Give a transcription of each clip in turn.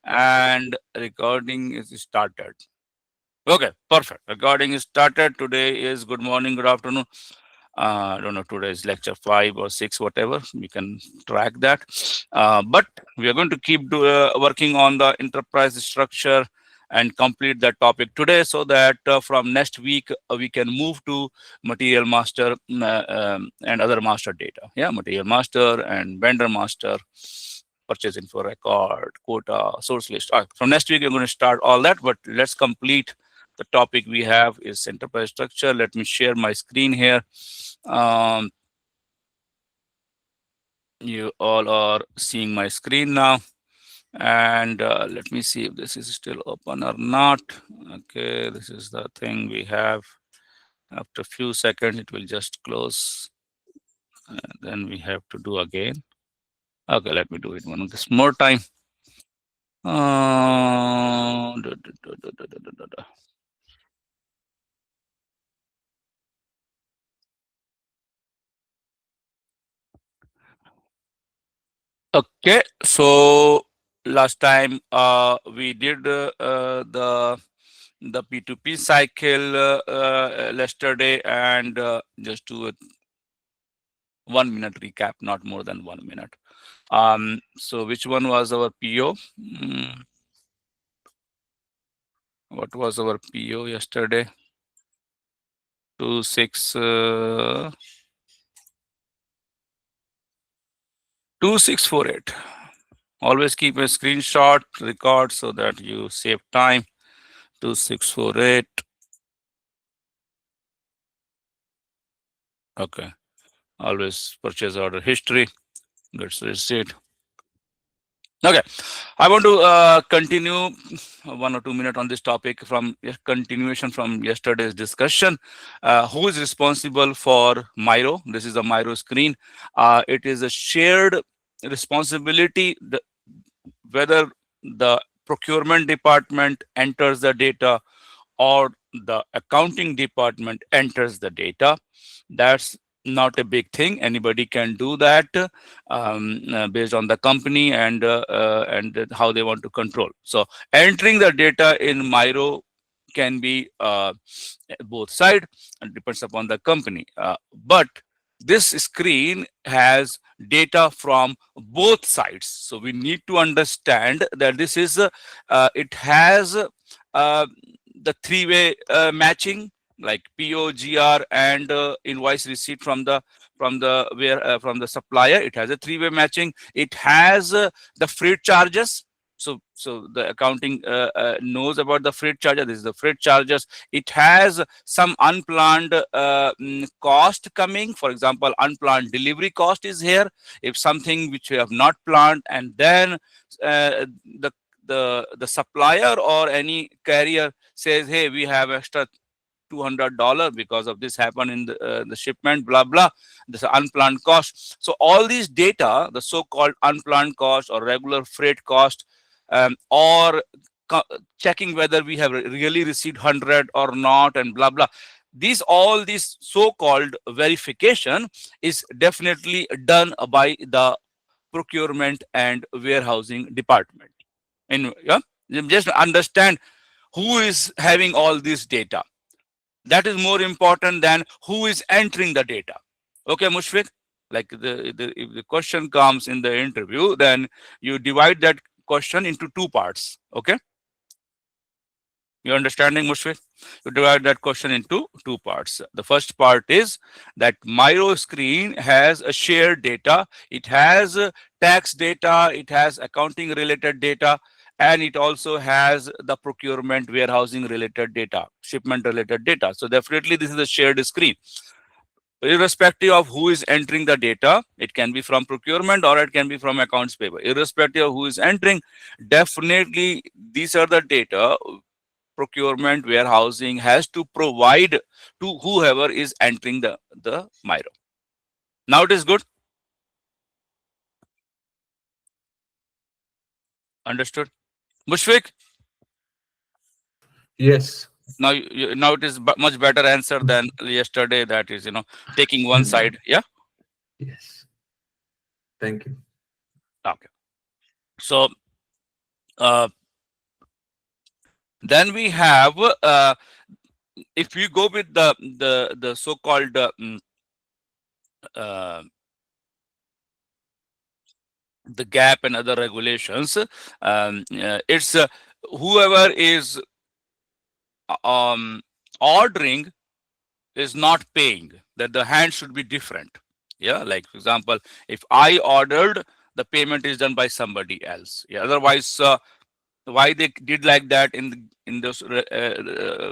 And recording is started. Okay, perfect. Recording is started. Today is good morning, good afternoon. I don't know, today is lecture 5 or 6, whatever. We can track that. But we are going to keep working on the enterprise structure and complete that topic today, so that from next week we can move to material master and other master data. Yeah, material master and vendor master, purchase info record, quota, source list. From next week, we're going to start all that, but let's complete the topic we have is enterprise structure. Let me share my screen here. Um, you all are seeing my screen now. And let me see if this is still open or not. Okay, this is the thing we have. After a few seconds, it will just close. And then we have to do again. Okay, let me do it one this more time. Da, da, da, da, da, da, da, da. Okay, so last time we did the P2P cycle yesterday, and just do a 1 minute recap, not more than 1 minute. So which one was our PO? What was our PO yesterday? 2648. Always keep a screenshot record so that you save time. 2648. Okay. Always purchase order history. Gets receipt. Okay, I want to continue 1 or 2 minutes on this topic from continuation from yesterday's discussion. Who is responsible for Miro? This is a Miro screen. It is a shared responsibility, whether the procurement department enters the data or the accounting department enters the data. That's not a big thing. Anybody can do that based on the company and how they want to control. So entering the data in Miro can be both side, and depends upon the company. But this screen has data from both sides. So we need to understand that this is it has the three-way matching, like PO, GR, and invoice receipt from the from the supplier. It has a three-way matching. It has the freight charges. So the accounting knows about the freight charges. This is the freight charges. It has some unplanned cost coming. For example, unplanned delivery cost is here. If something which we have not planned, and then the supplier or any carrier says, hey, we have extra $200 because of this happened in the shipment, blah blah, this unplanned cost. So all these data, the so-called unplanned cost or regular freight cost, or checking whether we have really received 100 or not, and blah blah, all these so-called verification is definitely done by the procurement and warehousing department. And just understand who is having all this data. That is more important than who is entering the data. Okay, Mushfiq? Like if the question comes in the interview, then you divide that question into two parts. Okay? You understanding, Mushfiq? You divide that question into two parts. The first part is that Miro screen has a shared data. It has tax data. It has accounting related data. And it also has the procurement warehousing related data, shipment related data. So definitely this is a shared screen. Irrespective of who is entering the data, it can be from procurement or it can be from accounts payable. Irrespective of who is entering, definitely these are the data procurement warehousing has to provide to whoever is entering the Miro. Now it is good. Understood? Mushfiq? Yes. Now now it is much better answer than yesterday, that is taking one side. Yeah. Yes. Thank you. Okay. So Then we have, if you go with the so-called uh, the gap and other regulations, it's whoever is ordering is not paying, that the hand should be different. Yeah, like for example, if I ordered, the payment is done by somebody else. Yeah, otherwise, why they did like that in those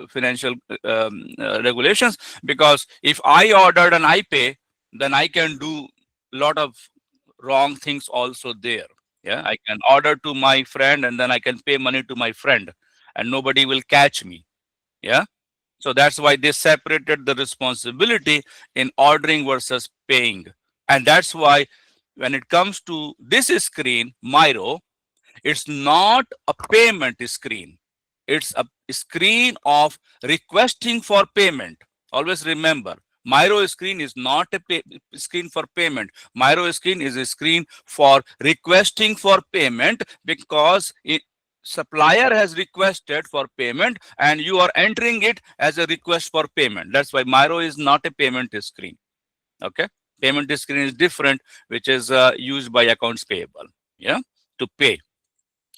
financial regulations? Because if I ordered and I pay, then I can do a lot of wrong things also there. Yeah, I can order to my friend and then I can pay money to my friend and nobody will catch me. Yeah, so that's why they separated the responsibility in ordering versus paying. And that's why when it comes to this screen, Miro, it's not a payment screen. It's a screen of requesting for payment. Always remember, Miro screen is not a screen for payment. Miro screen is a screen for requesting for payment, because supplier has requested for payment and you are entering it as a request for payment. That's why Miro is not a payment screen. Okay, payment screen is different, which is used by accounts payable, yeah, to pay.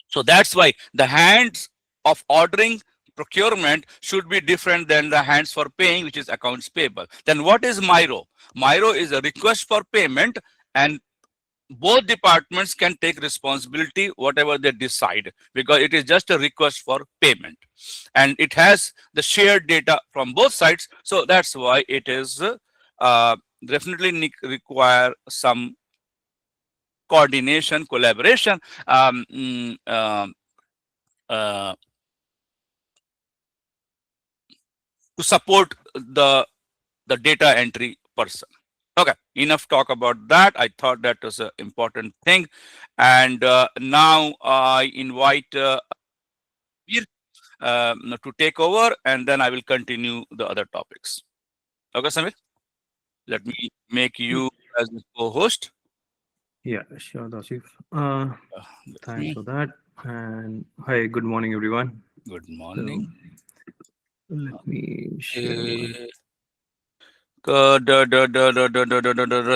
So that's why the hands of ordering procurement should be different than the hands for paying, which is accounts payable. Then what is Miro? Miro is a request for payment, and both departments can take responsibility whatever they decide, because it is just a request for payment and it has the shared data from both sides. So that's why it is definitely require some coordination, collaboration, uh, to support the data entry person. Okay, enough talk about that. I thought that was an important thing. And now I invite Veer to take over, and then I will continue the other topics. Okay, Samir, let me make Y- you as the co-host. Yeah, sure, Dasif. Let Thanks me. for that. And hi, good morning, everyone. Good So morning. let me share my. Okay.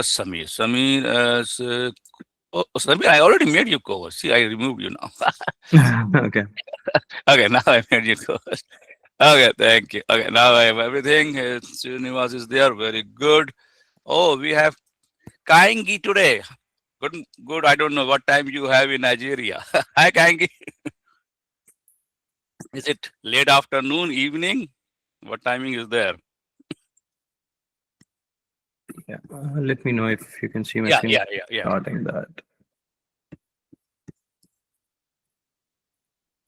Samir. Samir as oh, Samir, I already made you co-host. See, I removed you now. Okay. Okay, now I made you co-host. Okay, thank you. Okay, now I have everything. Srinivas is there. Very good. Oh, we have Kaingi today. Good, good. I don't know what time you have in Nigeria. Hi, Kaingi. Is it late afternoon, evening? What timing is there? Yeah. Let me know if you can see my Yeah, screen yeah, yeah, yeah. starting that.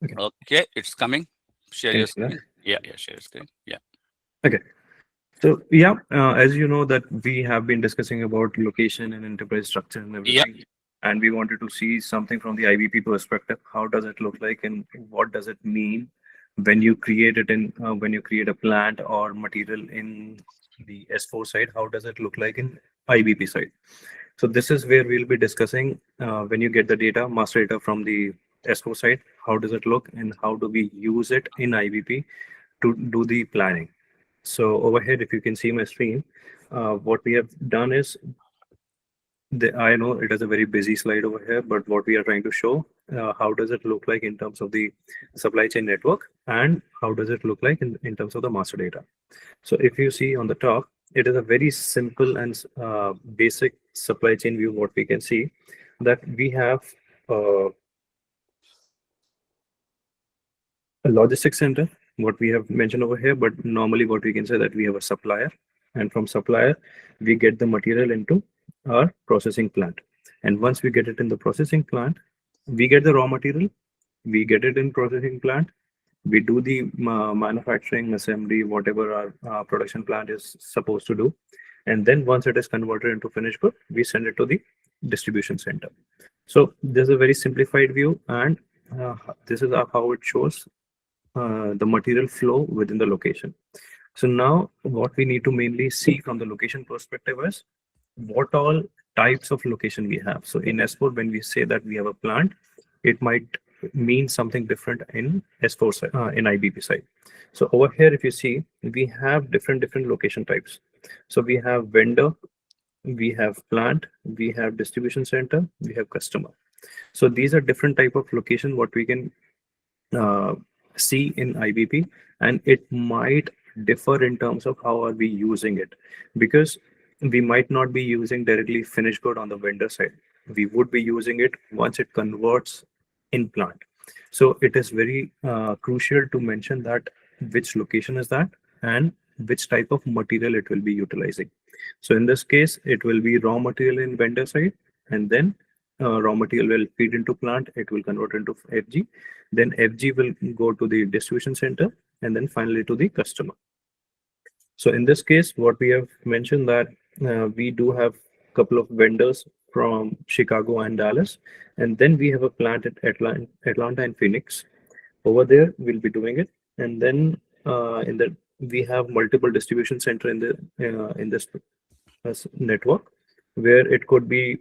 Okay. Okay, it's coming. Share Can you your see that? screen. Yeah, yeah, share your screen. Yeah, Okay. So yeah, as you know that we have been discussing about location and enterprise structure and yeah. everything, and we wanted to see something from the IBP perspective. How does it look like, and what does it mean when you create it in when you create a plant or material in the S4 side? How does it look like in IBP side? So this is where we'll be discussing when you get the data, master data from the S4 side. How does it look, and how do we use it in IBP to do the planning? So over here, if you can see my screen, what we have done is, I know it is a very busy slide over here, but what we are trying to show, how does it look like in terms of the supply chain network, and how does it look like in terms of the master data. So if you see on the top, it is a very simple and basic supply chain view. What we can see that we have uh, a logistics center, what we have mentioned over here, but normally what we can say that we have a supplier, and from supplier we get the material into our processing plant. And once we get it in the processing plant, we get the raw material, we get it in processing plant, we do the manufacturing assembly, whatever our production plant is supposed to do, and then once it is converted into finished good, we send it to the distribution center. So this is a very simplified view, and this is how it shows the material flow within the location. So now what we need to mainly see from the location perspective is what all types of location we have. So in S4, when we say that we have a plant, it might mean something different in S4 in IBP side. So over here, if you see, we have different location types. So we have vendor, we have plant, we have distribution center, we have customer. So these are different type of location what we can uh, see in IBP, and it might differ in terms of how are we using it, because we might not be using directly finished good on the vendor side. We would be using it once it converts in plant. So it is very crucial to mention that which location is that and which type of material it will be utilizing. So in this case, it will be raw material in vendor side, and then raw material will feed into plant, it will convert into FG, then FG will go to the distribution center, and then finally to the customer. So in this case, what we have mentioned that we do have a couple of vendors from Chicago and Dallas, and then we have a plant at Atlanta and Phoenix. Over there, we'll be doing it, and then in the we have multiple distribution center in this network, where it could be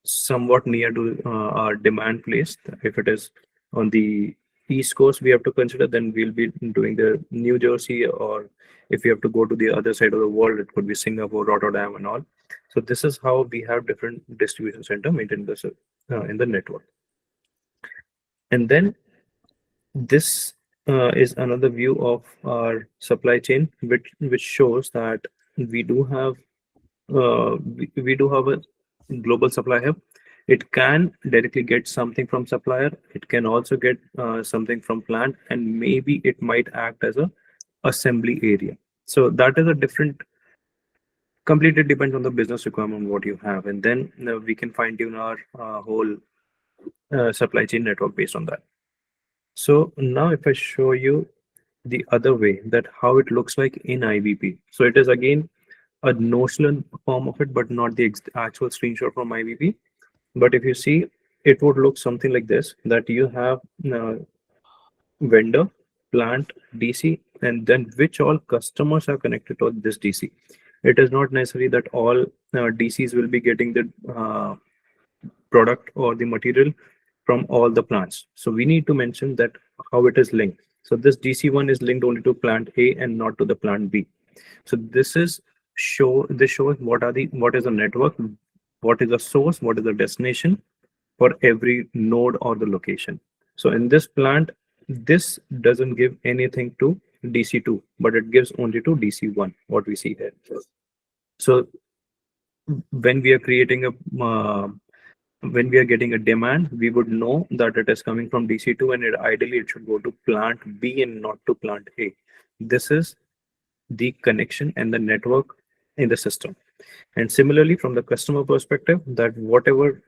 somewhat near to our demand place. If it is on the East Coast, we have to consider, then we'll be doing the New Jersey, or if we have to go to the other side of the world, it could be Singapore, Rotterdam, and all. So this is how we have different distribution center maintained this in the network. And then this is another view of our supply chain, which shows that we do have we do have a global supply hub. It can directly get something from supplier. It can also get something from plant, and maybe it might act as a assembly area. So that is a different, completely depends on the business requirement what you have, and then we can fine tune our whole supply chain network based on that. So now if I show you the other way, that how it looks like in IBP. So it is again a notional form of it, but not the actual screenshot from IBP. But if you see, it would look something like this, that you have vendor, plant, DC, and then which all customers are connected to this DC. It is not necessary that all DCs will be getting the product or the material from all the plants. So we need to mention that how it is linked. So this DC1 is linked only to plant A and not to the plant B. So this shows what is the network, what is the source, what is the destination for every node or the location. So in this plant, this doesn't give anything to DC2, but it gives only to DC1, what we see here. So when we are creating a when we are getting a demand, we would know that it is coming from DC2, and ideally it should go to plant B and not to plant A. This is the connection and the network in the system. And similarly, from the customer perspective, that whatever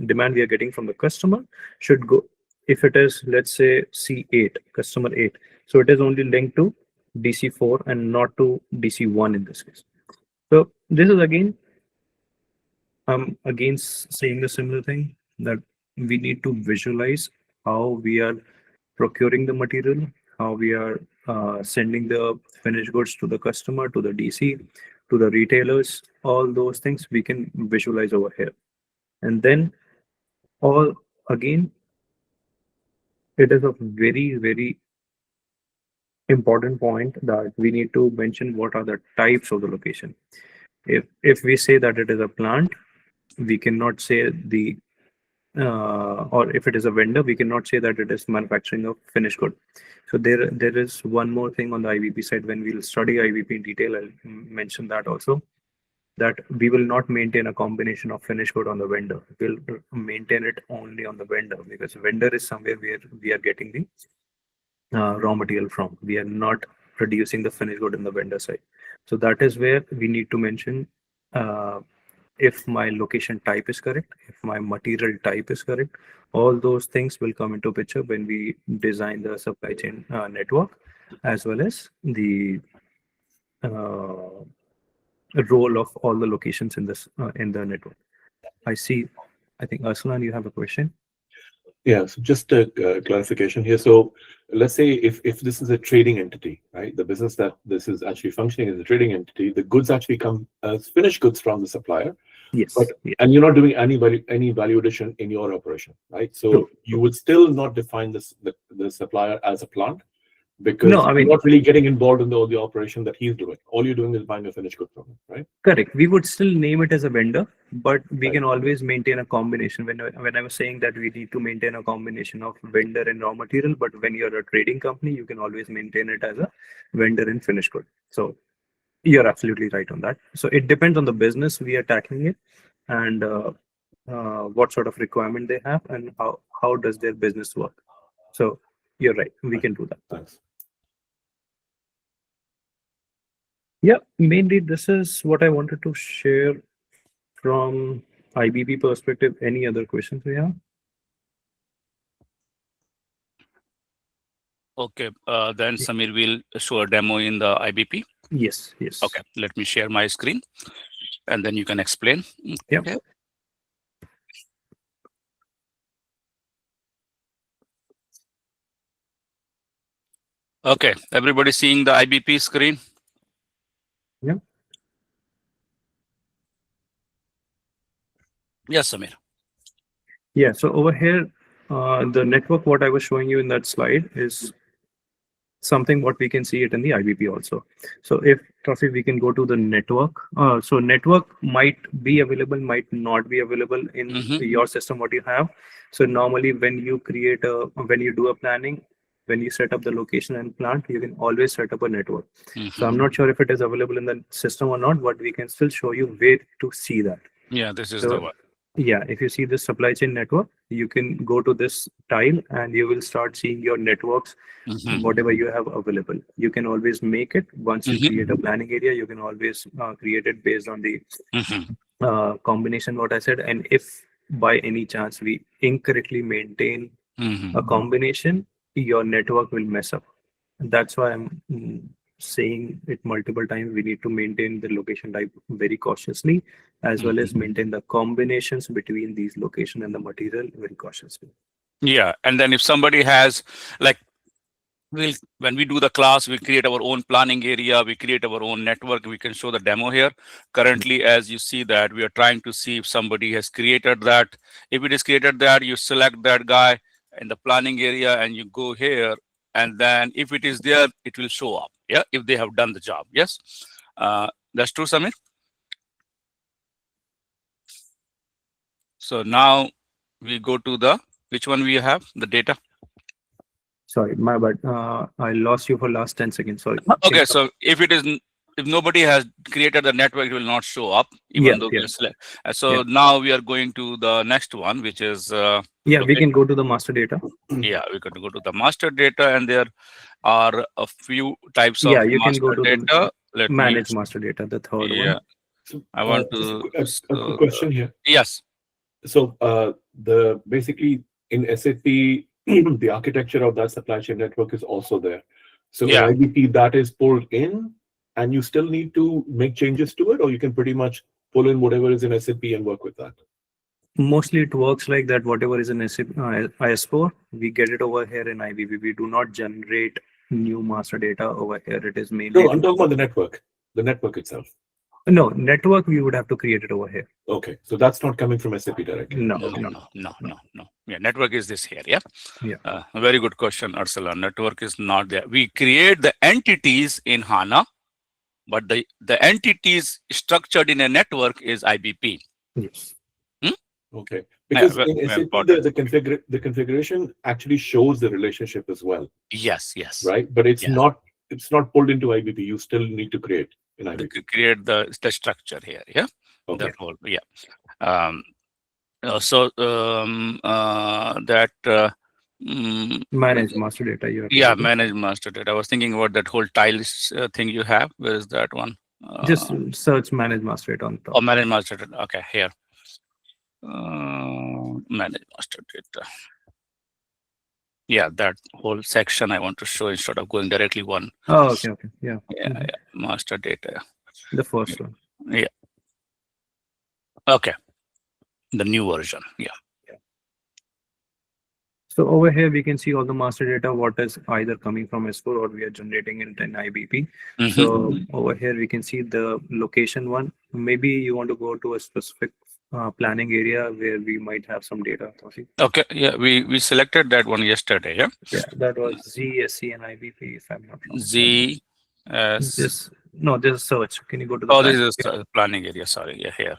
demand we are getting from the customer should go, if it is, let's say, C8, customer 8, so it is only linked to DC4 and not to DC1 in this case. So this is again, again saying the similar thing, that we need to visualize how we are procuring the material, how we are sending the finished goods to the customer, to the DC, to the retailers. All those things we can visualize over here. And then all again, it is a very important point that we need to mention what are the types of the location. If we say that it is a plant, we cannot say the or if it is a vendor, we cannot say that it is manufacturing of finished good. So there is one more thing on the IVP side. When we'll study IVP in detail, I'll mention that also, that we will not maintain a combination of finished good on the vendor. We'll maintain it only on the vendor, because vendor is somewhere where we are getting the raw material from. We are not producing the finished good in the vendor side. So that is where we need to mention if my location type is correct, if my material type is correct. All those things will come into picture when we design the supply chain network, as well as the role of all the locations in this in the network. I think Arslan, you have a question. Yeah, so just a clarification here. So let's say if this is a trading entity, right? The business that this is actually functioning as a trading entity, the goods actually come as finished goods from the supplier, Yes. But Yeah. and you're not doing any value addition in your operation, right? So True. you would still not define the supplier as a plant, because No, I you're mean, not really getting involved in the operation that he's doing. All you're doing is buying a finished good from him, right? correct. We would still name it as a vendor, but we Right. can always maintain a combination. When I was saying that we need to maintain a combination of vendor and raw material, but when you're a trading company, you can always maintain it as a vendor and finished good. So you're absolutely right on that. So it depends on the business we are tackling it, and what sort of requirement they have, and how does their business work. So you're right. We Right. can do that. Thanks. Yeah, mainly this is what I wanted to share from IBP perspective. Any other questions we have? Okay, then Samir will show a demo in the IBP. Yes, yes. Okay, let me share my screen and then you can explain. Yeah. Okay. Okay, everybody seeing the IBP screen? Yeah. Yes, Samir. Yeah, so over here, the network, what I was showing you in that slide is something what we can see it in the IBP also. So if Traffic, we can go to the network. So network might be available, might not be available in your system what you have. So normally when you do a planning, when you set up the location and plant, you can always set up a network. So I'm not sure if it is available in the system or not, but we can still show you where to see that. Yeah, this is So, the one. yeah, if you see this supply chain network, you can go to this tile and you will start seeing your networks, whatever you have available. You can always make it once you create a planning area. You can always create it based on the combination what I said. And if by any chance we incorrectly maintain a combination, your network will mess up. That's why I'm saying it multiple times. We need to maintain the location type very cautiously, as well as maintain the combinations between these location and the material very cautiously. Yeah, and then if somebody has, like, when we do the class, we create our own planning area, we create our own network. We can show the demo here. Currently, as you see that, we are trying to see if somebody has created that. If it is created that, you select that guy in the planning area and you go here. And then if it is there, it will show up. Yeah, if they have done the job. Yes, that's true, Samir. So now we go to the, which one we have, the data. Sorry, my bad. I lost you for last 10 seconds. Sorry. Okay, so if nobody has created the network, it will not show up, even though we select. So now we are going to the next one, which is we can go to the master data. Yeah, we can go to the master data, and there are a few types of you can go master to data. the manage master data, the third one. So, I want just a quick question here. Yes. So the basically in SAP, the architecture of that supply chain network is also there. So in IBP, that is pulled in, and you still need to make changes to it, or you can pretty much pull in whatever is in SAP and work with that. Mostly it works like that. Whatever is in SAP, IS4, we get it over here in IBP. We do not generate new master data over here. It is mainly. No, I'm talking about the network itself. No, network we would have to create it over here. Okay, so that's not coming from SAP directly. No. Yeah, network is this here. Yeah. A very good question, Ursula. Network is not there. We create the entities in HANA, but the entities structured in a network is IBP. Yes. Okay, because in SAP the configuration actually shows the relationship as well. Yes. Right, but it's not pulled into IBP. You still need to create in IBP. Create the structure here. Yeah. Okay. The whole, manage master data. Manage master data. I was thinking about that whole tiles thing you have. Where is that one? Just search manage master data on top. Oh, manage master data. Okay, here. Manage master data. Yeah, that whole section I want to show instead of going directly one. Oh, okay. Yeah. Master data. The first one. Yeah. Okay. The new version. Yeah. So over here we can see all the master data, what is either coming from S4 or we are generating it in IBP. So over here we can see the location one. Maybe you want to go to a specific planning area where we might have some data, Taufeeq. Okay, yeah, we selected that one yesterday. Yeah, Yeah, that was ZSC and IBP, if I'm not wrong. Z S. This no, this is search. Can you go to the Oh, this plan? is planning area. Sorry, yeah, here.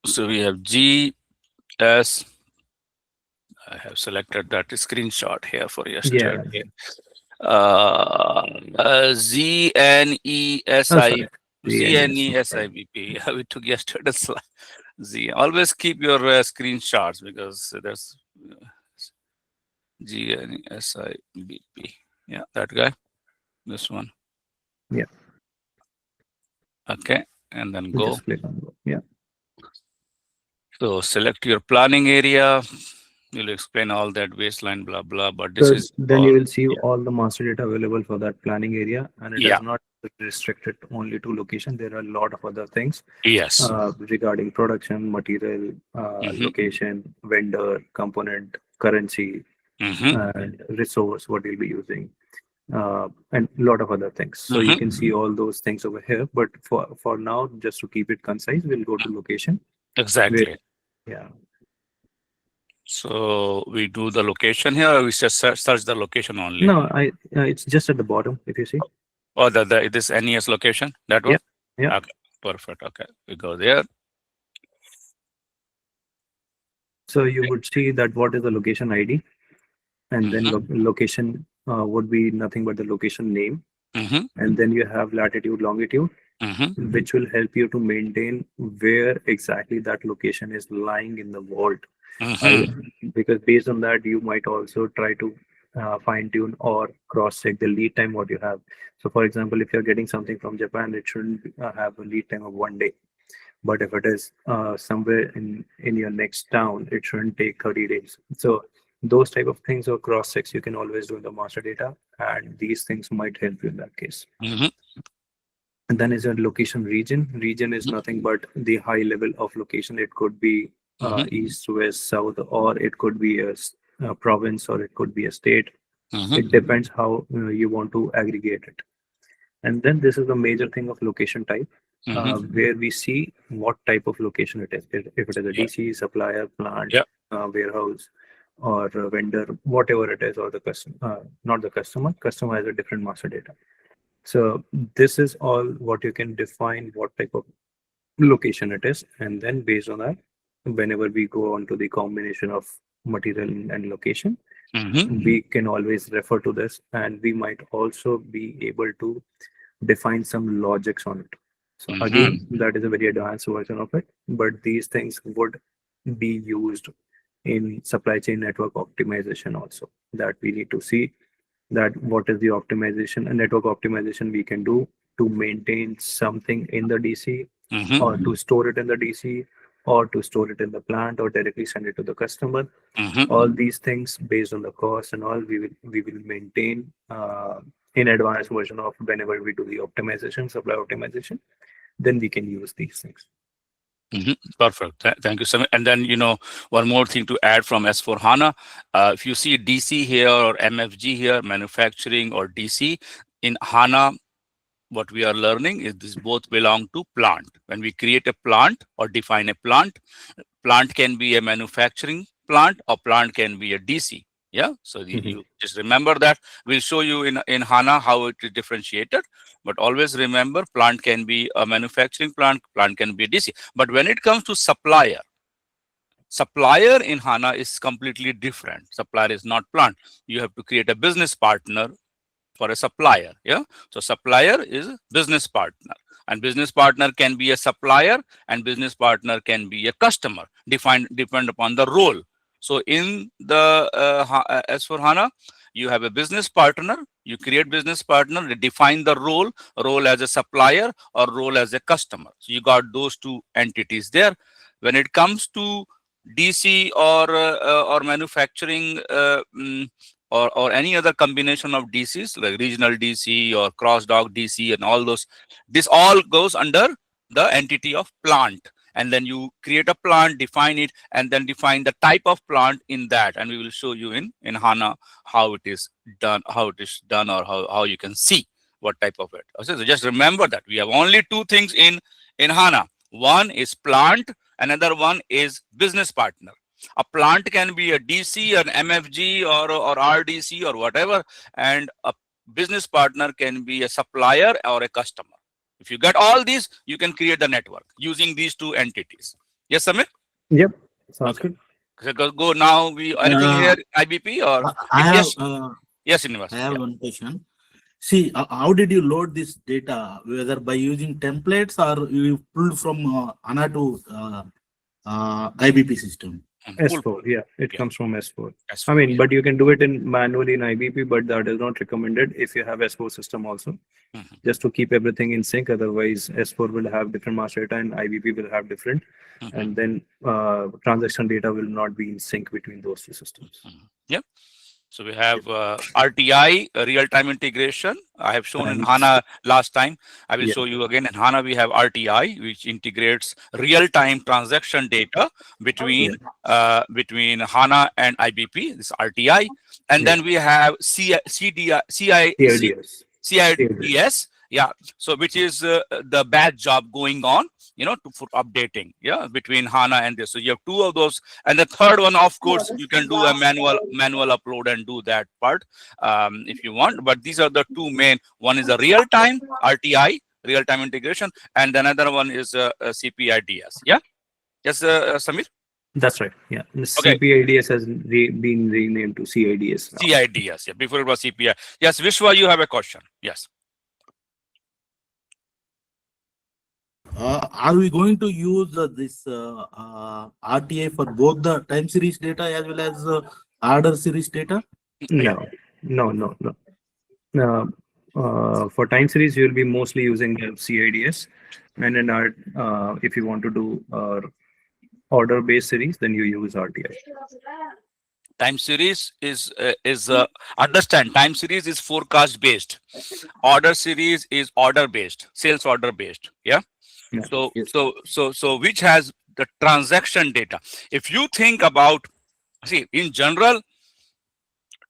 So we have G S. I have selected that screenshot here for Yeah. yesterday. Z N E S Oh, I sorry. Z N ZNES. E S I Sorry. B P. Yeah, we took yesterday's slide. Z. Always keep your screenshots because there's G N E S I B P. Yeah, that guy. This one. Yeah. Okay, and then go. Just click on go. Yeah. So select your planning area. We'll explain all that baseline, blah blah. But this So is then all. you will see Yeah. all the master data available for that planning area, and it Yeah. is not restricted only to location. There are a lot of other things Yes. regarding production, material, location, vendor, component, currency, and resource, what you'll be using, and a lot of other things. So you can see all those things over here. But for now, just to keep it concise, we'll go to location. Exactly. Yeah. So we do the location here, or we just search the location only? No, it's just at the bottom, if you see. Oh, this NES location, that one? Yeah. Okay, perfect. Okay, we go there. So you would see that what is the location ID, and then location would be nothing but the location name. And then you have latitude, longitude, which will help you to maintain where exactly that location is lying in the vault. Because based on that, you might also try to fine tune or cross check the lead time what you have. So for example, if you're getting something from Japan, it shouldn't have a lead time of 1 day. But if it is somewhere in your next town, it shouldn't take 30 days. So those type of things or cross checks you can always do in the master data, and these things might help you in that case. And then is your location region. Region is nothing but the high level of location. It could be east, west, south, or it could be a province, or it could be a state. It depends how you want to aggregate it. And then this is the major thing of location type, where we see what type of location it is. If it is a DC, supplier, plant, warehouse, or a vendor, whatever it is, or the customer, not the customer. Customer has a different master data. So this is all what you can define what type of location it is. And then based on that, whenever we go on to the combination of material and location, we can always refer to this, and we might also be able to define some logics on it. So again, that is a very advanced version of it, but these things would be used in supply chain network optimization also, that we need to see that what is the optimization and network optimization we can do to maintain something in the DC, or to store it in the DC, or to store it in the plant, or directly send it to the customer. All these things based on the cost and all, we will maintain in advanced version of whenever we do the optimization, supply optimization, then we can use these things. Perfect. Thank you so much. And then, one more thing to add from S4HANA. If you see DC here or MFG here, manufacturing or DC, in HANA, what we are learning is this both belong to plant. When we create a plant or define a plant can be a manufacturing plant, or plant can be a DC. Yeah, so you just remember that. We'll show you in HANA how it is differentiated, but always remember plant can be a manufacturing plant can be a DC. But when it comes to supplier in HANA is completely different. Supplier is not plant. You have to create a business partner for a supplier. Yeah, so supplier is business partner, and business partner can be a supplier, and business partner can be a customer, depend upon the role. So in the S4HANA, you have a business partner, you create business partner, you define the role as a supplier or role as a customer. So you got those two entities there. When it comes to DC or manufacturing, or any other combination of DCs like regional DC or cross-dock DC and all those, this all goes under the entity of plant. And then you create a plant, define it, and then define the type of plant in that. And we will show you in HANA how it is done, or how you can see what type of it. So just remember that we have only two things in HANA. One is plant, another one is business partner. A plant can be a DC, an MFG, or RDC or whatever, and a business partner can be a supplier or a customer. If you get all these, you can create the network using these two entities. Yes, Samir? Yep. Sounds Okay. good. So go now. Anything here, IBP or I have yes? Yes, Srinivas. I have one question. See, how did you load this data? Whether by using templates or you pulled from ANA to IBP system? S4, yeah, it Yeah. comes from S4. S4, I mean, yeah. but you can do it in manually in IBP, but that is not recommended if you have S4 system also, Mhm. just to keep everything in sync. Otherwise, S4 will have different master data and IBP will have different, Mhm. and then transaction data will not be in sync between those two systems. Yep. So we have RTI, real-time integration. I have shown in HANA last time. I will Yeah. show you again. In HANA, we have RTI, which integrates real-time transaction data between between HANA and IBP. This is RTI, and then we have CIDS. CIDS. Yeah. So which is the batch job going on, for updating, between HANA and this. So you have two of those, and the third one, of course, you can do a manual upload and do that part if you want. But these are the two main. One is a real-time RTI, real-time integration, and another one is CPIDS. Yeah. Yes, Samir. That's right. Yeah. The Okay. CPIDS has been renamed to CIDS now. CIDS. Yeah. Before it was CPI. Yes, Vishwa, you have a question. Yes. Are we going to use this RTI for both the time series data as well as order series data? No. For time series, you'll be mostly using CIDS, and then if you want to do order-based series, then you use RTI. Time series is understand. Time series is forecast based. Order series is order based, sales order based. Yeah. Yeah. So which has the transaction data. If you think about, see, in general,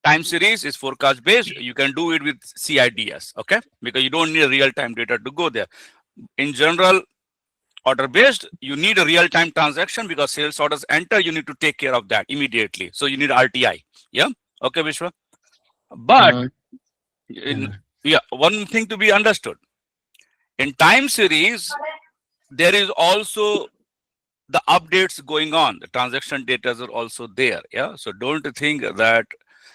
time series is forecast based. You can do it with CIDS, okay? Because you don't need real time data to go there. In general, order based, you need a real time transaction because sales orders enter. You need to take care of that immediately. So you need RTI. Yeah. Okay, Vishwa. But one thing to be understood. In time series, there is also the updates going on. The transaction data are also there. Yeah. So don't think that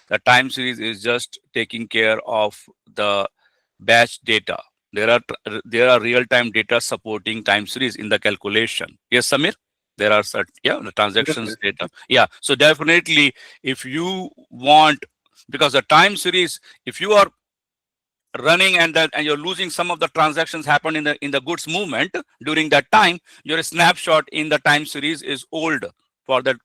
the time series is just taking care of the batch data. There are real-time data supporting time series in the calculation. Yes, Samir? There are the transactions data. Yeah. So definitely, if you want, because the time series, if you are running and you're losing some of the transactions happen in the goods movement during that time, your snapshot in the time series is old for the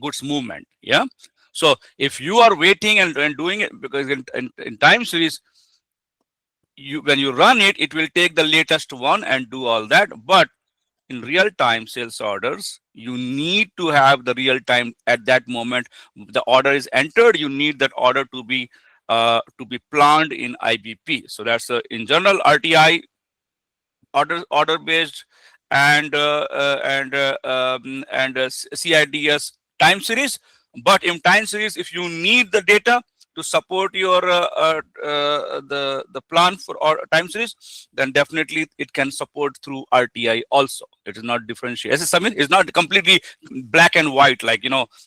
goods movement. Yeah. So if you are waiting and doing it, because in time series, when you run it, it will take the latest one and do all that. But in real time sales orders, you need to have the real time at that moment. The order is entered. You need that order to be planned in IBP. So that's in general RTI, order based, and CIDS time series. But in time series, if you need the data to support your the plan for time series, then definitely it can support through RTI also. It is not differentiate. As Samir, it's not completely black and white. Like,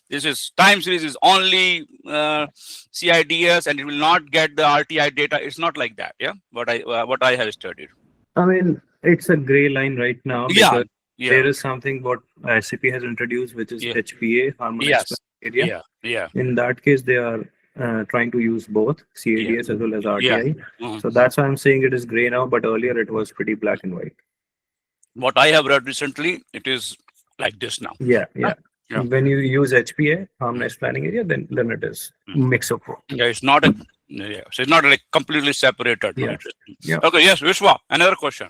this is time series is only CIDS and it will not get the RTI data. It's not like that. Yeah, what I have studied. I mean, it's a gray line right now because there is something what SAP has introduced, which is HPA, harmonized plan area. Yeah. In that case, they are trying to use both CIDS as well as RTI. So that's why I'm saying it is gray now, but earlier it was pretty black and white. What I have read recently, it is like this now. Yeah. When you use HPA, harmonized planning area, then it is mix of both. Yeah, it's not so it's not like completely separated. Yeah. Okay. Yes, Vishwa, another question.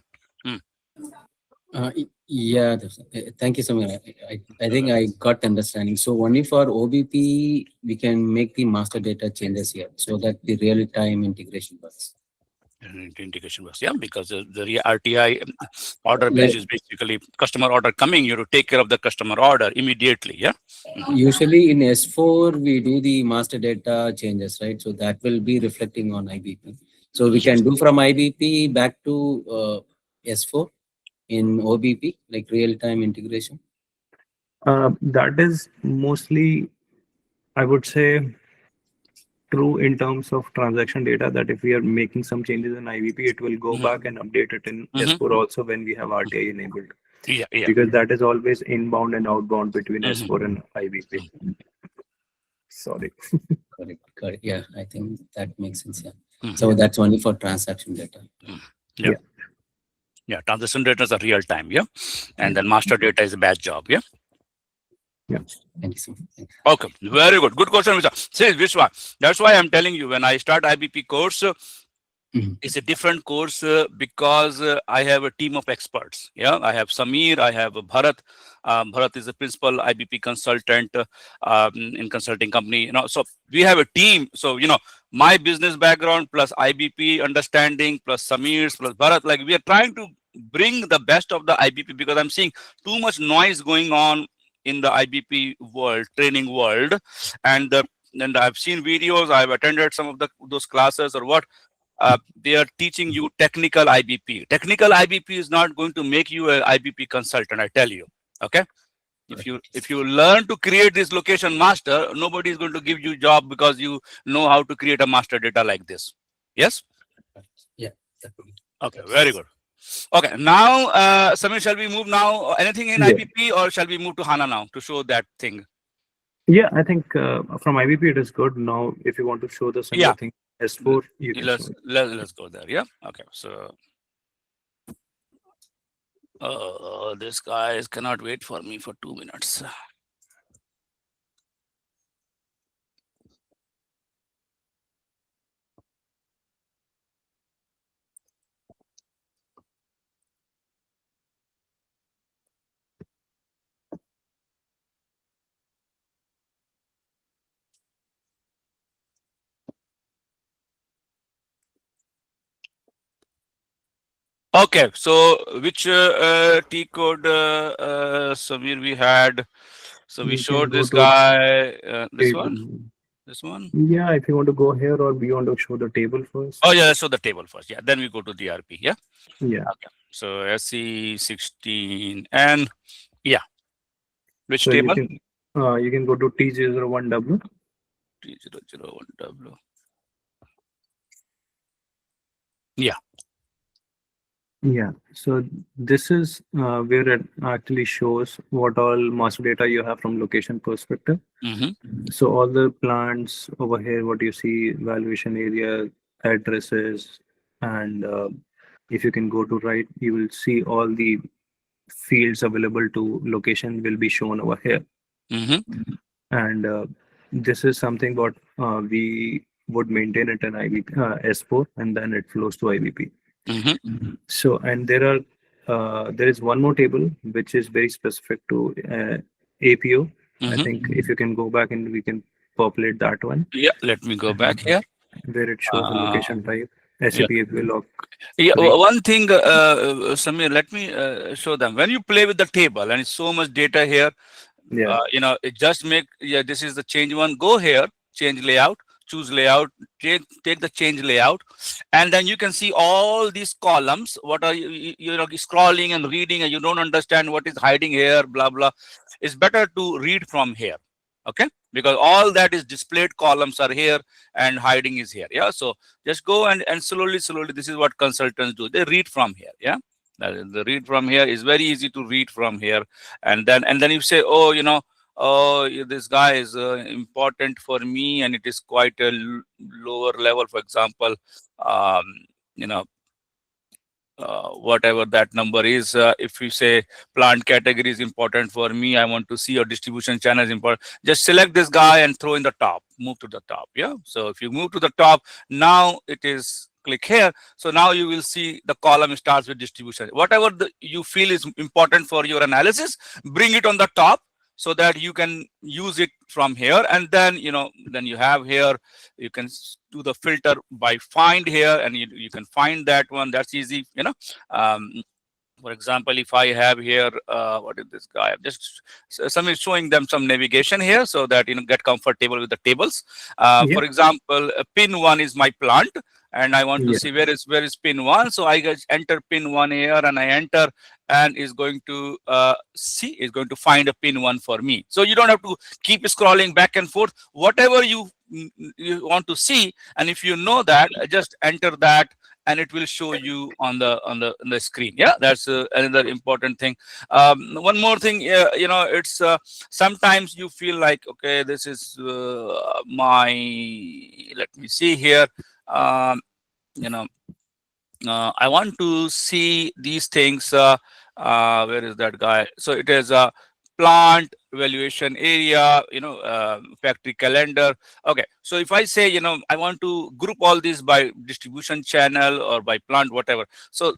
Yeah, thank you so much. I think I got the understanding. So only for OBP, we can make the master data changes here so that the real-time integration works. Integration was, yeah, because the RTI order Like, base is basically customer order coming, you have to take care of the customer order immediately, yeah. usually in S4, we do the master data changes, right? So that will be reflecting on IBP. So we can do from IBP back to S4 in OBP, like real-time integration. That is mostly, I would say, true in terms of transaction data, that if we are making some changes in IVP, it will go back and update it in S4 also when we have RTI enabled. Yeah, yeah. Because that is always inbound and outbound between S4 and IVP. Sorry. Correct. Yeah, I think that makes sense. Yeah. So that's only for transaction data. Yeah, transaction data is a real time, yeah. And then master data is a batch job, yeah. Thank you so much. Okay, very good. Good question, Vishwa. See, Vishwa, that's why I'm telling you, when I start IBP course, it's a different course because I have a team of experts. Yeah, I have Samir, I have Bharat. Bharat is a principal IBP consultant in consulting company. So we have a team. So my business background plus IBP understanding plus Samir's plus Bharat, like we are trying to bring the best of the IBP, because I'm seeing too much noise going on in the IBP world, training world, and I've seen videos. I've attended some of those classes or what. They are teaching you technical IBP. Technical IBP is not going to make you an IBP consultant, I tell you. Okay. If you learn to create this location master, nobody is going to give you job because you know how to create a master data like this. Yes. Yeah. Okay. Very good. Okay. Now, Samir, shall we move now? Anything in IBP, or shall we move to HANA now to show that thing? Yeah, I think from IVP it is good. Now, if you want to show the similar thing, S4, you can show it. Let's go there. Yeah. Okay. So this guy cannot wait for me for 2 minutes. Okay, so which T code, Samir, we had? So we You showed can go this to guy, this table. one, this one. Yeah, if you want to go here, or we want to show the table first. Oh yeah, let's show the table first. Yeah, then we go to DRP. Yeah. Yeah. Okay. So SC16 and yeah. Which So table? you can go to T01W. T001W. Yeah. Yeah, so this is where it actually shows what all master data you have from location perspective. So all the plants over here, what you see, valuation area, addresses, and if you can go to right, you will see all the fields available to location will be shown over here. And this is something what we would maintain it in IVP, S4, and then it flows to IVP. So, and there is one more table which is very specific to APO. I think if you can go back and we can populate that one. Yeah, let me go back here. Where it shows the location type, SAP APO log. Yeah, one thing, Samir, let me show them. When you play with the table and it's so much data here, it just make, this is the change one. Go here, change layout, choose layout, take the change layout, and then you can see all these columns. What are you're scrolling and reading, and you don't understand what is hiding here, blah blah. It's better to read from here, okay? Because all that is displayed columns are here and hiding is here. Yeah, so just go and slowly, this is what consultants do. They read from here. Yeah, the read from here is very easy to read from here, and then you say, oh, oh, this guy is important for me, and it is quite a lower level. For example, whatever that number is, if you say plant category is important for me, I want to see your distribution channel is important, just select this guy and throw in the top, move to the top. Yeah, so if you move to the top, now it is click here, so now you will see the column starts with distribution. Whatever you feel is important for your analysis, bring it on the top, so that you can use it from here. And then, then you have here, you can do the filter by find here, and you can find that one. That's easy. For example, if I have here, what is this guy? I'm just some showing them some navigation here so that get comfortable with the tables. For example, pin 1 is my plant, and I want to see where is pin 1. So I just enter pin 1 here, and I enter, and is going to is going to find a pin 1 for me. So you don't have to keep scrolling back and forth. Whatever you want to see, and if you know that, just enter that, and it will show you on the screen. Yeah, that's another important thing. One more thing, it's sometimes you feel like, okay, this is my, let me see here. I want to see these things. Where is that guy? So it is a plant evaluation area, factory calendar. Okay, so if I say, I want to group all these by distribution channel or by plant, whatever. So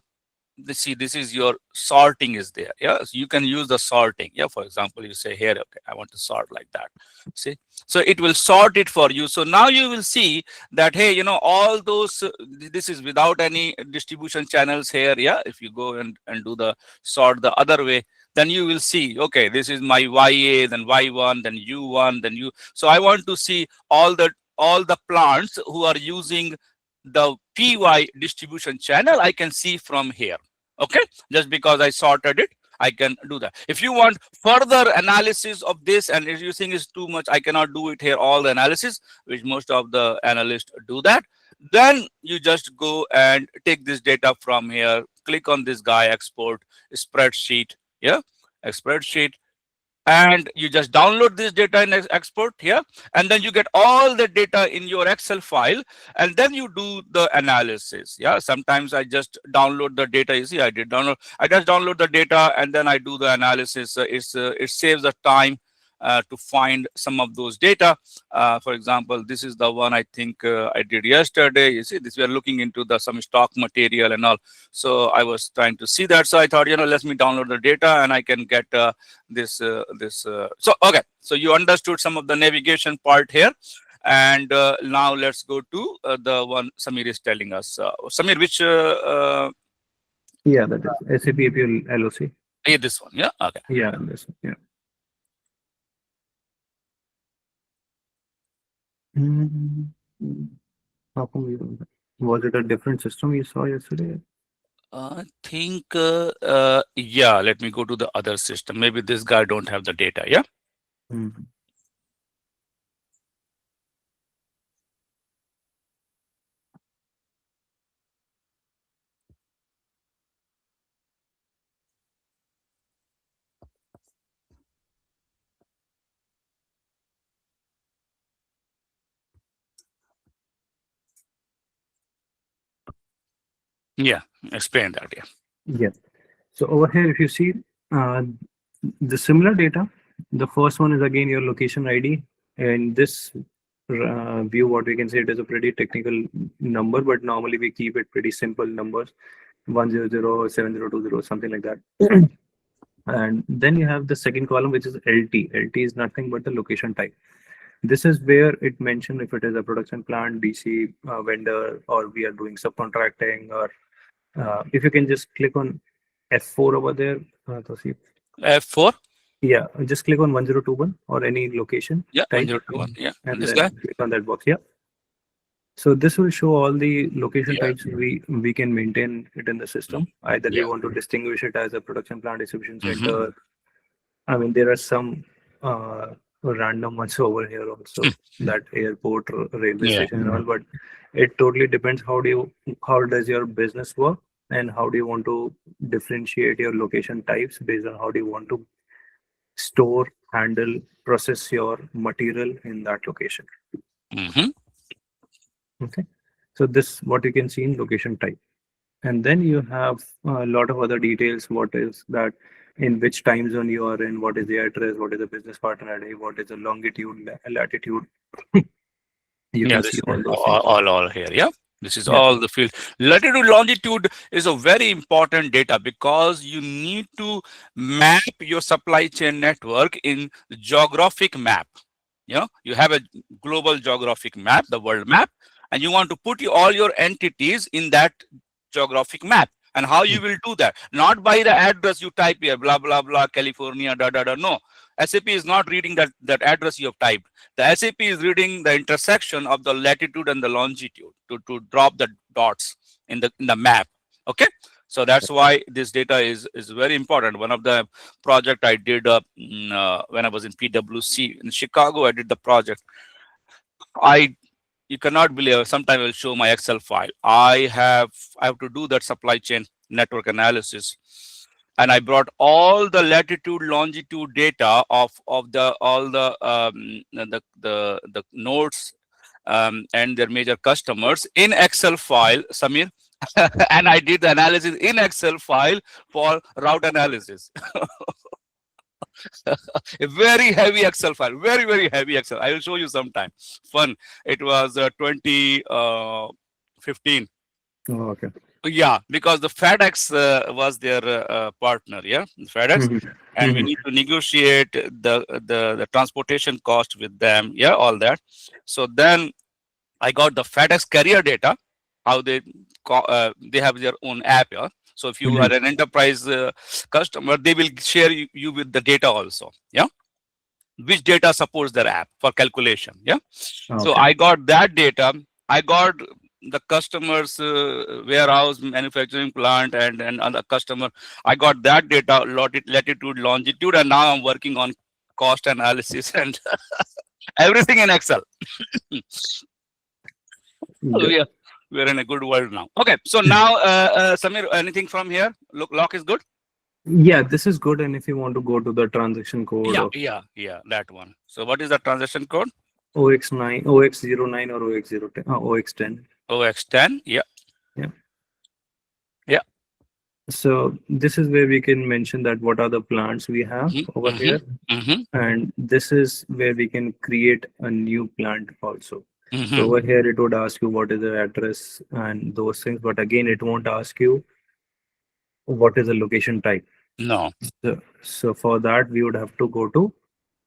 this is your sorting is there. Yeah, so you can use the sorting. Yeah, for example, you say here, okay, I want to sort like that. See, so it will sort it for you. So now you will see that, hey, all those, this is without any distribution channels here. Yeah, if you go and do the sort the other way, then you will see, okay, this is my YA, then Y1, then U1, then U. So I want to see all the plants who are using the PY distribution channel. I can see from here. Okay, just because I sorted it, I can do that. If you want further analysis of this, and if you think it's too much, I cannot do it here, all the analysis, which most of the analysts do that. Then you just go and take this data from here, click on this guy, export spreadsheet. Yeah, a spreadsheet, and you just download this data in export here, and then you get all the data in your Excel file, and then you do the analysis. Yeah, sometimes I just download the data. You see, I just download the data, and then I do the analysis. It saves the time to find some of those data. For example, this is the one I think I did yesterday. You see, this we are looking into some stock material and all. So I was trying to see that. So I thought, let me download the data, and I can get this. So okay, so you understood some of the navigation part here. And now let's go to the one Samir is telling us. Samir, which? Yeah, that is SAP APL LOC. Yeah, this one. Yeah. Okay. Yeah, this one. Yeah. How come was it a different system you saw yesterday? I think, yeah, let me go to the other system. Maybe this guy don't have the data. Yeah. Yeah, explain that. Yeah. Yeah. So over here, if you see the similar data, the first one is again your location ID. And this view, what we can say, it is a pretty technical number, but normally we keep it pretty simple numbers, 100, 7020, something like that. And then you have the second column, which is LT. LT is nothing but the location type. This is where it mentioned if it is a production plant, DC vendor, or we are doing subcontracting, or if you can just click on F4 over there, F4. Yeah, just click on 1021 or any location. Yeah, type, 1021. Yeah, and this then guy. click on that box. Yeah. So this will show all the location types we can maintain it in the system. Either we want to distinguish it as a production plant, distribution center. I mean, there are some random ones over here also, that airport, railway station and all, but it totally depends how does your business work, and how do you want to differentiate your location types based on how do you want to store, handle, process your material in that location. Okay, so this what you can see in location type. And then you have a lot of other details. What is that, in which time zone you are in, what is the address, what is the business partner ID, what is the longitude, latitude. You can see all those things. All here. Yeah. This is Yeah. all the field. Latitude, longitude is a very important data because you need to map your supply chain network in geographic map. You have a global geographic map, the world map, and you want to put all your entities in that geographic map. And how you will do that? Not by the address you type here, blah, blah, blah, California, da, da, da. No, SAP is not reading that address you have typed. The SAP is reading the intersection of the latitude and the longitude to drop the dots in the map. Okay. So that's why this data is very important. One of the project I did when I was in PwC in Chicago, I did the project. You cannot believe, sometime I will show my Excel file. I have to do that supply chain network analysis. And I brought all the latitude, longitude data of all the nodes and their major customers in Excel file, Samir. And I did the analysis in Excel file for route analysis. A very heavy Excel file, very heavy Excel. I will show you sometime. Fun. It was 2015. Oh, okay. Yeah, because the FedEx was their partner. Yeah, FedEx, and we need to negotiate the transportation cost with them. Yeah, all that. So then I got the FedEx carrier data. How they have their own app. Yeah. So if you are an enterprise customer, they will share you with the data also. Yeah. Which data supports their app for calculation. Yeah. Okay. So I got that data. I got the customer's warehouse, manufacturing plant, and other customer. I got that data, latitude, longitude, and now I'm working on cost analysis and everything in Excel. We're in a good world now. Okay, so now, Samir, anything from here? Lock is good? Yeah, this is good. And if you want to go to the transaction code of Yeah, that one. So what is the transaction code? OX9, OX09 or OX010, OX10. OX10, yeah. So this is where we can mention that what are the plants we have over here. And this is where we can create a new plant also. So over here, it would ask you what is the address and those things. But again, it won't ask you what is the location type. No. So for that, we would have to go to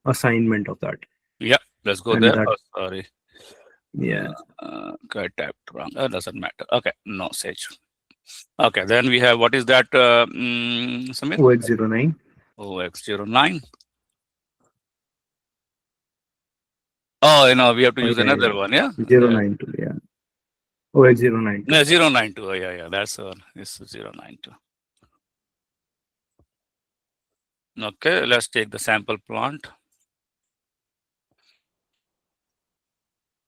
assignment of that. Yeah, let's go And there. that- Oh, sorry. Yeah. I tapped wrong. Doesn't matter. Okay, no Sage. Okay, then we have, what is that, Samir? OX09. OX09. Oh, we have to use Okay, another one, yeah? 092, yeah. OX092. No, 092. Oh, yeah, that's the one. This is 092. Okay, let's take the sample plant.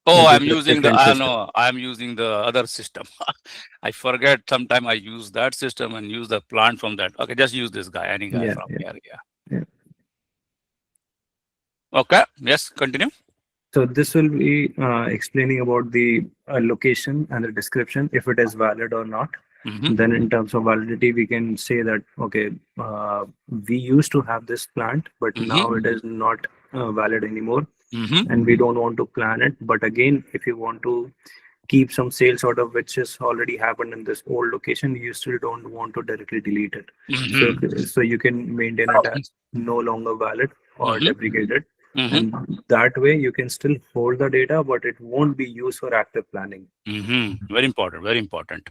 Oh, I'm using I'm using the other system. I forget. Sometime I use that system and use the plant from that. Okay, just use this guy, any guy from here. Yeah. Okay. Yes. Continue. So this will be explaining about the location and the description, if it is valid or not. Then in terms of validity, we can say that, okay, we used to have this plant, but now it is not valid anymore. And we don't want to plan it. But again, if you want to keep some sales out of which has already happened in this old location, you still don't want to directly delete it. So you can maintain it as no longer valid or deprecated. And that way you can still hold the data, but it won't be used for active planning. Very important. Very important.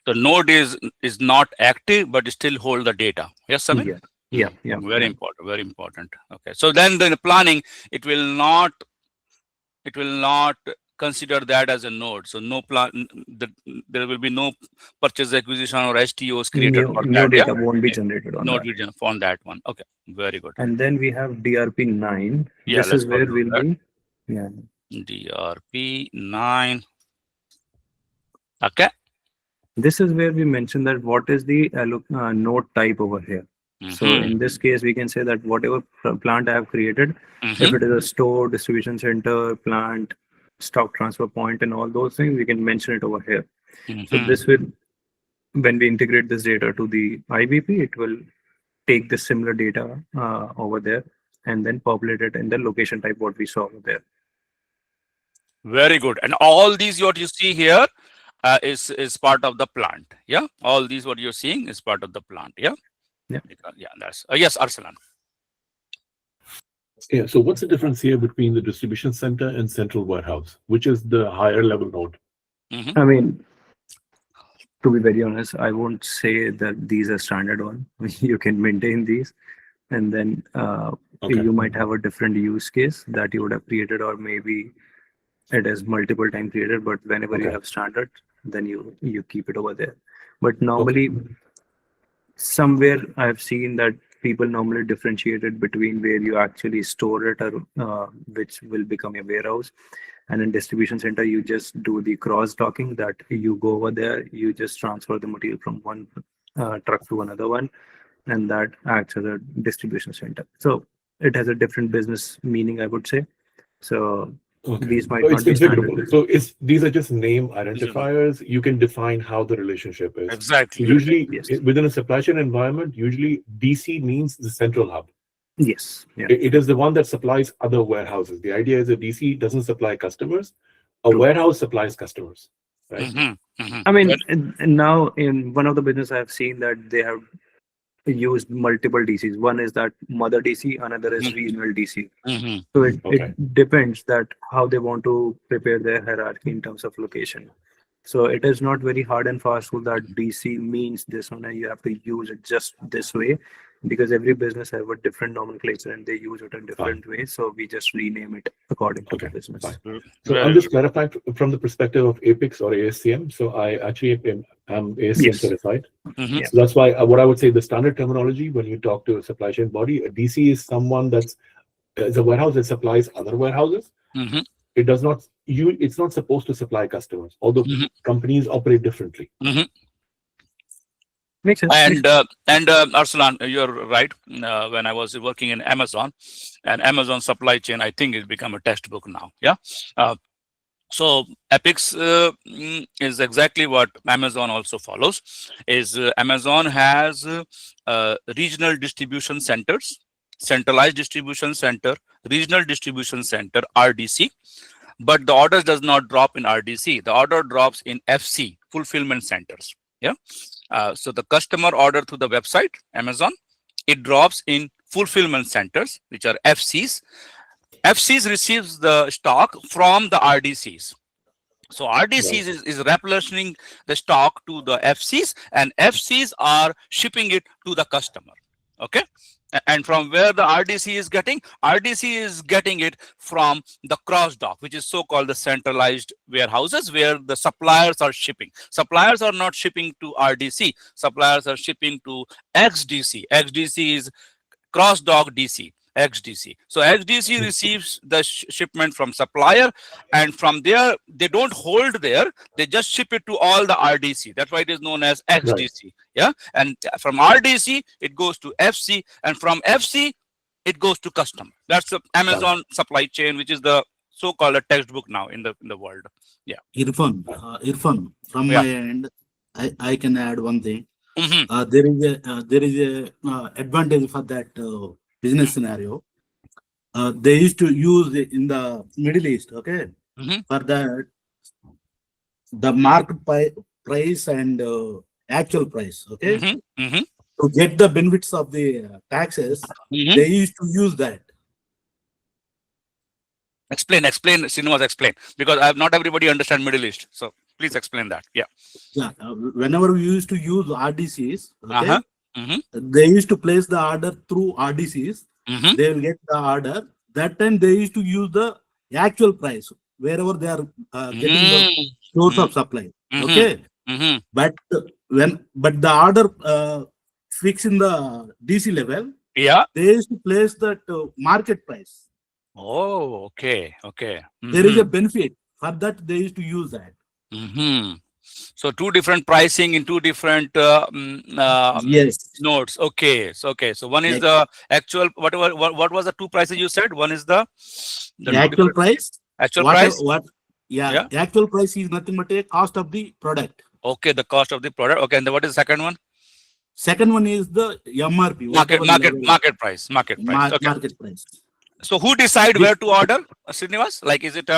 The node is not active, but still hold the data. Yes, Samir? Yeah. Very important. Very important. Okay. So then the planning, it will not consider that as a node. So no plan. There will be no purchase acquisition or STOs created for New that. data won't be generated on No that. region on that one. Okay. Very good. And then we have DRP9. Yeah, This is where we'll be. Yeah. DRP9. Okay. This is where we mention that what is the node type over here. So in this case, we can say that whatever plant I have created, if it is a store, distribution center, plant, stock transfer point, and all those things, we can mention it over here. So this will, when we integrate this data to the IBP, it will take the similar data over there and then populate it in the location type what we saw over there. Very good. And all these what you see here, is part of the plant. Yeah, all these what you're seeing is part of the plant. Yeah, Yeah. Yeah. That's yes, Arsalan. Yeah. So what's the difference here between the distribution center and central warehouse? Which is the higher level node? I mean, to be very honest, I won't say that these are standard one. You can maintain these, and then Okay. you might have a different use case that you would have created, or maybe it is multiple time created. But whenever you Okay. have standard, then you keep it over there. But normally, somewhere I've seen that people normally differentiate it between where you actually store it, or which will become a warehouse. And in distribution center, you just do the cross docking, that you go over there, you just transfer the material from one truck to another one, and that acts as a distribution center. So it has a different business meaning, I would say. So Okay. these might So not it's be configurable. standard. So these are just name identifiers. You can define how the relationship is. Exactly. Usually Yes. within a supply chain environment, usually DC means the central hub. Yes. Yeah. It is the one that supplies other warehouses. The idea is a DC doesn't supply customers. A True. warehouse supplies customers, right? I mean, and now in one of the business I've seen that they have used multiple DCs. One is that mother DC, another is regional DC. So Okay. it depends that how they want to prepare their hierarchy in terms of location. So it is not very hard and fast rule that DC means this one and you have to use it just this way, because every business have a different nomenclature and they use it in different ways. So we just rename it according to the business. Fine. So I'm just clarifying from the perspective of APIX or ASCM. So I actually am ASCM Yes. certified. Mhm. So that's why what I would say the standard terminology when you talk to a supply chain body, a DC is someone that's a warehouse that supplies other warehouses. Mhm. It does not it's not supposed to supply customers, although Mhm. companies operate differently. Makes sense. And Arsalan, you're right. When I was working in Amazon, and Amazon supply chain, I think it's become a textbook now. Yeah. So Epix is exactly what Amazon also follows. Is Amazon has regional distribution centers, centralized distribution center, regional distribution center, RDC. But the orders does not drop in RDC. The order drops in FC, fulfillment centers. Yeah. So the customer order through the website, Amazon, it drops in fulfillment centers, which are FCs. FCs receives the stock from the RDCs. So RDCs is replenishing the stock to the FCs, and FCs are shipping it to the customer. Okay. And from where the RDC is getting it from the cross dock, which is so-called the centralized warehouses where the suppliers are shipping. Suppliers are not shipping to RDC. Suppliers are shipping to XDC. XDC is cross dock DC. XDC. So XDC receives the shipment from supplier, and from there they don't hold there. They just ship it to all the RDC. That's why it is known as XDC. Right. Yeah. And from RDC it goes to FC, and from FC it goes to customer. That's the Amazon supply chain, which is the so-called a textbook now in the world. Yeah. Irfan, from my end, I can add one thing. There is a advantage for that business scenario. They used to use it in the Middle East. Okay, for that the market price and actual price. Okay, to get the benefits of the taxes, they used to use that. Explain, Srinivas, explain, because not everybody understand Middle East. So please explain that. Yeah. Yeah. Whenever we used to use RDCs, okay, they used to place the order through RDCs. They will get the order. That time they used to use the actual price wherever they are getting the source of supply. Okay. But the order fixed in the DC level, they used to place that market price. Oh, okay. There is a benefit for that. They used to use that. So two different pricing in two different nodes. Okay. So one is the actual. What was the two prices you said? One is the actual price. Actual price. The actual price is nothing but a cost of the product. Okay, the cost of the product. Okay, and then what is the second one? Second one is the MRP. Market price. Market price. Market price. So who decide where to order, Srinivas? Like, is it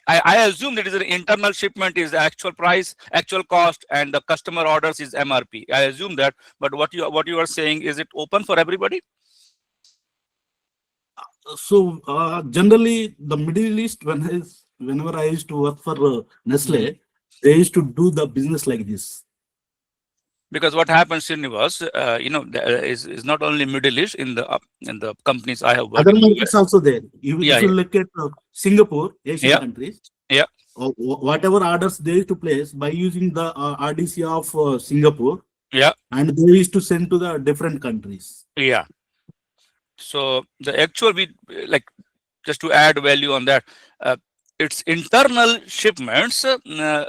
I assume that is an internal shipment is the actual price, actual cost, and the customer orders is MRP. I assume that, but what you are saying, is it open for everybody? So generally, the Middle East, whenever I used to work for Nestle, they used to do the business like this. Because what happens, Srinivas, is not only Middle East in the companies I have worked. Other markets also there. If you look at Singapore, Asian countries, Yeah. whatever orders they used to place by using the RDC of Singapore, Yeah. and they used to send to the different countries. Yeah. So the actual, like, just to add value on that, it's internal shipments.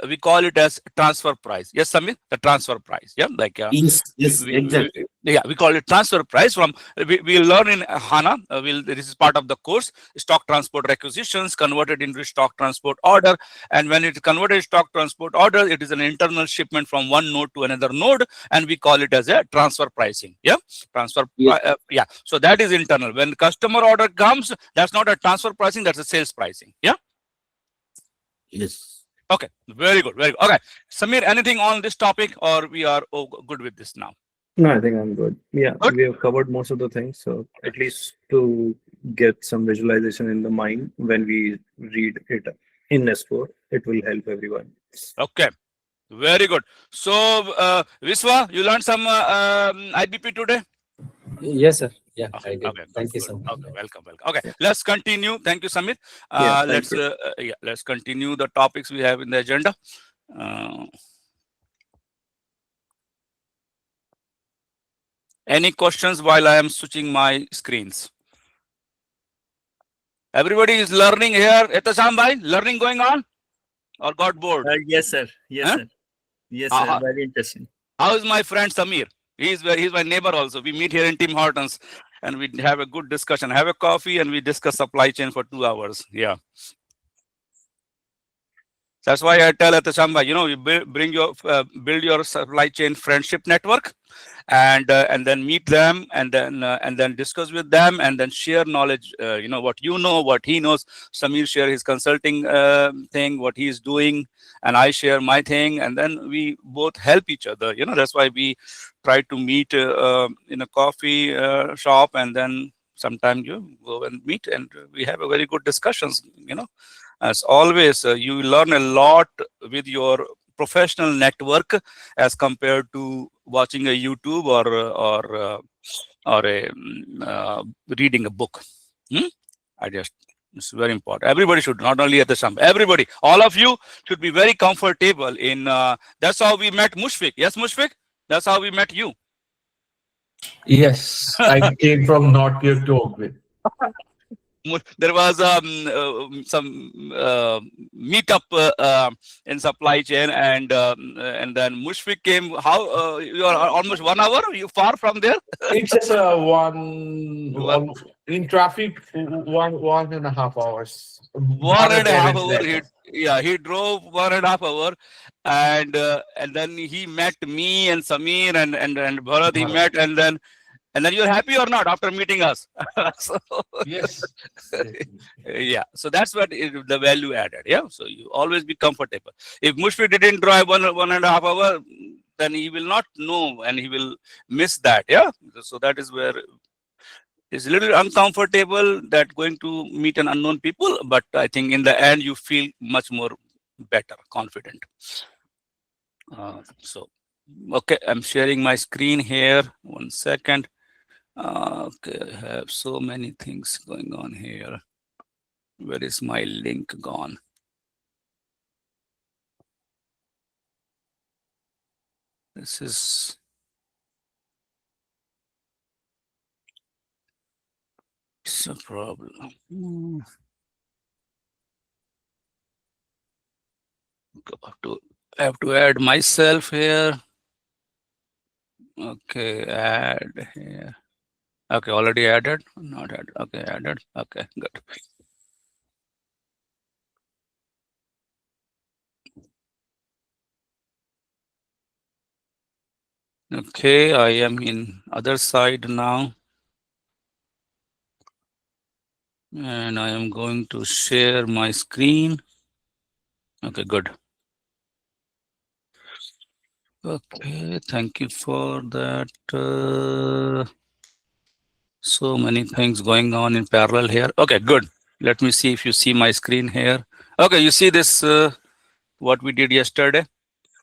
We call it as transfer price. Yes, Samir, the transfer price. Yeah, like Yes, exactly. we call it transfer price. From we learn in HANA. This is part of the course. Stock transport requisitions converted into stock transport order, and when it's converted stock transport order, it is an internal shipment from one node to another node, and we call it as a transfer pricing. Yeah, transfer. Yes. Yeah, so that is internal. When customer order comes, that's not a transfer pricing. That's a sales pricing. Yeah. Yes. Okay, very good, very good. Okay, Samir, anything on this topic, or we are good with this now? No, I think I'm good. Yeah, Good. we have covered most of the things. So at least to get some visualization in the mind when we read it in S4, it will help everyone. Okay, very good. So, Viswa, you learned some IBP today? Yes, sir. Yeah, Okay, I did. okay, Thank you good. so much. Okay, welcome. Okay, let's continue. Thank you, Samir. Yeah, thank Let's continue the topics we have in the agenda. Any questions while I am switching my screens? Everybody is learning here. Etasham bhai, learning going on, or got bored? Yes, sir. Yes, Huh? sir. Yes, Uh, sir. uh, Very interesting. How is my friend Samir? He's my neighbor also. We meet here in Tim Hortons and we have a good discussion. Have a coffee and we discuss supply chain for 2 hours. Yeah. That's why I tell Etashamba, you build your supply chain friendship network, and then meet them, and then discuss with them, and then share knowledge. What you know, what he knows. Samir share his consulting thing, what he is doing, and I share my thing, and then we both help each other. That's why we try to meet in a coffee shop, and then sometimes you go and meet, and we have a very good discussions. As always, you learn a lot with your professional network as compared to watching a YouTube or reading a book. It's very important. Everybody should, not only at the sum, everybody, all of you should be very comfortable in. That's how we met Mushfiq. Yes, Mushfiq. That's how we met you. Yes, I came from North York to Oakville. There was some meetup in supply chain, and then Mushfiq came. How you are almost 1 hour? You far from there? It's just in traffic, 1.5 hours. 1.5 hour. He drove 1.5 hour, and then he met me and Samir and Bharat. He met, and then you're happy or not after meeting us? So, Yes. yeah, so that's what the value added. Yeah, so you always be comfortable. If Mushfiq didn't drive 1.5 hour, then he will not know and he will miss that. Yeah, so that is where it's a little uncomfortable that going to meet an unknown people, but I think in the end you feel much more better, confident. So okay, I'm sharing my screen here. 1 second. Okay, I have so many things going on here. Where is my link gone? This is it's a problem. I have to add myself here. Okay, add here. Okay, already added. Not added. Okay, added. Okay, good. Okay, I am in other side now. And I am going to share my screen. Okay, good. Okay, thank you for that. So many things going on in parallel here. Okay, good. Let me see if you see my screen here. Okay, you see this, what we did yesterday.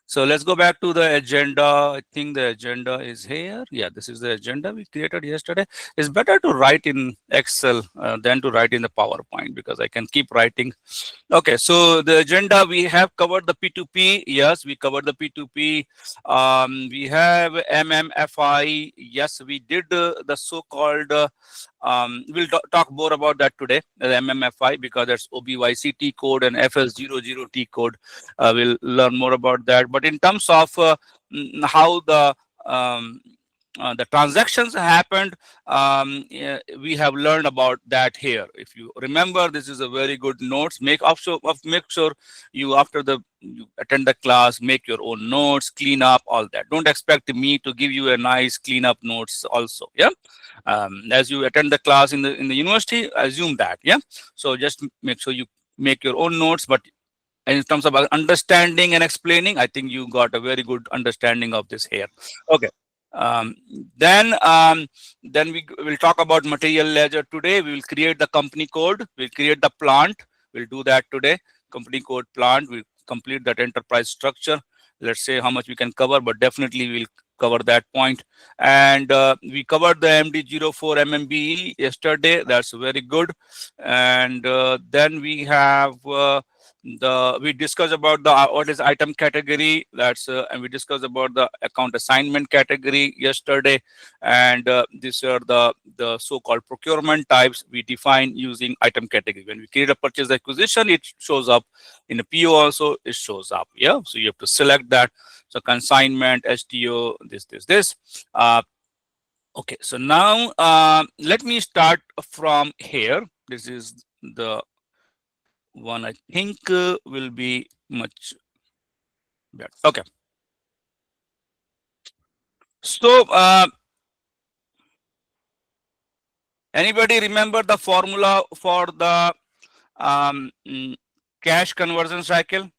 So let's go back to the agenda. I think the agenda is here. Yeah, this is the agenda we created yesterday. It's better to write in Excel than to write in the PowerPoint, because I can keep writing. Okay, so the agenda, we have covered the P2P. Yes, we covered the P2P. We have MMFI. Yes, we did the so-called, we'll talk more about that today, the MMFI, because that's OBYC T code and FS00 T code. We'll learn more about that. But in terms of how the transactions happened, yeah, we have learned about that here. If you remember, this is a very good notes. Make sure you, after you attend the class, make your own notes, clean up all that. Don't expect me to give you a nice clean up notes also. Yeah, as you attend the class in the university, assume that. Yeah, so just make sure you make your own notes. But in terms of understanding and explaining, I think you got a very good understanding of this here. Okay. Um, then we will talk about material ledger today. We will create the company code. We'll create the plant. We'll do that today. Company code, plant. We'll complete that enterprise structure. Let's say how much we can cover, but definitely we'll cover that point. And we covered the MD04 MMBE yesterday. That's very good. And then we have we discussed about the what is item category. That's and we discussed about the account assignment category yesterday. And these are the so-called procurement types we define using item category. When we create a purchase acquisition, it shows up in a PO also. It shows up. Yeah, so you have to select that. So consignment, STO, this. Okay, so now let me start from here. This is the one I think will be much better. Okay. So anybody remember the formula for the cash conversion cycle?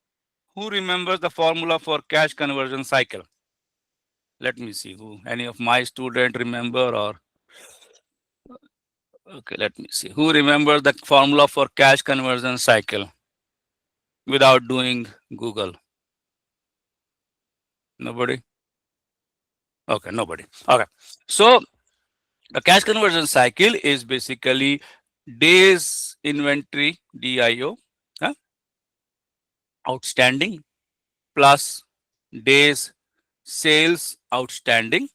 Who remembers the formula for cash conversion cycle? Let me see who, any of my student remember, or okay, let me see who remembers the formula for cash conversion cycle without doing Google. Nobody? Okay, nobody. Okay, so the cash conversion cycle is basically days inventory, DIO, outstanding, plus days sales outstanding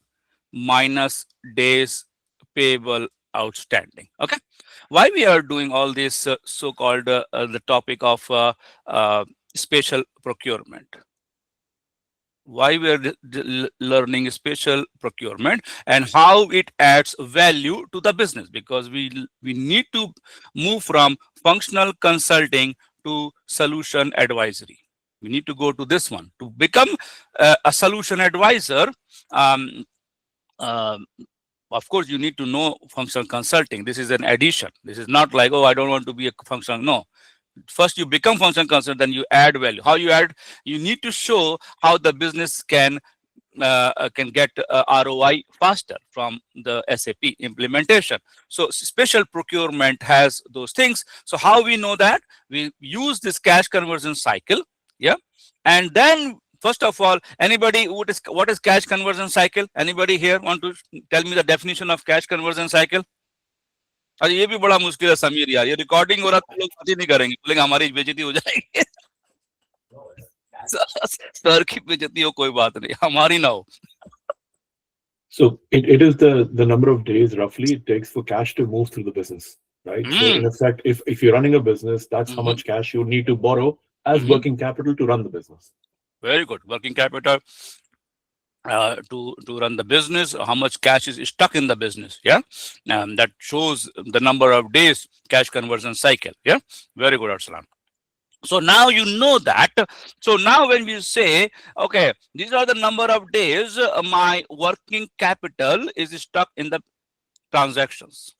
minus days payable outstanding. Okay, why we are doing all this so-called the topic of special procurement? Why we are learning special procurement and how it adds value to the business? Because we need to move from functional consulting to solution advisory. We need to go to this one to become a solution advisor. um, of course, you need to know functional consulting. This is an addition. This is not like, oh, I don't want to be a functional. No, first you become functional consultant, then you add value. How you add? You need to show how the business can get ROI faster from the SAP implementation. So special procurement has those things. So how we know that? We use this cash conversion cycle. Yeah, and then first of all, anybody, what is cash conversion cycle? Anybody here want to tell me the definition of cash conversion cycle? अरे ये भी बड़ा मुश्किल है समीर यार, ये recording हो रहा है, लोग बात ही नहीं करेंगे, बोलेंगे हमारी बेइज्जती हो जाएगी। सर की बेइज्जती हो कोई बात नहीं, हमारी ना हो। So it is the number of days roughly it takes for cash to move through the business, right? So in effect, if you're running a business, that's how much cash you need to borrow as working capital to run the business. Very good. Working capital to run the business, how much cash is stuck in the business. Yeah, that shows the number of days cash conversion cycle. Yeah, very good, Arsalan. So now you know that. So now when we say, okay, these are the number of days my working capital is stuck in the transactions.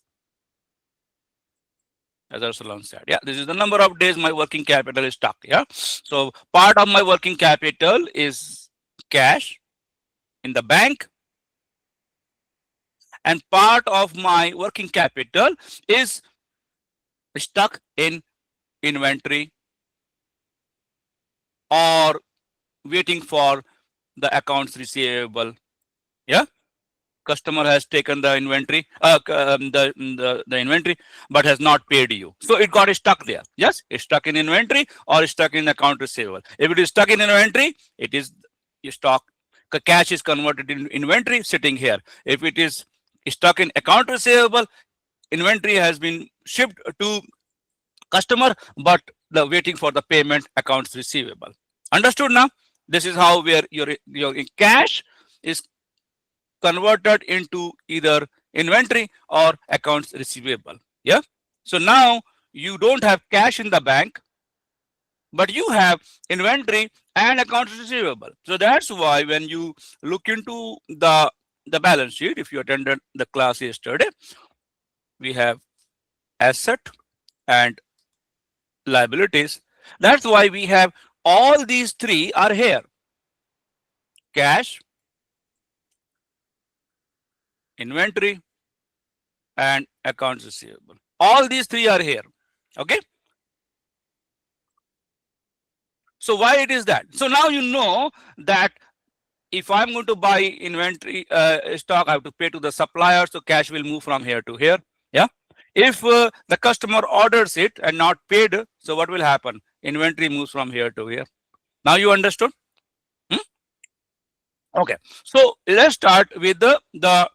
as Arsalan said. Yeah, this is the number of days my working capital is stuck. Yeah, so part of my working capital is cash in the bank, and part of my working capital is stuck in inventory or waiting for the accounts receivable. Yeah, customer has taken the inventory, the inventory, but has not paid you, so it got stuck there. Yes, it's stuck in inventory or stuck in account receivable. If it is stuck in inventory, it is stock. Cash is converted in inventory sitting here. If it is stuck in account receivable, inventory has been shipped to customer, but the waiting for the payment, accounts receivable. Understood now? This is how where your cash is converted into either inventory or accounts receivable. Yeah. So now you don't have cash in the bank, but you have inventory and accounts receivable. So that's why when you look into the balance sheet, if you attended the class yesterday, we have asset and liabilities. That's why we have all these three are here: cash, inventory, and accounts receivable. All these three are here. Okay. So why it is that? So now you know that if I'm going to buy inventory stock, I have to pay to the supplier. So cash will move from here to here. Yeah. If the customer orders it and not paid, so what will happen? Inventory moves from here to here. Now you understood? Okay. So let's start with the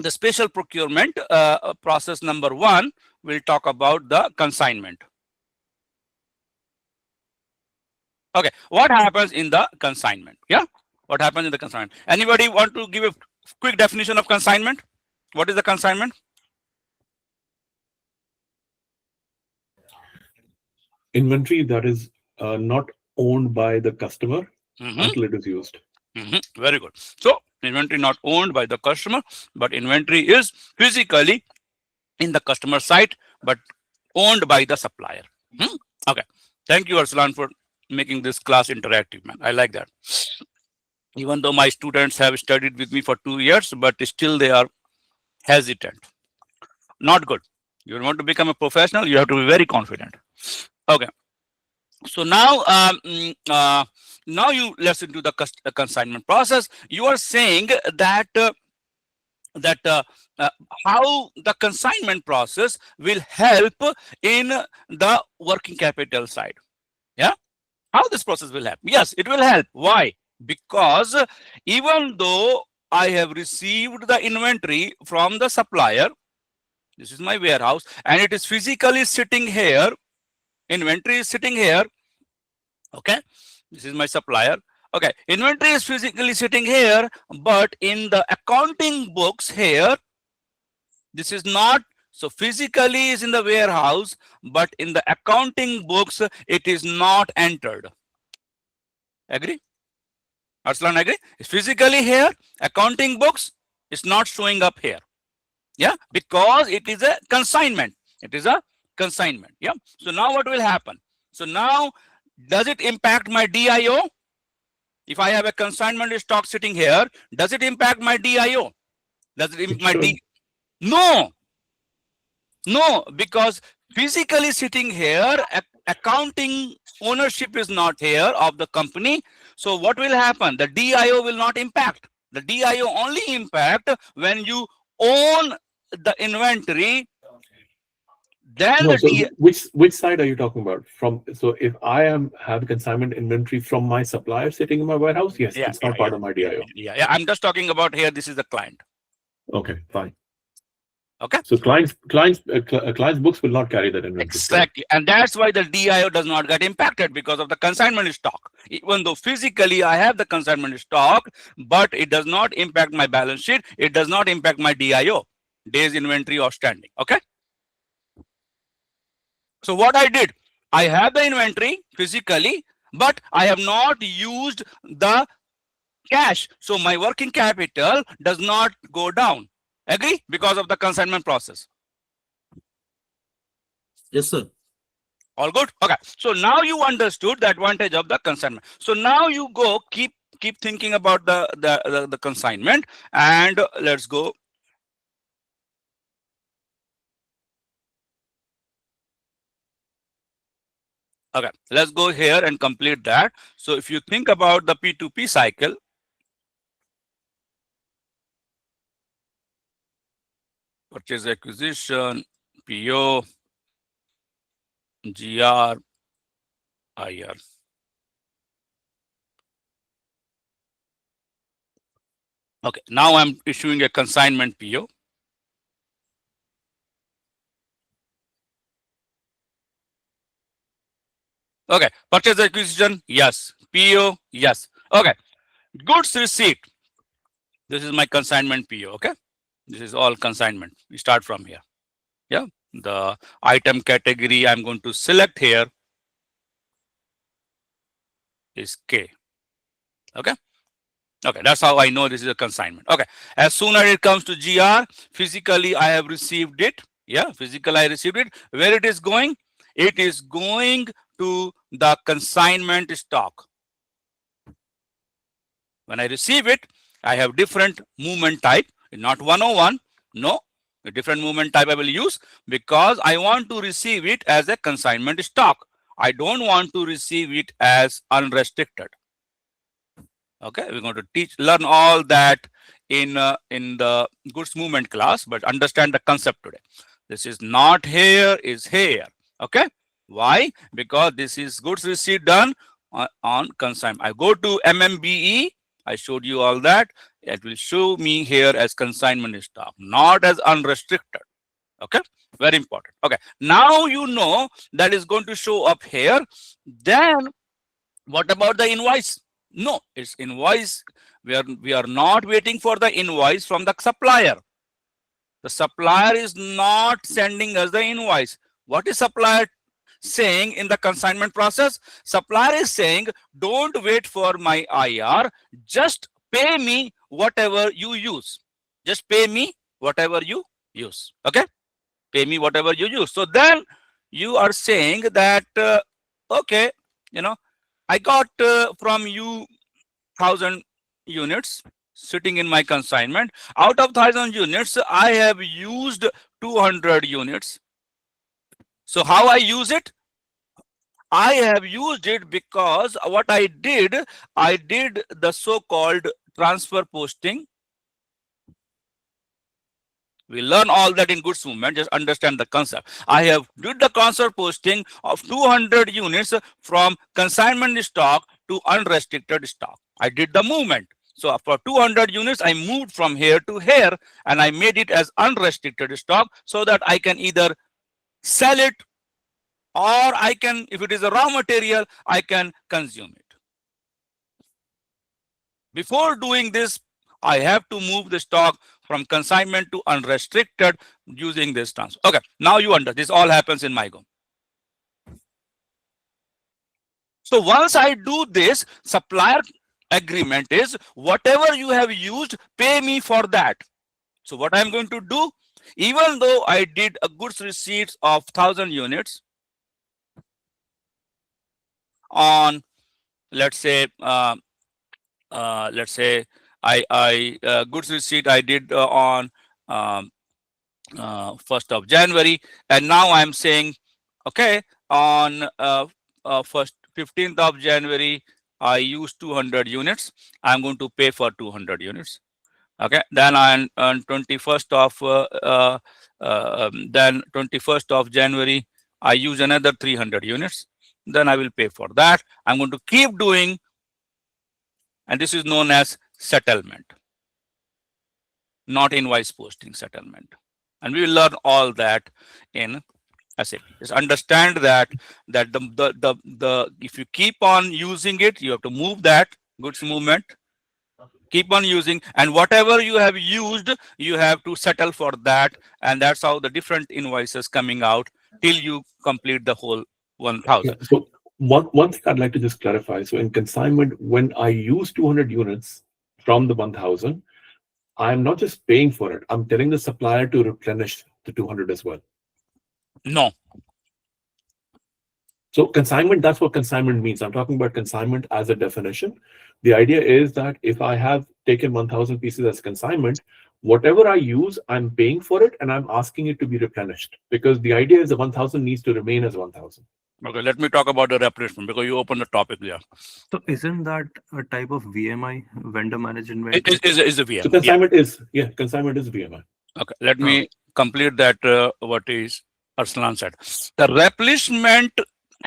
special procurement process number 1. We'll talk about the consignment. Okay, what happens in the consignment? Yeah, what happens in the consignment? Anybody want to give a quick definition of consignment? What is the consignment? Inventory that is not owned by the customer until it is used. Very good. So inventory not owned by the customer, but inventory is physically in the customer site, but owned by the supplier. Okay. Thank you, Arslan, for making this class interactive, man. I like that. Even though my students have studied with me for 2 years, but still they are hesitant. Not good. You want to become a professional, you have to be very confident. Okay. So now, now you listen to the consignment process. You are saying that how the consignment process will help in the working capital side. Yeah, how this process will help? Yes, it will help. Why? Because even though I have received the inventory from the supplier, this is my warehouse, and it is physically sitting here. Inventory is sitting here. Okay, this is my supplier. Okay, inventory is physically sitting here, but in the accounting books here, this is not. So physically is in the warehouse, but in the accounting books, it is not entered. Agree? Arslan, agree? It's physically here, accounting books is not showing up here. Yeah, because it is a consignment. It is a consignment. Yeah. So now what will happen? So now, does it impact my DIO? If I have a consignment stock sitting here, does it impact my DIO? Does it impact my D? No. No, because physically sitting here, accounting ownership is not here of the company. So what will happen? The DIO will not impact. The DIO only impact when you own the inventory. Then No, so which side are you talking about? From so if I have consignment inventory from my supplier sitting in my warehouse, yes, it's not part of my DIO. Yeah, I'm just talking about here. This is the client. Okay, fine. Okay. So clients books will not carry that inventory. Exactly, and that's why the DIO does not get impacted because of the consignment stock. Even though physically I have the consignment stock, but it does not impact my balance sheet. It does not impact my DIO, days inventory outstanding. Okay. So what I did, I have the inventory physically, but I have not used the cash. So my working capital does not go down. Agree? Because of the consignment process. Yes, sir. All good? Okay. So now you understood the advantage of the consignment. So now you go keep thinking about the consignment, and let's go. Okay, let's go here and complete that. So if you think about the P2P cycle, purchase acquisition, PO, GR, IR. Okay, now I'm issuing a consignment PO. Okay, purchase acquisition, yes. PO, yes. Okay, goods receipt. This is my consignment PO. Okay, this is all consignment. We start from here. Yeah, the item category I'm going to select here is K. Okay. Okay, that's how I know this is a consignment. Okay, as soon as it comes to GR, physically I have received it. Yeah, physically I received it. Where it is going? It is going to the consignment stock. When I receive it, I have different movement type, not 101. No, a different movement type I will use because I want to receive it as a consignment stock. I don't want to receive it as unrestricted. Okay, we're going to learn all that in the goods movement class, but understand the concept today. This is not here, is here. Okay, why? Because this is goods receipt done on consignment. I go to MMBE. I showed you all that. It will show me here as consignment stock, not as unrestricted. Okay, very important. Okay, now you know that is going to show up here. Then what about the invoice? No, it's invoice. We are not waiting for the invoice from the supplier. The supplier is not sending us the invoice. What is supplier saying in the consignment process? Supplier is saying, don't wait for my IR, just pay me whatever you use. Just pay me whatever you use. Okay, pay me whatever you use. So then you are saying that okay, you know, I got from you 1,000 units sitting in my consignment. Out of 1,000 units, I have used 200 units. So how I use it? I have used it because what I did the so-called transfer posting. We learn all that in goods movement. Just understand the concept. I have did the transfer posting of 200 units from consignment stock to unrestricted stock. I did the movement. So for 200 units, I moved from here to here, and I made it as unrestricted stock so that I can either sell it, or I can, if it is a raw material, I can consume it. Before doing this, I have to move the stock from consignment to unrestricted using this transfer. Okay, now you understand. This all happens in MyGo. So once I do this, supplier agreement is whatever you have used, pay me for that. So what I'm going to do, even though I did a goods receipts of 1,000 units on, let's say I goods receipt I did on 1st of January, and now I'm saying, okay, on 15th of January, I used 200 units. I'm going to pay for 200 units. Okay, then on 21st of January, I use another 300 units. Then I will pay for that. I'm going to keep doing, and this is known as settlement, not invoice posting, settlement. And we will learn all that in SAP. Just understand that the if you keep on using it, you have to move that goods movement, keep on using, and whatever you have used, you have to settle for that, and that's how the different invoices coming out till you complete the whole 1,000. Yeah, so one thing I'd like to just clarify. So in consignment, when I use 200 units from the 1,000, I'm not just paying for it. I'm telling the supplier to replenish the 200 as well. No, So consignment, that's what consignment means. I'm talking about consignment as a definition. The idea is that if I have taken 1,000 pieces as consignment, whatever I use, I'm paying for it and I'm asking it to be replenished, because the idea is the 1,000 needs to remain as 1,000. Okay, let me talk about the replenishment because you opened the topic there. So isn't that a type of VMI, vendor managed It inventory? is a VM. So consignment is, consignment is VMI. Okay, let me complete that what is Arsalan said. The replenishment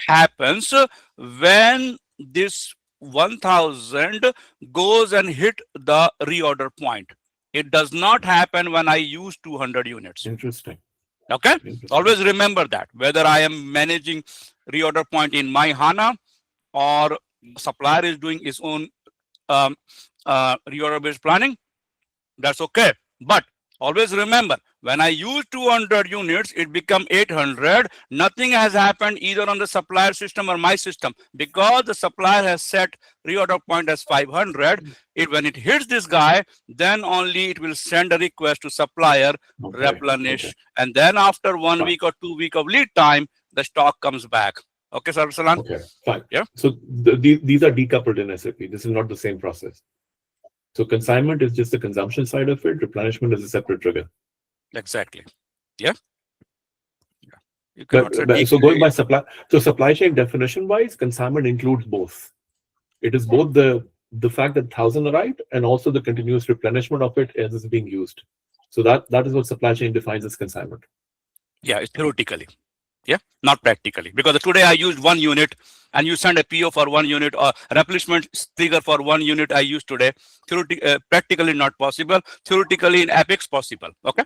happens when this 1,000 goes and hit the reorder point. It does not happen when I use 200 units. Interesting. Okay, Interesting. always remember that whether I am managing reorder point in my HANA or supplier is doing his own reorder based planning, that's okay. But always remember, when I use 200 units, it become 800. Nothing has happened either on the supplier system or my system, because the supplier has set reorder point as 500. When it hits this guy, then only it will send a request to supplier, replenish, and then after 1 week or 2 week of lead time, the stock comes back. Okay, Sir Salan? Okay, fine. Yeah. So these are decoupled in SAP. This is not the same process. So consignment is just the consumption side of it. Replenishment is a separate trigger. Exactly. Yeah. You cannot say So going by supply chain definition wise, consignment includes both. It is both the fact that 1,000 arrived and also the continuous replenishment of it as it's being used. So that is what supply chain defines as consignment. Yeah, it's theoretically. Yeah, not practically. Because today I used 1 unit and you send a PO for 1 unit or replenishment trigger for 1 unit I used today. Practically not possible. Theoretically in Apex possible. Okay.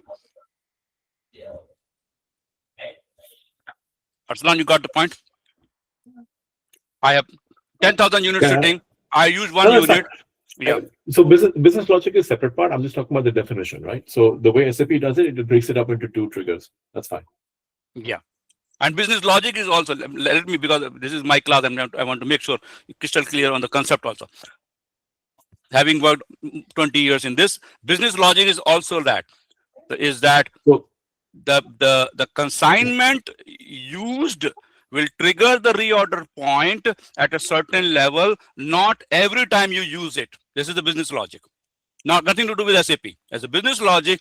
Arsalan, you got the point? I have 10,000 units sitting. I use 1 unit. Yeah. So business logic is separate part. I'm just talking about the definition, right? So the way SAP does it, it breaks it up into 2 triggers. That's fine. Yeah. And business logic is also, let me, because this is my class, I want to make sure crystal clear on the concept also. Having worked 20 years in this, business logic is also that So, the consignment used will trigger the reorder point at a certain level, not every time you use it. This is the business logic. Nothing to do with SAP. As a business logic,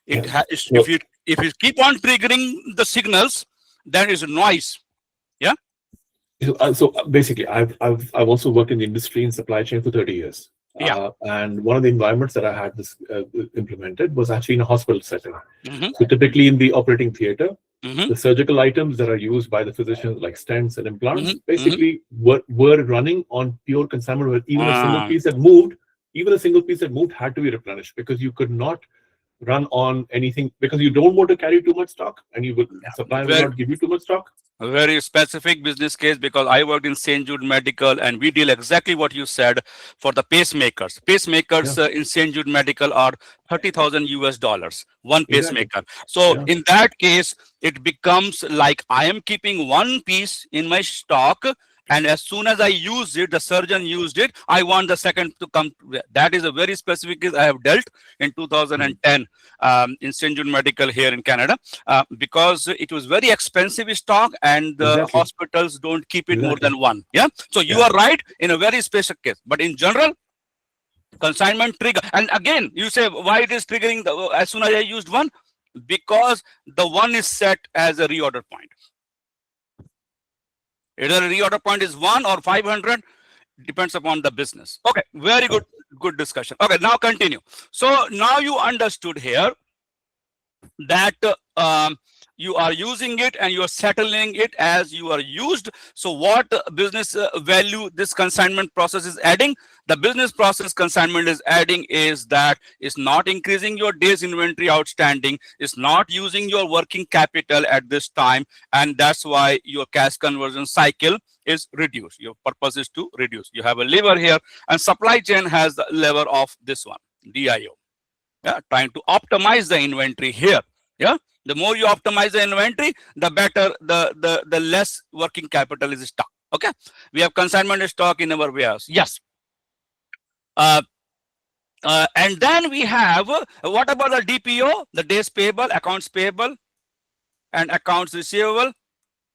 if you keep on triggering the signals, then it's noise. Yeah. So basically, I've also worked in the industry in supply chain for 30 years. Yeah. And one of the environments that I had this implemented was actually in a hospital setting. So typically in the operating theater, the surgical items that are used by the physicians, like stents and implants, basically were running on pure consignment, where even a single piece that moved had to be replenished, because you could not run on anything, because you don't want to carry too much stock, and supplier will not give you too much stock. A very specific business case, because I worked in St. Jude Medical and we deal exactly what you said for the pacemakers. Pacemakers in St. Jude Medical are $30,000 one pacemaker. So in that case, it becomes like I am keeping 1 piece in my stock, and as soon as I use it, the surgeon used it, I want the second to come. That is a very specific case I have dealt in 2010 in St. Jude Medical here in Canada, because it was very expensive stock and the hospitals don't keep it more than 1. Yeah. So you are right in a very special case, but in general, consignment trigger. And again, you say why it is triggering as soon as I used 1, because the 1 is set as a reorder point. Either a reorder point is 1 or 500, depends upon the business. Okay, very good discussion. Okay, now continue. So now you understood here that you are using it and you are settling it as you are used. So what business value this consignment process is adding? The business process consignment is adding is that it's not increasing your days inventory outstanding, it's not using your working capital at this time, and that's why your cash conversion cycle is reduced. Your purpose is to reduce. You have a lever here, and supply chain has the lever of this one, DIO. Yeah, trying to optimize the inventory here. Yeah, the more you optimize the inventory, the better, the less working capital is stuck. Okay, we have consignment stock in our warehouse. Yes. And then we have what about the DPO, the days payable, accounts payable, and accounts receivable?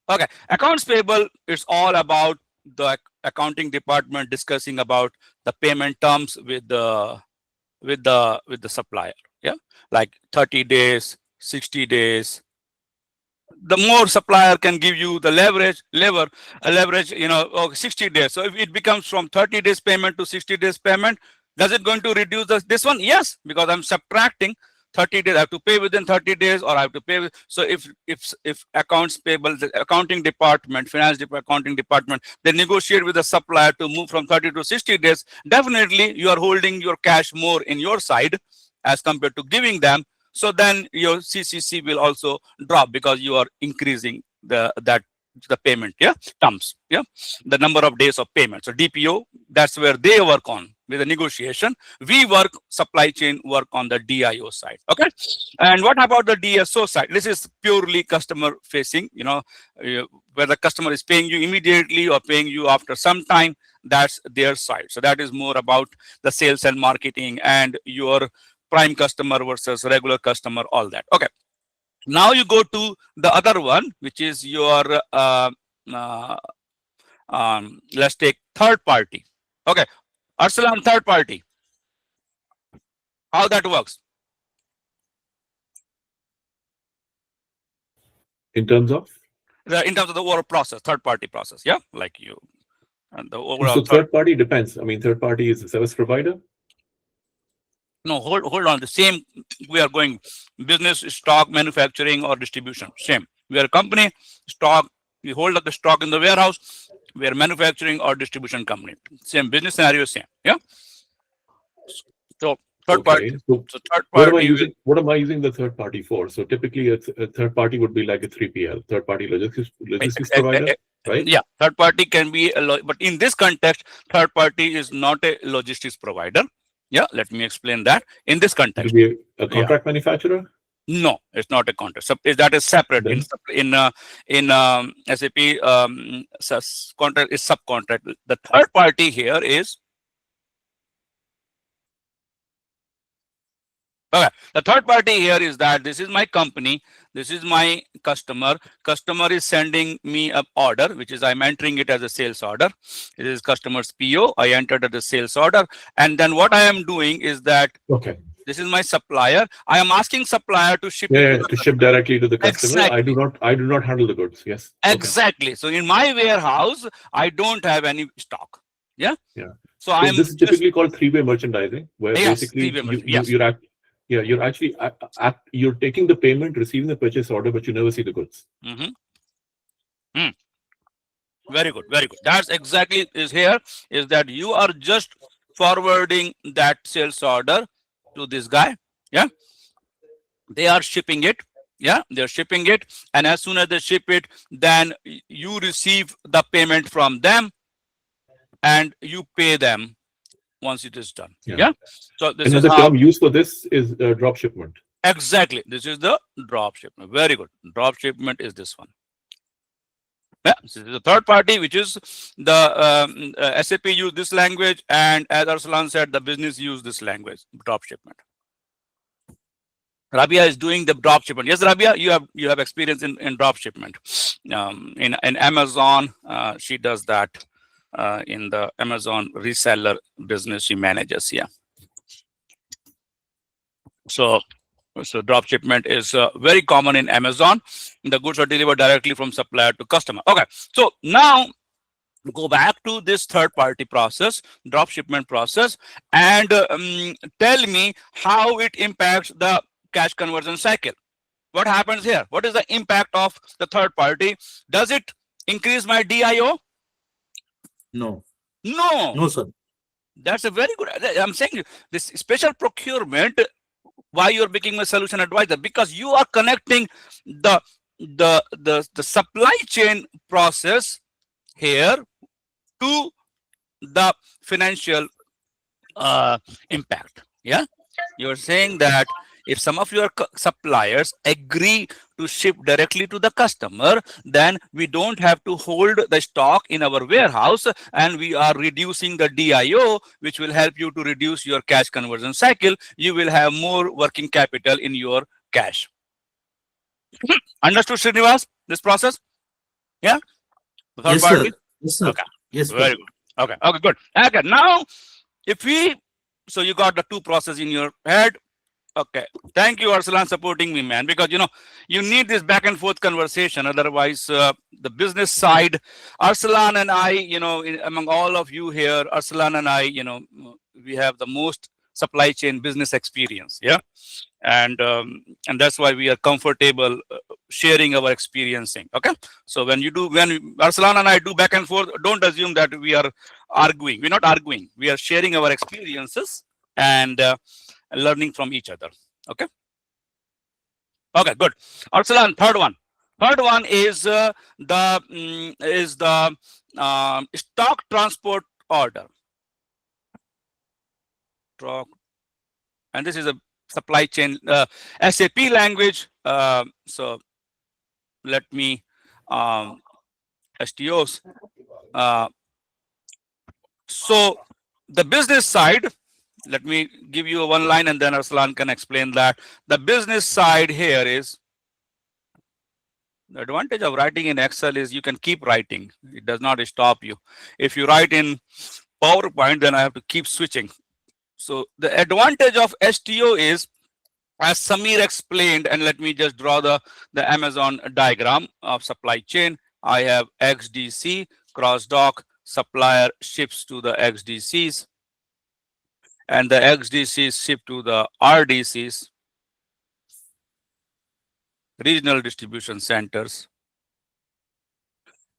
Okay, accounts payable is all about the accounting department discussing about the payment terms with the supplier. Yeah, like 30 days, 60 days. The more supplier can give you the leverage, 60 days. So if it becomes from 30 days payment to 60 days payment, does it going to reduce this one? Yes, because I'm subtracting 30 days. I have to pay within 30 days, or I have to pay so if accounts payable, the accounting department, accounting department, they negotiate with the supplier to move from 30 to 60 days, definitely you are holding your cash more in your side as compared to giving them. So then your CCC will also drop because you are increasing the payment terms, the number of days of payment. So DPO, that's where they work on with the negotiation. We work, supply chain work on the DIO side. Okay, and what about the DSO side? This is purely customer facing, where the customer is paying you immediately or paying you after some time. That's their side. So that is more about the sales and marketing and your prime customer versus regular customer, all that. Okay, now you go to the other one, which is your let's take third party. Okay, Arsalan, third party, how that works In terms of? the overall process, third party process. Yeah, like you and the overall So third party depends. I mean, third party is a service provider. No, hold on. The same, we are going business, stock, manufacturing, or distribution. Same. We are a company, stock, we hold up the stock in the warehouse. We are manufacturing or distribution company. Same business scenario, same. Yeah. So third party. So third what am I party. using? What am I using the third party for? So typically, a third party would be like a 3PL, third party logistics provider, right? Yeah, third party can be but in this context, third party is not a logistics provider. Yeah, let me explain that. In this It context, would be a contract manufacturer. no, it's not a contract. So that is separate. Then? In SAP, contract is subcontract. The third party here is okay. The third party here is that this is my company. This is my customer. Customer is sending me an order, which is I'm entering it as a sales order. It is customer's PO. I entered as a sales order, and then what I am doing is that Okay. this is my supplier. I am asking supplier to ship it To ship directly to the customer. Exactly. I do not handle the goods. Yes. Exactly. Okay. So in my warehouse, I don't have any stock. Yeah. Yeah. So So this is typically called three-way merchandising, where basically you're actually you're taking the payment, receiving the purchase order, but you never see the goods. Very good. Very good. That's exactly is here is that you are just forwarding that sales order to this guy. Yeah. They are shipping it. Yeah, they're shipping it. And as soon as they ship it, then you receive the payment from them and you pay them once it is done. Yeah. So this is the how term used for this is drop shipment. Exactly. This is the drop shipment. Very good. Drop shipment is this one. Yeah, this is the third party, which is the SAP use this language, and as Arsalan said, the business use this language, drop shipment. Rabia is doing the drop shipment. Yes, Rabia, you have experience in drop shipment. In Amazon, she does that in the Amazon reseller business. She manages. Yeah. So drop shipment is very common in Amazon. The goods are delivered directly from supplier to customer. Okay. So now go back to this third party process, drop shipment process, and tell me how it impacts the cash conversion cycle. What happens here? What is the impact of the third party? Does it increase my DIO? No. No. No, sir. That's a very good. I'm saying this special procurement. Why you're becoming a solution advisor? Because you are connecting the supply chain process here to the financial impact. Yeah, you're saying that if some of your suppliers agree to ship directly to the customer, then we don't have to hold the stock in our warehouse, and we are reducing the DIO, which will help you to reduce your cash conversion cycle. You will have more working capital in your cash. Understood, Srinivas, this process? Yeah. The third Yes, party. sir. Yes, sir. Okay. Yes, sir. Very good. Okay. Okay. Good. Okay. Now, if we, so you got the two process in your head. Okay. Thank you, Arsalan, supporting me, man, because you need this back and forth conversation. Otherwise, the business side, Arsalan and I, among all of you here, Arsalan and I, we have the most supply chain business experience. Yeah. And that's why we are comfortable sharing our experiencing. Okay. So when Arsalan and I do back and forth, don't assume that we are arguing. We're not arguing. We are sharing our experiences and learning from each other. Okay. Okay, good. Arsalan, third one. Third one is the stock transport order. And this is a supply chain SAP language. So let me STOs. So the business side. Let me give you one line and then Arsalan can explain that. The business side here is, the advantage of writing in Excel is you can keep writing. It does not stop you. If you write in PowerPoint, then I have to keep switching. So the advantage of STO is, as Samir explained, and let me just draw the Amazon diagram of supply chain. I have XDC, cross dock, supplier ships to the XDCs. And the XDCs ship to the RDCs, regional distribution centers.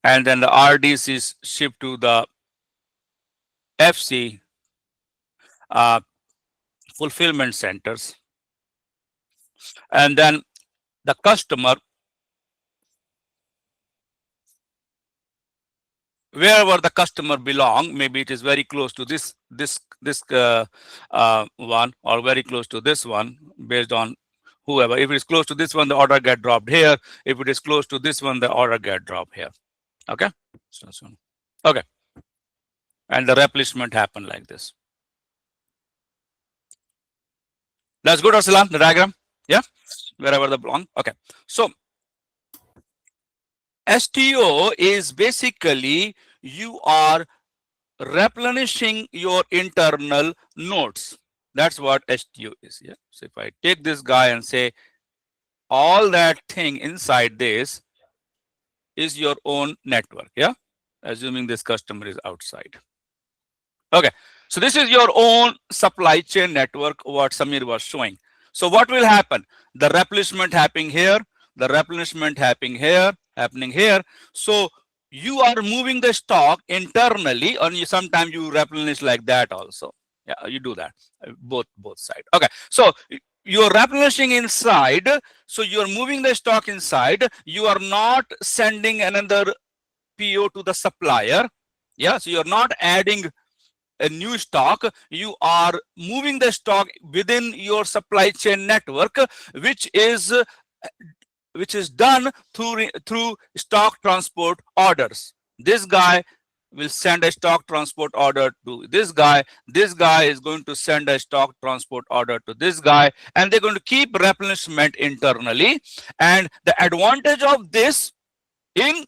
And then the RDCs ship to the FC, fulfillment centers. And then the customer, wherever the customer belong, maybe it is very close to this one, or very close to this one, based on whoever. If it is close to this one, the order get dropped here. If it is close to this one, the order get dropped here. Okay. Okay. And the replenishment happen like this. That's good, Arsalan, the diagram. Yeah. Wherever they belong. Okay. So STO is basically you are replenishing your internal nodes. That's what STO is. Yeah. So if I take this guy and say all that thing inside this is your own network. Yeah. Assuming this customer is outside. Okay. So this is your own supply chain network, what Samir was showing. So what will happen? The replenishment happening here, the replenishment happening here. So you are moving the stock internally, or sometimes you replenish like that also. Yeah, you do that, both sides. Okay, so you're replenishing inside, so you're moving the stock inside. You are not sending another PO to the supplier. Yeah, so you're not adding a new stock. You are moving the stock within your supply chain network, which is done through stock transport orders. This guy will send a stock transport order to this guy. This guy is going to send a stock transport order to this guy, and they're going to keep replenishment internally. And the advantage of this in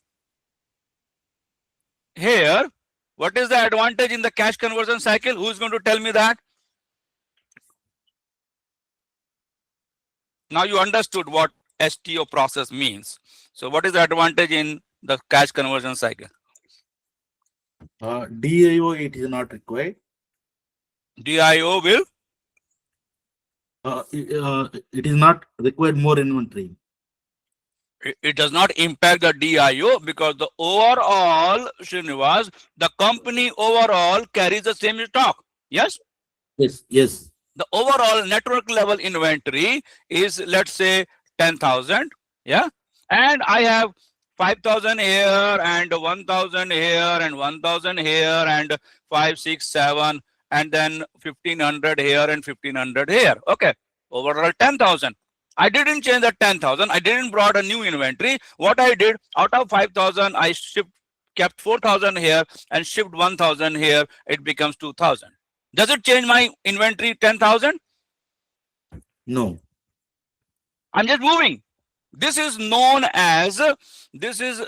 here, what is the advantage in the cash conversion cycle? Who is going to tell me that? Now you understood what STO process means. So what is the advantage in the cash conversion cycle? DIO, it is not required. DIO will? It is not required more inventory. It does not impact the DIO, because the overall, Srinivas, the company overall carries the same stock. Yes? Yes, yes. The overall network level inventory is, let's say, 10,000. Yeah. And I have 5,000 here and 1,000 here and 1,000 here and 5, 6, 7, and then 1,500 here and 1,500 here. Okay. Overall 10,000. I didn't change the 10,000. I didn't brought a new inventory. What I did, out of 5,000, I kept 4,000 here and shipped 1,000 here. It becomes 2,000. Does it change my inventory 10,000? No. I'm just moving. This is known as, this is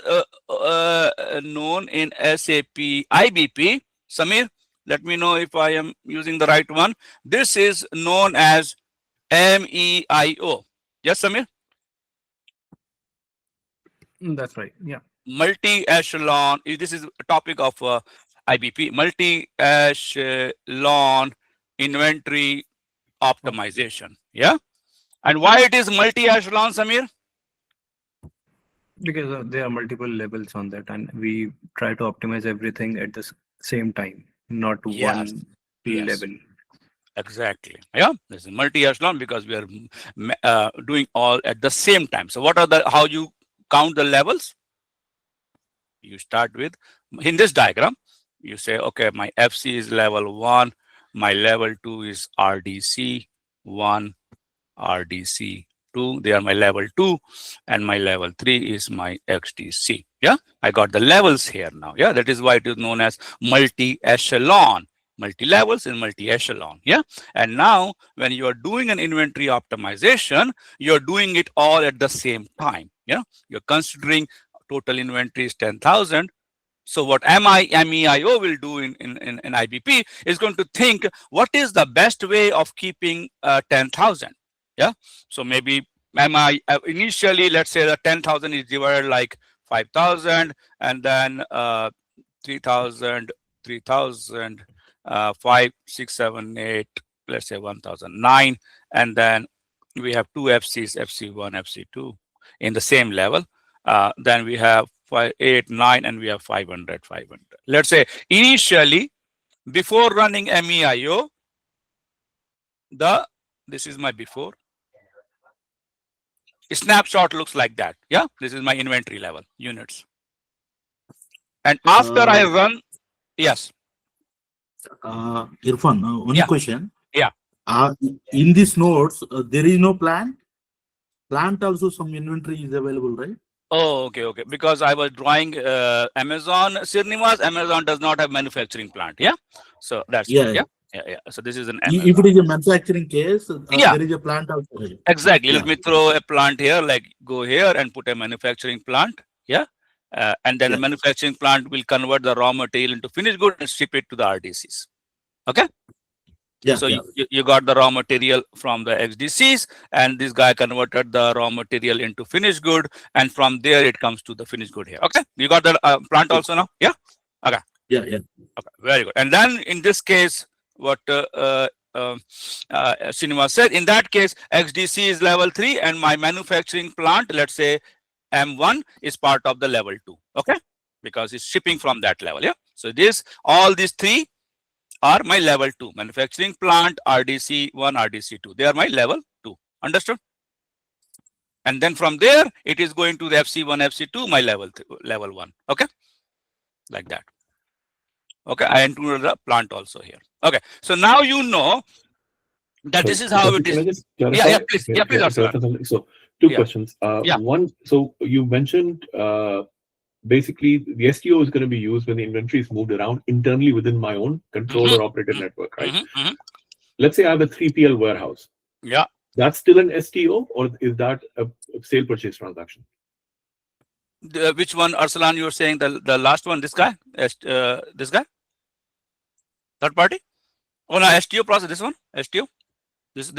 known in SAP IBP. Samir, let me know if I am using the right one. This is known as MEIO. Yes, Samir? That's right. Yeah. Multi-echelon. This is a topic of IBP. Multi-echelon inventory optimization. Yeah. And why it is multi-echelon, Samir? Because there are multiple levels on that, and we try to optimize everything at the same time, not Yes. one Yes. level. Exactly. Yeah. This is multi-echelon because we are doing all at the same time. So what are the, how you count the levels? You start with, in this diagram, you say, okay, my FC is level 1, my level 2 is RDC 1, RDC 2, they are my level 2, and my level 3 is my XDC. Yeah, I got the levels here now. Yeah, that is why it is known as multi-echelon, multi-levels and multi-echelon. Yeah, and now when you are doing an inventory optimization, you're doing it all at the same time. Yeah, you're considering total inventory is 10,000. So what MEIO will do in IBP is going to think, what is the best way of keeping 10,000? Yeah. So maybe initially, let's say that 10,000 is divided like 5,000, and then 3,000, 3,000, 5, 6, 7, 8, let's say 1,009. And then we have two FCs, FC1, FC2 in the same level. Then we have 5, 8, 9, and we have 500, 500. Let's say initially, before running MEIO, this is my before. A snapshot looks like that. Yeah, this is my inventory level units. And after I run, yes. Irfan, one Yeah. question. Yeah. In these nodes, there is no plant. Plant also some inventory is available, right? Oh, okay, okay. Because I was drawing Amazon, Srinivas, Amazon does not have manufacturing plant. Yeah. So that's Yeah. yeah. Yeah, yeah. So this is an If it is a manufacturing case, Yeah. there is a plant also. Right? Exactly. Yeah. Let me throw a plant here, like go here and put a manufacturing plant. Yeah. And then Yeah. the manufacturing plant will convert the raw material into finished good and ship it to the RDCs. Okay. Yeah. So Yeah. you got the raw material from the XDCs, and this guy converted the raw material into finished good, and from there it comes to the finished good here. Okay. You got the plant also now? Yeah. Okay. Yeah. Yeah. Okay. Very good. And then in this case, what Srinivas said, in that case, XDC is level 3 and my manufacturing plant, let's say M1, is part of the level 2. Okay. Because it's shipping from that level. Yeah. So all these three are my level 2. Manufacturing plant, RDC 1, RDC 2. They are my level 2. Understood? And then from there, it is going to the FC1, FC2, my level 1. Okay. Like that. Okay, I included the plant also here. Okay, so now you know that this is how it Can I is. just Yeah, clarify? yeah, please. Yeah, please, Arsalan. So two Yeah. questions. Yeah. One, so you mentioned basically the STO is going to be used when the inventory is moved around internally within my own controlled or operated network, right? Let's say I have a 3PL warehouse. Yeah. That's still an STO, or is that a sale purchase transaction? Which one, Arsalan, you were saying the last one, this guy? This guy? Third party? Oh, no, STO process, this one? STO? This?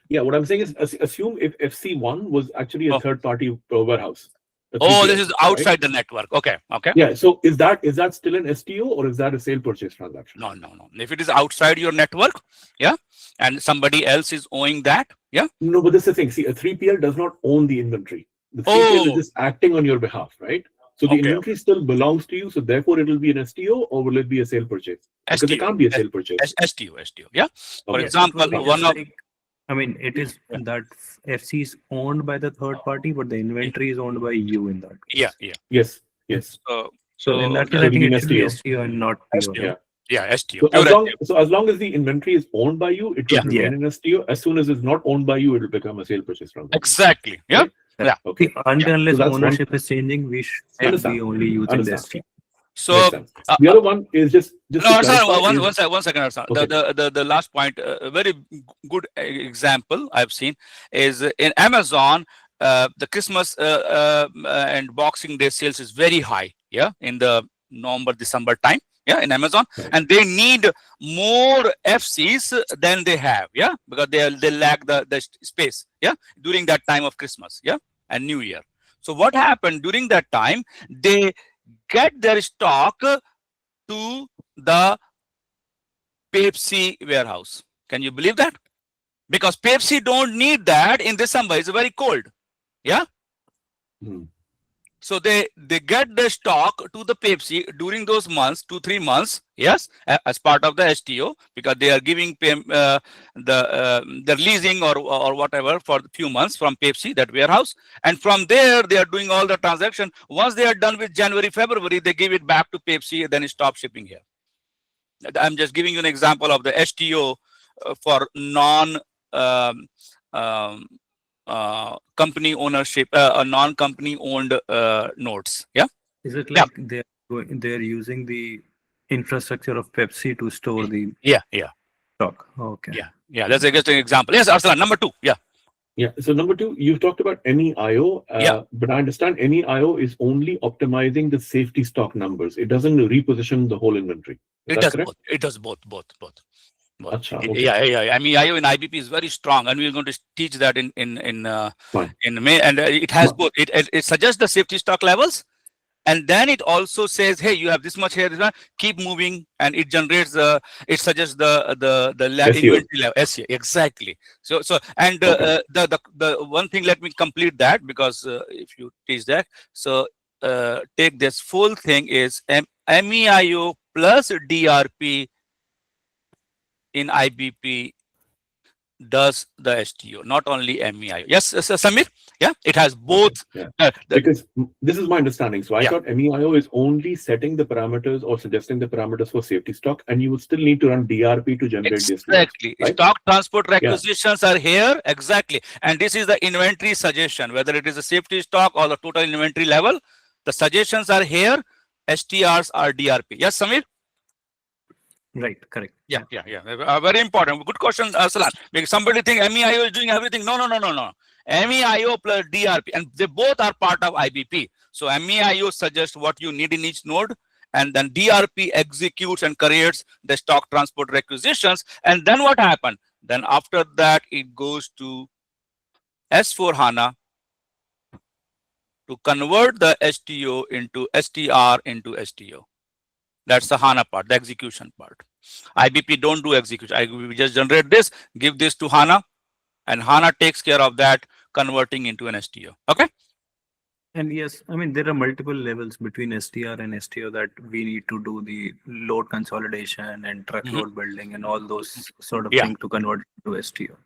Yeah, what I'm saying is assume if FC1 was actually a Oh. third party warehouse. a Oh, 3PL, this is right? outside the network. Okay, okay. Yeah, so is that still an STO, or is that a sale purchase transaction? No, no, no. If it is outside your network, yeah, and somebody else is owing that, yeah. No, but this is the thing. See, a 3PL does not own the inventory. The 3PL is Oh. just acting on your behalf, right? So the Okay. inventory still belongs to you. So therefore, it will be an STO, or will it be a sale purchase? Because it STO. can't be a sale purchase. STO, yeah. For Okay. example, It will be one just of like- I mean, it is that FC is owned by the third party, but the inventory is owned by you in that case. yeah. Yes, yes. So in that case, so I think it will be it an should be STO. STO and not pure. STO. Yeah, STO. So Pure as long as the inventory is owned by you, it will Yeah. remain an STO. As soon as it's not owned by you, it will become a sale purchase transaction. Exactly. Yeah. Okay. Unless So that's ownership is changing, we should Understand. be only using the Understand. STO. So Makes sense. The other one is just no, to Arsan, clarify is- one second, Arsan. Okay. The last point, a very good example I've seen is in Amazon. the Christmas and Boxing Day sales is very high, yeah, in the November, December time, yeah, in Amazon, and they need more FCs than they have, yeah, because they lack the space, yeah, during that time of Christmas, yeah, and New Year. So what happened during that time? They get their stock to the Pepsi warehouse. Can you believe that? Because Pepsi don't need that in December. It's very cold. Yeah. So they get the stock to the Pepsi during those months, 2-3 months, yes, as part of the STO, because they are giving the leasing or whatever for a few months from Pepsi, that warehouse, and from there they are doing all the transaction. Once they are done with January, February, they give it back to Pepsi, then stop shipping here. I'm just giving you an example of the STO for non company ownership, non-company owned nodes. Yeah. Is it like they're using the infrastructure of Pepsi to store the stock? Okay. Yeah. That's a good example. Yes, Arsalan, number 2. Yeah. Yeah. So number 2, you've talked about MEIO, but I understand MEIO is only optimizing the safety stock numbers. It doesn't reposition the whole inventory. It does both. It does both. Achha, okay. Yeah. MEIO in IBP is very strong, and we're going to teach that in May. And it has both. It suggests the safety stock levels, and then it also says, hey, you have this much here, keep moving, and it generates it suggests the inventory level. SEO, exactly. So and the one thing, let me complete that, because if you teach that, so take this full thing is MEIO plus DRP in IBP does the STO, not only MEIO. Yes, Samir? Yeah, it has both. Okay, yeah. Because this is my understanding. So I thought MEIO is only setting the parameters or suggesting the parameters for safety stock, and you would still need to run DRP to generate this. Exactly. Right? Stock transport requisitions are here. Exactly. And this is the inventory suggestion, whether it is a safety stock or the total inventory level. The suggestions are here. STRs are DRP. Yes, Samir? Right, correct. Yeah. Very important. Good question, Salan. Because somebody think MEIO is doing everything. No. MEIO plus DRP, and they both are part of IBP. So MEIO suggests what you need in each node, and then DRP executes and creates the stock transport requisitions. And then what happened? Then after that, it goes to S/4HANA to convert the STO into STR into STO. That's the HANA part, the execution part. IBP don't do execution. We just generate this, give this to HANA, and HANA takes care of that, converting into an STO. Okay. And yes, I mean, there are multiple levels between STR and STO that we need to do the load consolidation and truckload building and all those sort of things to convert to STO.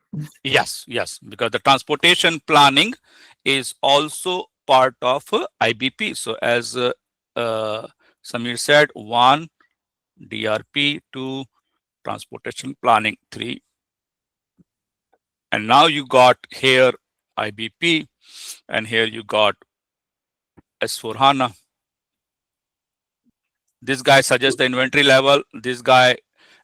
Yes, because the transportation planning is also part of IBP. So as Samir said, 1, DRP, 2, transportation planning, 3. And now you got here IBP, and here you got S/4HANA. This guy suggests the inventory level. This guy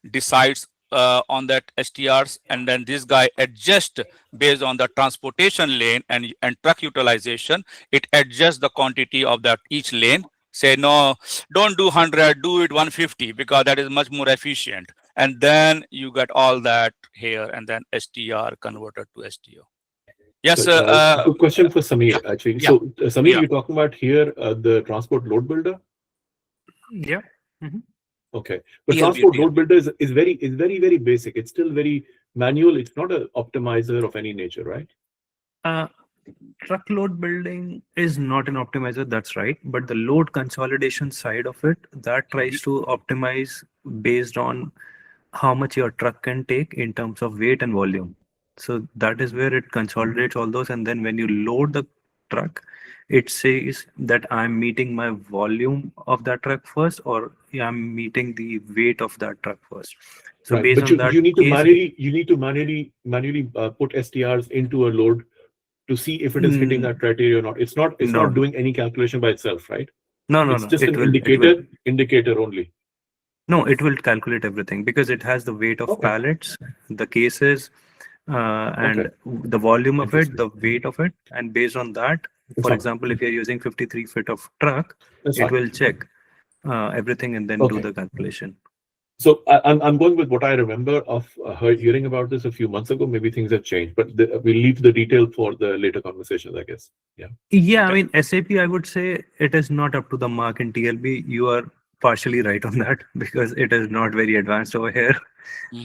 decides on that STRs, and then this guy adjusts based on the transportation lane and truck utilization. It adjusts the quantity of that each lane. Say, no, don't do 100, do it 150, because that is much more efficient. And then you get all that here, and then STR converted to STO. Yes. Good question for Samir, actually. So Samir, you're talking about here the transport load builder? Yeah. Okay. But transport load builder is very, very basic. It's still very manual. It's not an optimizer of any nature, right? Truckload building is not an optimizer, that's right. But the load consolidation side of it, that tries to optimize based on how much your truck can take in terms of weight and volume. So that is where it consolidates all those. And then when you load the truck, it says that I'm meeting my volume of that truck first, or I'm meeting the weight of that truck first. So based on that, you need to manually put STRs into a load to see if it is hitting that criteria or not. It's not doing any calculation by itself, right? No. It's just an indicator only. No, it will calculate everything because it has the weight of pallets, the cases, and the volume of it, the weight of it, and based on that, for example, if you're using 53 feet of truck, it will check everything and then do the calculation. So I'm going with what I remember of hearing about this a few months ago. Maybe things have changed, but we'll leave the detail for the later conversations, I guess. Yeah. Yeah, I mean, SAP, I would say it is not up to the mark in TLB. You are partially right on that because it is not very advanced over here.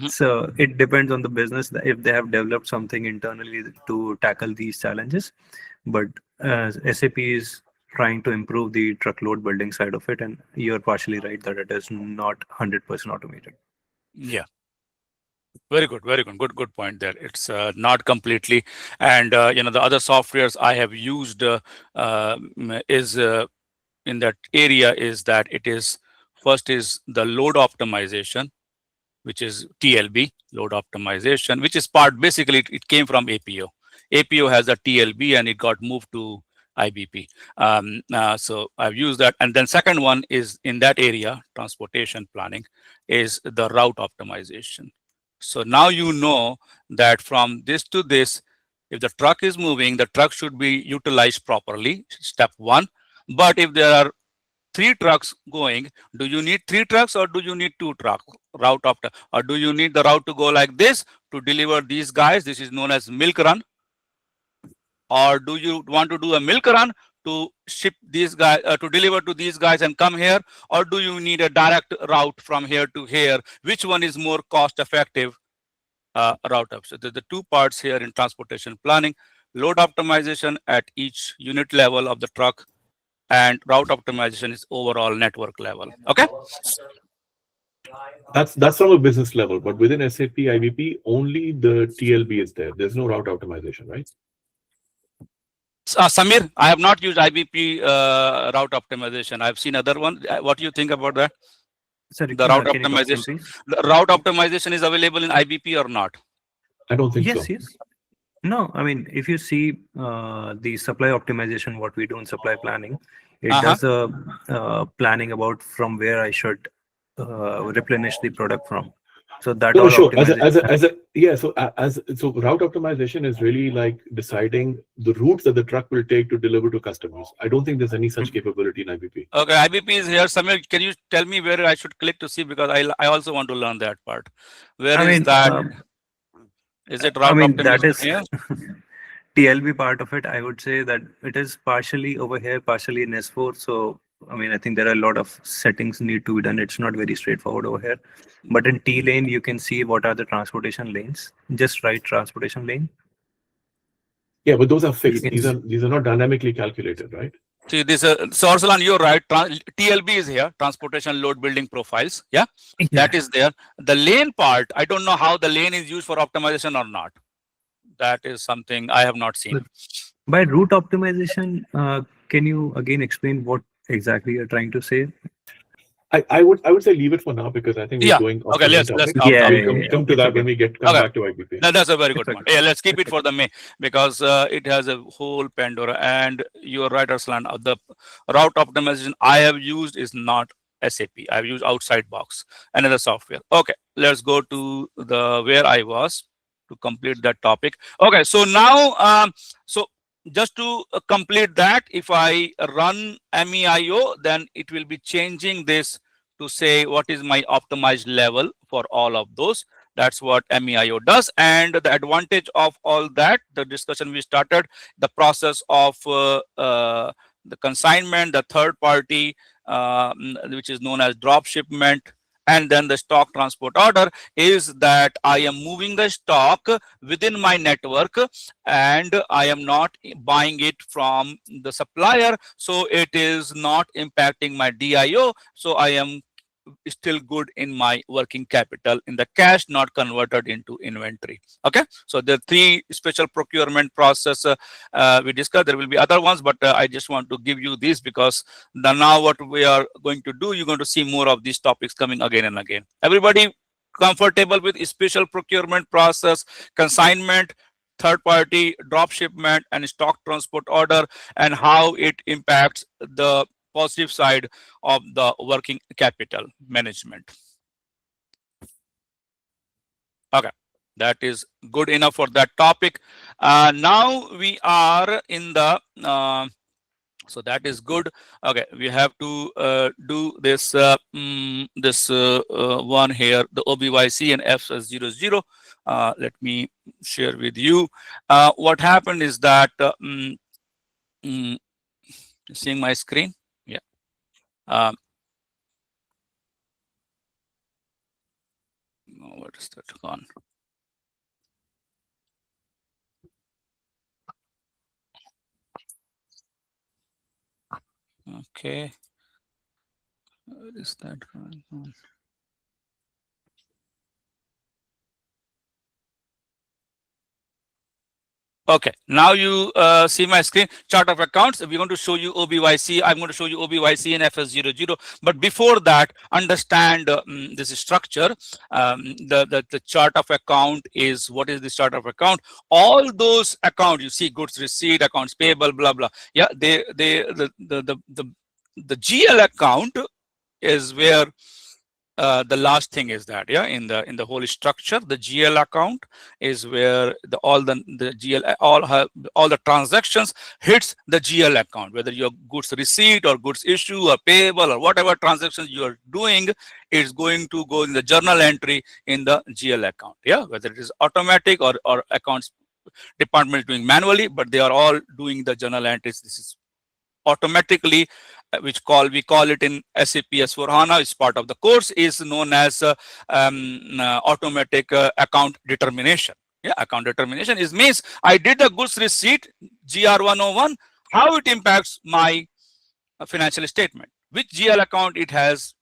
So it depends on the business if they have developed something internally to tackle these challenges. But SAP is trying to improve the truckload building side of it, and you're partially right that it is not 100% automated. Yeah. Very good, very good. Good point there. It's not completely. And the other softwares I have used is in that area is that it is first is the load optimization, which is TLB, load optimization, which is part, basically it came from APO. APO has a TLB and it got moved to IBP. So I've used that. And then second one is in that area, transportation planning, is the route optimization. So now you know that from this to this, if the truck is moving, the truck should be utilized properly, step one. But if there are 3 trucks going, do you need 3 trucks or do you need 2 trucks? Route opta, or do you need the route to go like this to deliver these guys? This is known as milk run. Or do you want to do a milk run to ship these guys to deliver to these guys and come here? Or do you need a direct route from here to here? Which one is more cost effective route up? So the 2 parts here in transportation planning: load optimization at each unit level of the truck, and route optimization is overall network level. Okay. That's from a business level, but within SAP IBP, only the TLB is there. There's no route optimization, right? Samir, I have not used IBP route optimization. I've seen other one. What do you think about that? Sorry, The route optimization. The route optimization is available in IBP or not? I don't think so. Yes. No, I mean, if you see the supply optimization, what we do in supply planning, it does a planning about from where I should replenish the product from. So that all sure. optimization. So route optimization is really like deciding the routes that the truck will take to deliver to customers. I don't think there's any such capability in IBP. Okay, IBP is here. Samir, can you tell me where I should click to see, because I also want to learn that part. Where is that? Is it route optimization? That is here? TLB part of it. I would say that it is partially over here, partially in S4. So I mean, I think there are a lot of settings need to be done. It's not very straightforward over here. But in T lane, you can see what are the transportation lanes. Just write transportation lane. Yeah, but those are fixed. These are not dynamically calculated, right? See this. So Arsalan, you're right. TLB is here. Transportation load building profiles. Yeah, that is there. The lane part, I don't know how the lane is used for optimization or not. That is something I have not seen. By route optimization, can you again explain what exactly you're trying to say? I would say leave it for now, because I think we're going off. Okay, let's come to that when we come back to IBP. No, that's a very good point. Yeah, let's keep it for the May, because it has a whole Pandora. And you're right, Arslan. The route optimization I have used is not SAP. I've used outside box, another software. Okay, let's go to the where I was to complete that topic. Okay, so now so just to complete that, if I run MEIO, then it will be changing this to say what is my optimized level for all of those. That's what MEIO does. And the advantage of all that, the discussion we started, the process of the consignment, the third party, which is known as drop shipment, and then the stock transport order, is that I am moving the stock within my network and I am not buying it from the supplier. So it is not impacting my DIO. So I am still good in my working capital in the cash, not converted into inventory. Okay, so the 3 special procurement process we discussed. There will be other ones, but I just want to give you this, because now what we are going to do, you're going to see more of these topics coming again and again. Everybody comfortable with special procurement process, consignment, third party, drop shipment, and stock transport order, and how it impacts the positive side of the working capital management? Okay, That is good enough for that topic. Now we are in the so that is good. Okay, we have to do this one here, the OBYC and FS00. Let me share with you. What happened is that seeing my screen? Yeah. What is that gone? Okay. Where is that going on? Okay, now you see my screen. Chart of accounts. We're going to show you OBYC. I'm going to show you OBYC and FS00. But before that, understand this structure. The chart of account is, what is the chart of account? All those accounts you see, goods receipt, accounts payable, blah blah. Yeah, the GL account is where the last thing is that, yeah, in the whole structure, the GL account is where all the GL all the transactions hits the GL account, whether your goods receipt or goods issue or payable or whatever transactions you are doing is going to go in the journal entry in the GL account. Yeah, whether it is automatic or accounts department is doing manually, but they are all doing the journal entries. This is automatically, which we call it in SAP S/4HANA, is part of the course, is known as automatic account determination. Yeah, account determination is means I did the goods receipt, GR101, how it impacts my financial statement, which GL account it has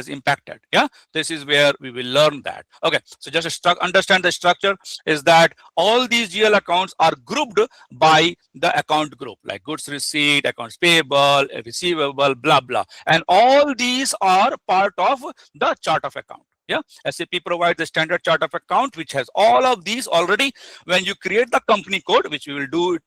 impacted. Yeah, this is where we will learn that. Okay, so just understand the structure is that all these GL accounts are grouped by the account group, like goods receipt, accounts payable, receivable, blah blah, and all these are part of the chart of account. Yeah, SAP provides the standard chart of account which has all of these already. When you create the company code, which we will do it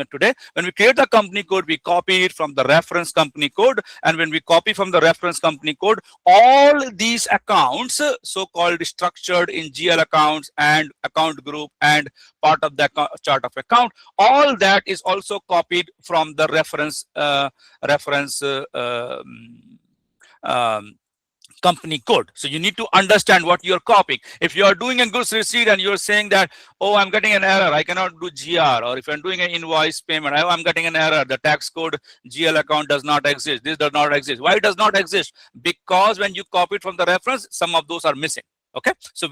today, when we create the company code, we copy it from the reference company code, and when we copy from the reference company code, all these accounts, so-called structured in GL accounts and account group and part of the chart of account, all that is also copied from the reference company code. So you need to understand what you're copying. If you are doing a goods receipt and you're saying that, oh, I'm getting an error, I cannot do GR, or if I'm doing an invoice payment, I'm getting an error, the tax code GL account does not exist, this does not exist. Why it does not exist? Because when you copy it from the reference, some of those are missing. Okay, so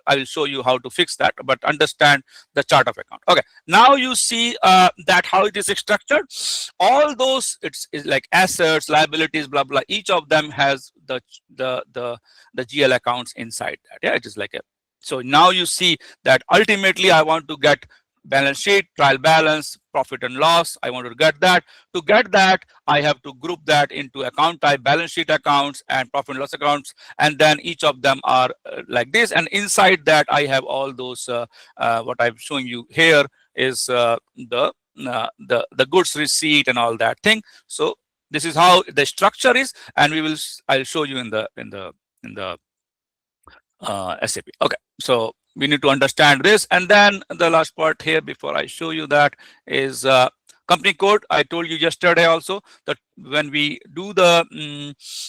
I will show you how to fix that, but understand the chart of account. Okay, now you see that how it is structured. All those, it's like assets, liabilities, blah blah, each of them has the GL accounts inside that. Yeah, it is like a, so now you see that ultimately I want to get balance sheet, trial balance, profit and loss. I want to get that. To get that, I have to group that into account type, balance sheet accounts and profit and loss accounts, and then each of them are like this. And inside that, I have all those. What I'm showing you here is the goods receipt and all that thing. So this is how the structure is, and I'll show you in the SAP. Okay, so we need to understand this, and then the last part here before I show you that is company code. I told you yesterday also that when we do the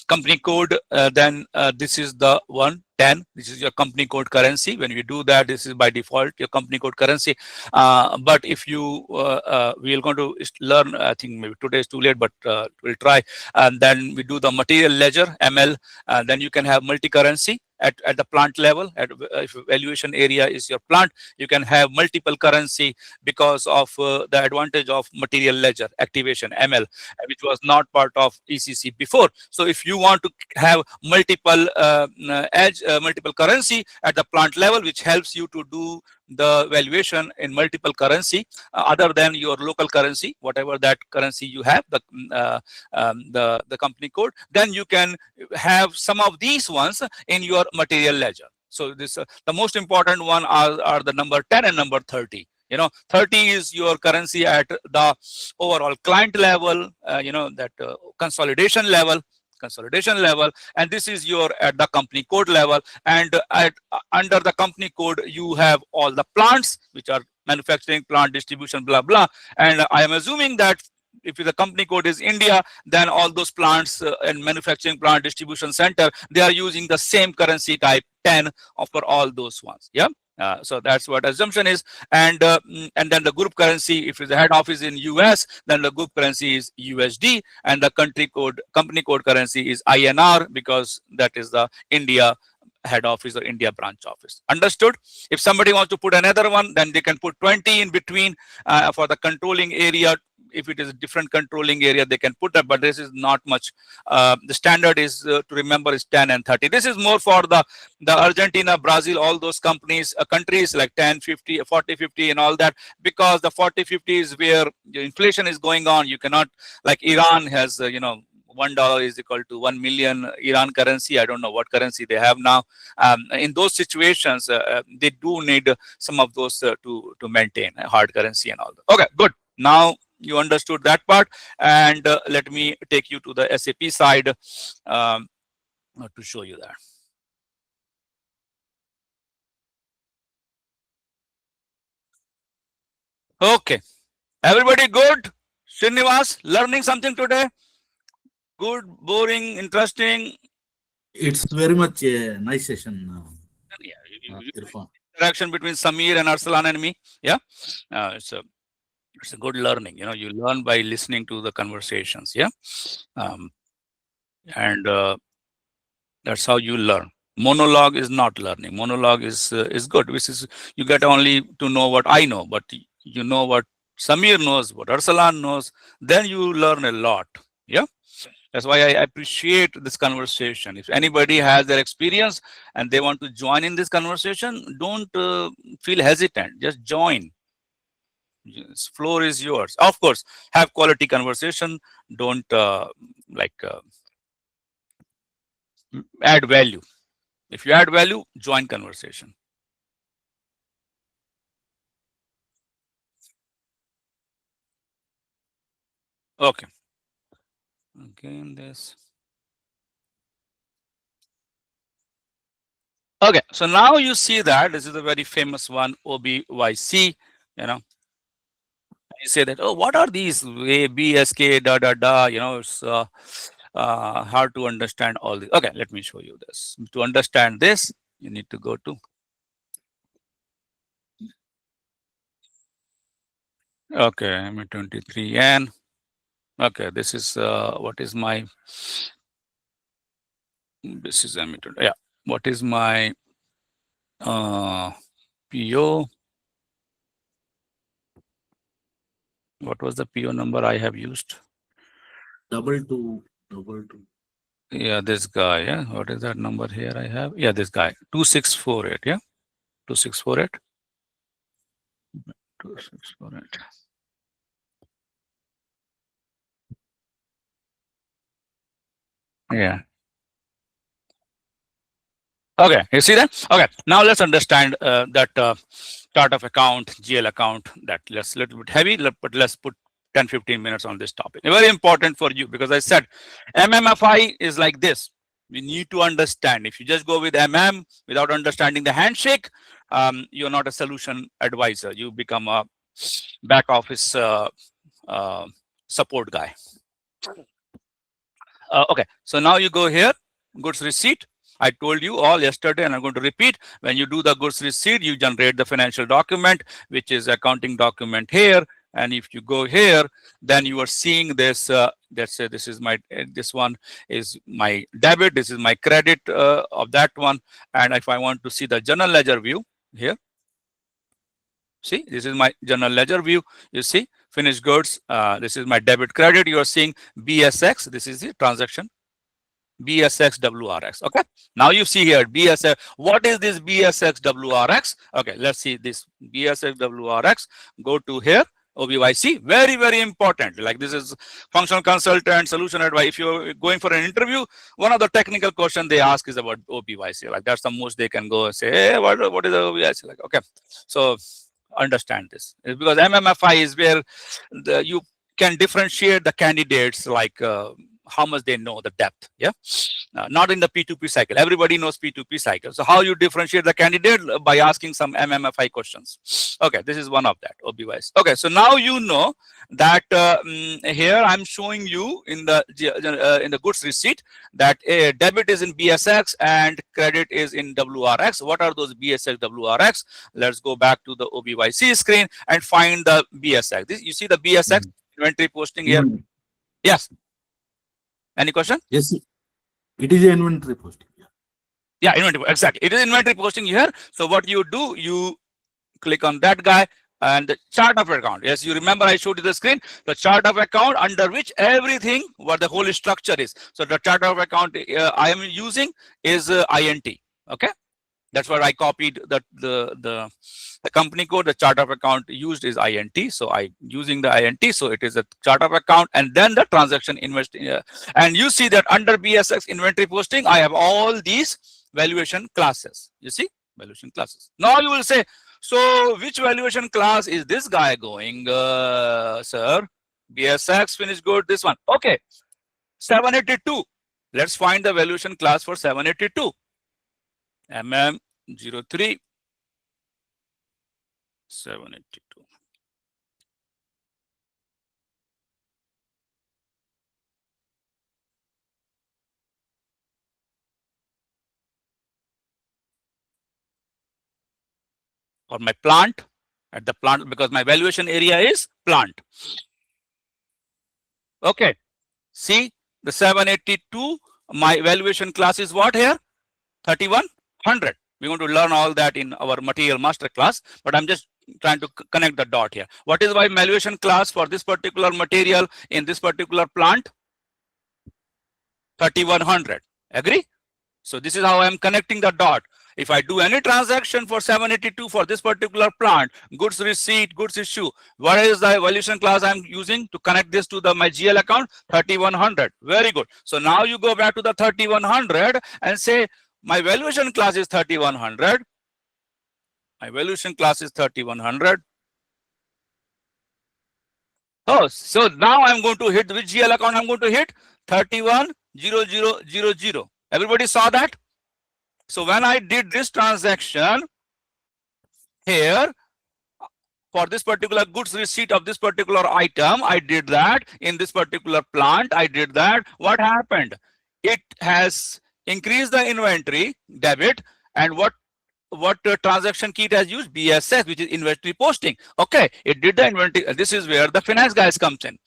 company code, then this is the 110. This is your company code currency. When we do that, this is by default your company code currency. But if you we are going to learn, I think maybe today is too late, but we'll try. And then we do the material ledger ML. Then you can have multi-currency. At the plant level, if valuation area is your plant, you can have multiple currency because of the advantage of material ledger activation ML, which was not part of ECC before. So if you want to have multiple multiple currency at the plant level, which helps you to do the valuation in multiple currency other than your local currency, whatever that currency you have, the company code, then you can have some of these ones in your material ledger. So this the most important one are the number 10 and number 30. 30 is your currency at the overall client level, that consolidation level. consolidation level, and this is your at the company code level. And under the company code, you have all the plants, which are manufacturing plant, distribution, blah blah. And I am assuming that if the company code is India, then all those plants and manufacturing plant, distribution center, they are using the same currency type 10 for all those ones. Yeah. So that's what assumption is. And then the group currency, if the head office in US, then the group currency is USD, and the company code currency is INR, because that is the India head office or India branch office. Understood? If somebody wants to put another one, then they can put 20 in between for the controlling area. If it is a different controlling area, they can put that, but this is not much. The standard is to remember is 10 and 30. This is more for the Argentina, Brazil, all those countries like 10, 50, 40, 50 and all that, because the 40, 50 is where the inflation is going on. You cannot, like Iran has, $1 is equal to 1 million Iran currency. I don't know what currency they have now. In those situations, they do need some of those to maintain a hard currency and all that. Okay, good. Now you understood that part, and let me take you to the SAP side to show you that. Okay, everybody good? Srinivas, learning something today? Good, boring, interesting? It's very much a nice session. Irfan. Interaction between Samir and Arsalan and me. Yeah, it's a good learning. You learn by listening to the conversations. Yeah, and that's how you learn. Monologue is not learning. Monologue is good, which is you get only to know what I know, but you know what Samir knows, what Arsalan knows. Then you learn a lot. Yeah. That's why I appreciate this conversation. If anybody has their experience and they want to join in this conversation, don't feel hesitant. Just join. This floor is yours. Of course, have quality conversation. Don't add value. If you add value, join conversation. Okay. Again, this. Okay, so now you see that this is a very famous one, OBYC. You say that, oh, what are these A, B, S, K, da da da? It's hard to understand all this. Okay, let me show you this. To understand this, you need to go to. Okay, M23N. Okay, this is what is my. This is M23. Yeah, what is my PO? What was the PO number I have used? 2222. Yeah, this guy. Yeah, what is that number here I have? Yeah, this guy. 2648. Yeah, 2648. 2648. Yeah. Okay, you see that? Okay, now let's understand that chart of account, GL account. That let's little bit heavy, but let's put 10-15 minutes on this topic. Very important for you, because I said MMFI is like this. We need to understand. If you just go with MM without understanding the handshake, you're not a solution advisor. You become a back office support guy. Okay, so now you go here, goods receipt. I told you all yesterday, and I'm going to repeat. When you do the goods receipt, you generate the financial document, which is accounting document here. And if you go here, then you are seeing this. Let's say this is my, this one is my debit. This is my credit of that one. And if I want to see the general ledger view here, see, this is my general ledger view. You see, finished goods. This is my debit credit. You are seeing BSX. This is the transaction. BSX WRX. Okay. Now you see here BSX. What is this BSX WRX? Okay, let's see this BSX WRX. Go to here. OBYC, very, very important. Like this is functional consultant, solution advisor. If you're going for an interview, one of the technical questions they ask is about OBYC. Like that's the most they can go and say, hey, what is the OBYC? Like, okay. So understand this. It's because MMFI is where you can differentiate the candidates like how much they know the depth. Yeah, not in the P2P cycle. Everybody knows P2P cycle. So how you differentiate the candidate? By asking some MMFI questions. Okay, this is one of that, OBYC. Okay, so now you know that here I'm showing you in the goods receipt that debit is in BSX and credit is in WRX. What are those BSX, WRX? Let's go back to the OBYC screen and find the BSX. This, you see the BSX inventory posting here. Yes. Any question? Yes, it is an inventory posting. Yeah, inventory, exactly. It is inventory posting here. So what you do, you click on that guy and the chart of account. Yes, you remember I showed you the screen, the chart of account under which everything, what the whole structure is. So the chart of account I am using is INT. Okay, that's what I copied. The company code, the chart of account used is INT. So I using the INT. So it is a chart of account and then the transaction investing. And you see that under BSX inventory posting, I have all these valuation classes. You see, valuation classes. Now you will say, so which valuation class is this guy going, sir? BSX finished good, this one. Okay, 782. Let's find the valuation class for 782. MM03 782. For my plant, at the plant, because my valuation area is plant. Okay, see the 782, my valuation class is what here? 3100. We're going to learn all that in our material master class, but I'm just trying to connect the dot here. What is my valuation class for this particular material in this particular plant? 3100. Agree? So this is how I'm connecting the dot. If I do any transaction for 782 for this particular plant, goods receipt, goods issue, what is the valuation class I'm using to connect this to my GL account? 3100. Very good. So now you go back to the 3100 and say, my valuation class is 3100. My valuation class is 3100. Oh, so now I'm going to hit which GL account I'm going to hit? 310000. Everybody saw that? So when I did this transaction here for this particular goods receipt of this particular item, I did that in this particular plant. I did that. What happened? It has increased the inventory debit, and what transaction key it has used? BSS, which is inventory posting. Okay, it did the inventory. This is where the finance guys comes in.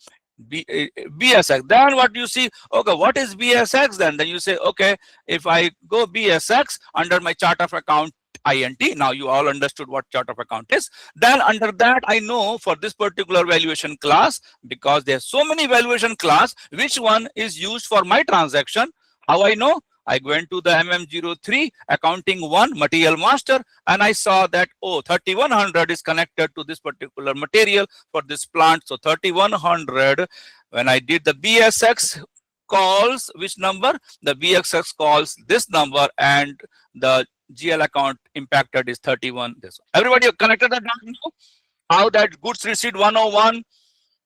BSX. Then what you see? Okay, what is BSX then? Then you say, okay, if I go BSX under my chart of account INT, now you all understood what chart of account is. Then under that, I know for this particular valuation class, because there's so many valuation class, which one is used for my transaction. How I know? I went to the MM03 accounting 1 material master, and I saw that, oh, 3100 is connected to this particular material for this plant. So 3100, when I did the BSX calls, which number? The BSX calls this number, and the GL account impacted is 31. This one. Everybody connected that now? How that goods receipt 101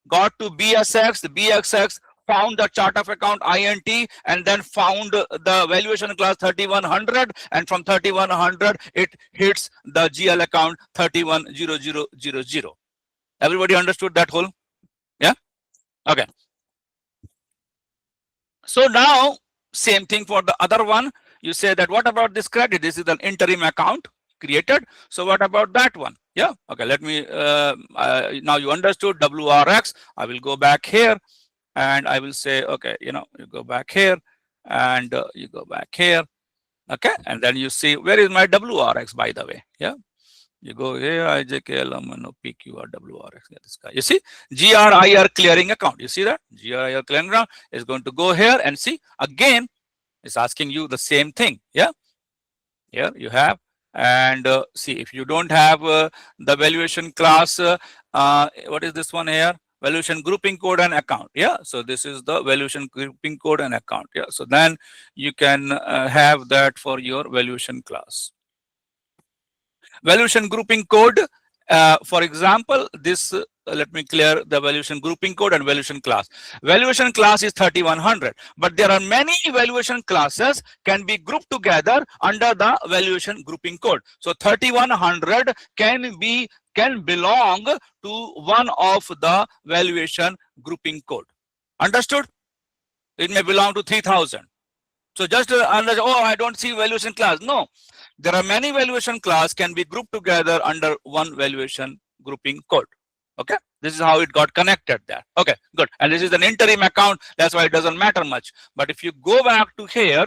got to BSX, the BXX found the chart of account INT, and then found the valuation class 3100, and from 3100 it hits the GL account 310000. Everybody understood that whole? Yeah. Okay. So now same thing for the other one. You say that what about this credit? This is an interim account created. So what about that one? Yeah. Okay. Let me now you understood WRX. I will go back here. And I will say, okay, you go back here and you go back here. Okay. And then you see, where is my WRX, by the way? Yeah. You go here, IJKL, PQ or WRX. Yeah, this guy. You see, GRIR clearing account. You see that? GRIR clearing account is going to go here and see again, it's asking you the same thing. Yeah. Here you have. And see, if you don't have the valuation class, what is this one here? Valuation grouping code and account. Yeah, so this is the valuation grouping code and account. Yeah, so then you can have that for your valuation class. Valuation grouping code, for example, this let me clear the valuation grouping code and valuation class. Valuation class is 3100, but there are many valuation classes can be grouped together under the valuation grouping code. So 3100 can belong to one of the valuation grouping code. Understood? It may belong to 3000. So just oh, I don't see valuation class. No, there are many valuation class can be grouped together under one valuation grouping code. Okay, this is how it got connected there. Okay, good. And this is an interim account. That's why it doesn't matter much. But if you go back to here,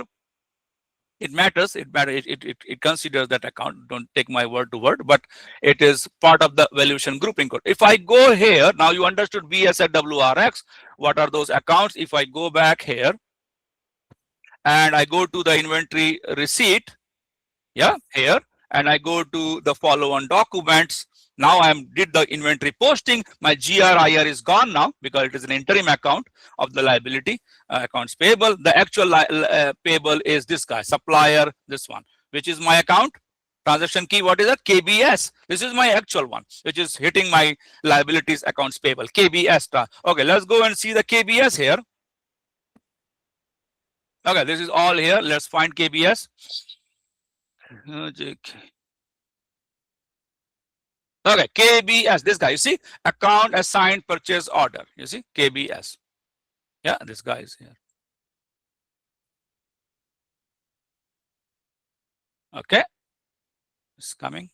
it matters. It considers that account. Don't take my word to word, but it is part of the valuation grouping code. If I go here, now you understood VSWRX. What are those accounts? If I go back here and I go to the inventory receipt, yeah, here, and I go to the follow-on documents. Now I did the inventory posting. My GRIR is gone now because it is an interim account of the liability accounts payable. The actual payable is this guy, supplier, this one, which is my account. Transaction key, what is that? KBS. This is my actual one, which is hitting my liabilities accounts payable, KBS. Okay, let's go and see the KBS here. Okay, this is all here. Let's find KBS. Okay, KBS, this guy, you see, account assigned purchase order, you see, KBS. Yeah, this guy is here. Okay, it's coming.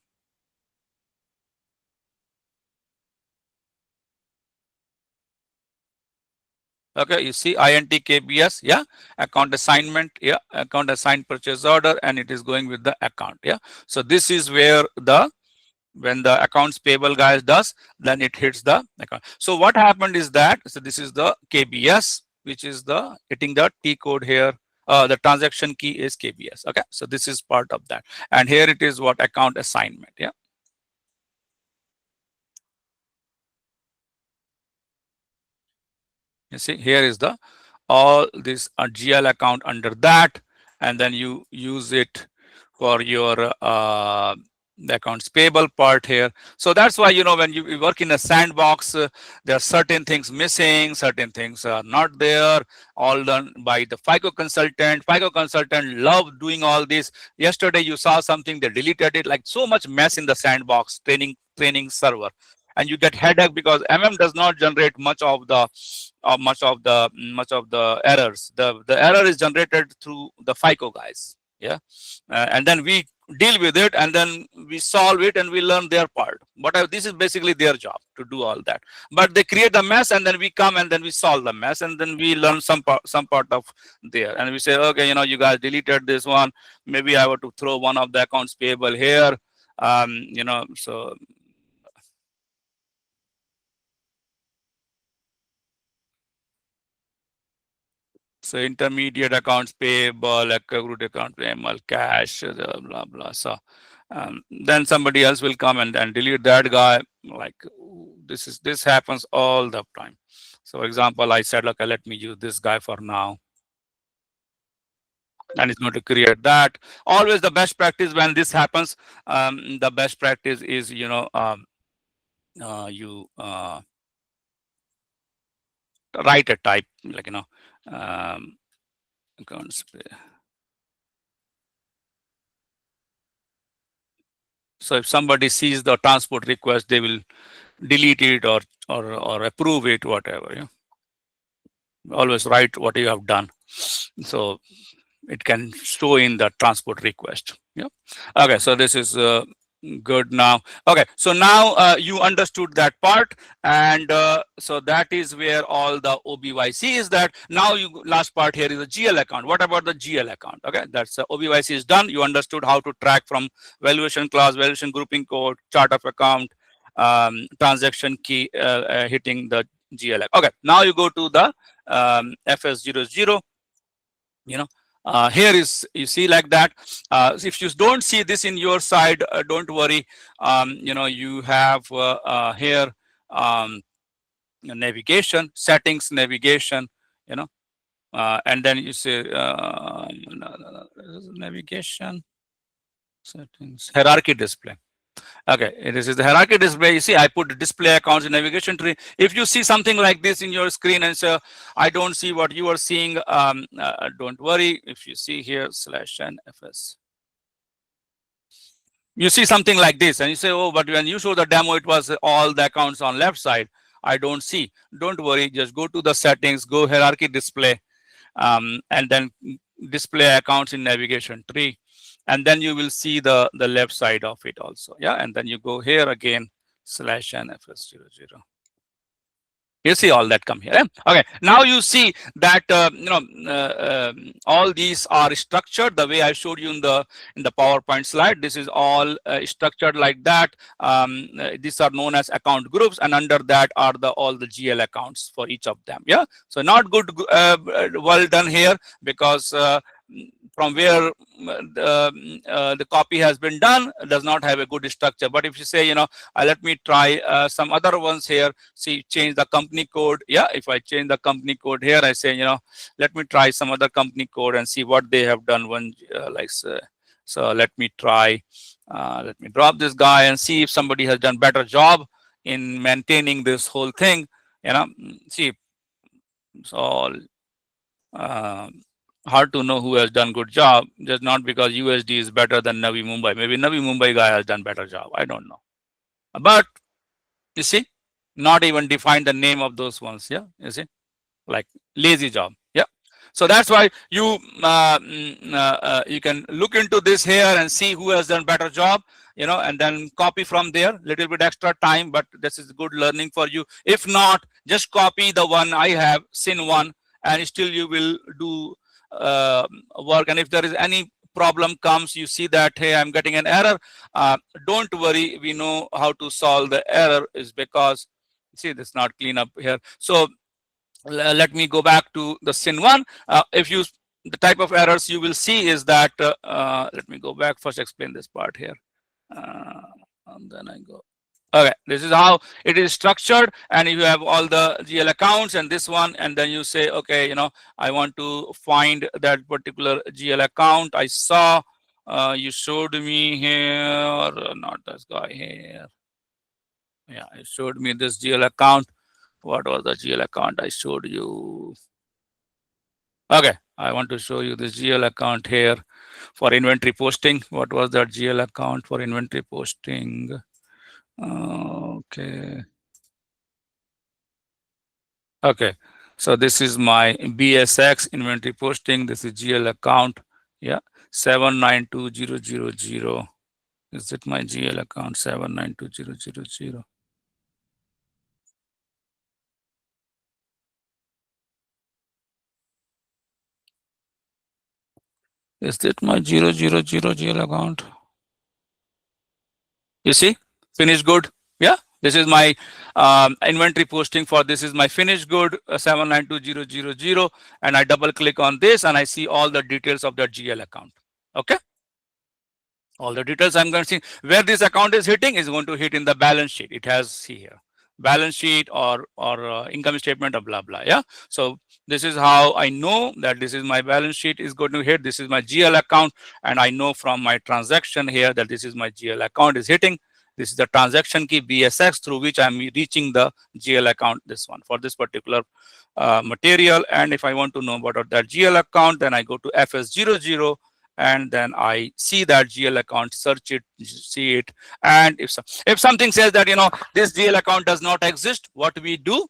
Okay, you see INT KBS, yeah, account assignment, yeah, account assigned purchase order, and it is going with the account, yeah. So this is where when the accounts payable guys does, then it hits the account. So what happened is that, so this is the KBS, which is the hitting the T code here. The transaction key is KBS. Okay, so this is part of that, and here it is what account assignment. Yeah. You see, here is the all this GL account under that, and then you use it for your the accounts payable part here. So that's why, you know, when you work in a sandbox, there are certain things missing, certain things are not there, all done by the FICO consultant. FICO consultant love doing all this. Yesterday you saw something, they deleted it, like so much mess in the sandbox training server. And you get headache because does not generate much of the errors. The error is generated through the FICO guys. Yeah, and then we deal with it, and then we solve it, and we learn their part. But this is basically their job to do all that. But they create the mess, and then we come and then we solve the mess, and then we learn some part of there, and we say, okay, you know, you guys deleted this one. Maybe I want to throw one of the accounts payable here. You know, so. So intermediate accounts payable, accrued account payable, cash, blah blah. So then somebody else will come and delete that guy. Like this happens all the time. So for example, I said, okay, let me use this guy for now, and it's going to create that. Always the best practice when this happens. The best practice is, you know, you write a type, like, you know. Accounts pay. So if somebody sees the transport request, they will delete it or approve it, whatever. Yeah. Always write what you have done, so it can show in the transport request. Yeah. Okay. So this is good now. Okay, so now you understood that part, and so that is where all the OBYC is. That now last part here is the GL account. What about the GL account? Okay, that's OBYC is done. You understood how to track from valuation class, valuation grouping code, chart of account, transaction key hitting the GL account. Okay, now you go to the FS00. You know, here is, you see like that. If you don't see this in your side, don't worry. You know, you have here navigation, settings, navigation, you know, and then you say navigation, settings, hierarchy display. Okay, this is the hierarchy display. You see, I put display accounts in navigation tree. If you see something like this in your screen and say, I don't see what you are seeing, don't worry. If you see here /NFS, you see something like this and you say, oh, but when you show the demo, it was all the accounts on left side. I don't see. Don't worry. Just go to the settings, go hierarchy display, and then display accounts in navigation tree. And then you will see the left side of it also. Yeah. And then you go here again, /NFS00. You see all that come here. Okay, now you see that all these are structured the way I showed you in the PowerPoint slide. This is all structured like that. These are known as account groups, and under that are all the GL accounts for each of them. Yeah, so not good, well done here, because from where the copy has been done does not have a good structure. But if you say, let me try some other ones here, see, change the company code. Yeah, if I change the company code here, I say, let me try some other company code and see what they have done. One so let me try, let me drop this guy and see if somebody has done better job in maintaining this whole thing. See, it's all hard to know who has done good job, just not because USD is better than Navi Mumbai. Maybe Navi Mumbai guy has done better job. I don't know. But you see, not even define the name of those ones. Yeah, you see, like lazy job. Yeah. So that's why you you can look into this here and see who has done better job, and then copy from there. Little bit extra time, but this is good learning for you. If not, just copy the one I have, SIN1, and still you will do work. And if there is any problem comes, you see that, hey, I'm getting an error, don't worry, we know how to solve the error. Is because, see, this is not clean up here. So let me go back to the SIN1. If you, the type of errors you will see is that, let me go back first, explain this part here, and then I go. Okay, this is how it is structured, and you have all the GL accounts and this one, and then you say, okay, I want to find that particular GL account I saw. You showed me here, not this guy here. Yeah, it showed me this GL account. What was the GL account I showed you? Okay, I want to show you this GL account here for inventory posting. What was that GL account for inventory posting? Okay. Okay, so this is my BSX inventory posting. This is GL account. Yeah, 792000. Is it my GL account? 792000. Is it my 000 GL account? You see, finished good. Yeah, this is my inventory posting for, this is my finished good 792000, and I double click on this and I see all the details of that GL account. Okay, all the details I'm going to see. Where this account is hitting is going to hit in the balance sheet. It has, see here, balance sheet or income statement or blah blah. Yeah, so this is how I know that this is my balance sheet is going to hit. This is my GL account, and I know from my transaction here that this is my GL account is hitting. This is the transaction key BSX through which I'm reaching the GL account, this one, for this particular material. And if I want to know about that GL account, then I go to FS00, and then I see that GL account, search it, see it. And if something says that, this GL account does not exist, what we do?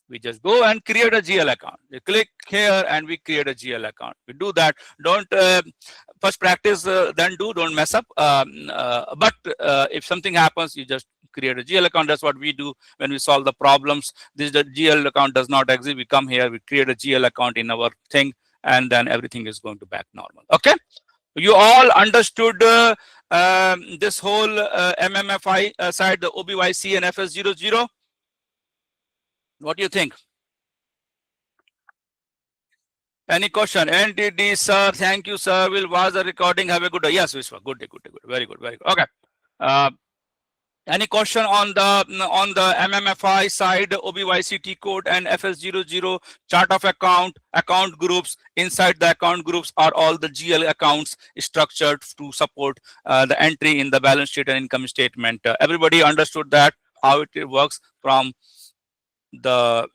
We just go and create a GL account. We click here and we create a GL account. We do that. Don't first practice, then do. Don't mess up. But if something happens, you just create a GL account. That's what we do when we solve the problems. The GL account does not exist. We come here, we create a GL account in our thing, and then everything is going to back normal. Okay. You all understood this whole MMFI side, the OBYC and FS00. What do you think? Any question? NTD, sir. Thank you, sir. Will watch the recording. Have a good day. Yes, Vishwa. Good day, good day, good day. Very good, very good. Okay. Any question on the MMFI side, OBYC code and FS00 chart of account groups? Inside the account groups are all the GL accounts structured to support the entry in the balance sheet and income statement. Everybody understood that how it works from the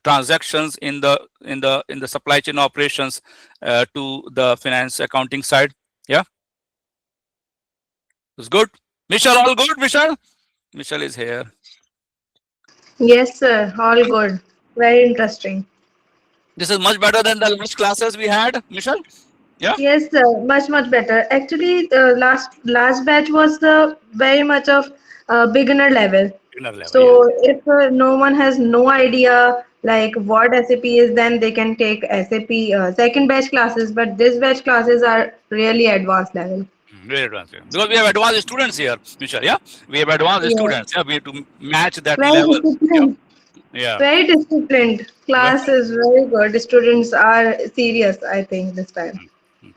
transactions in the supply chain operations to the finance accounting side. Yeah, it's good. Michelle, all good, Michelle? Michelle is here. Yes, sir. All good. Very interesting. This is much better than the last classes we had, Michelle. Yeah. Yes, sir. Much better. Actually, the last batch was the very much of beginner level. Beginner level, So yeah. if no one has no idea like what SAP is, then they can take SAP second batch classes. But this batch classes are really advanced level. Very advanced, yeah. Because we have advanced students here, Michelle. Yeah, we have advanced Yeah. students. Yeah, we have to match that Very level. Yeah. disciplined. Yeah. Very disciplined. Class is very good. Students are serious, I think, this time.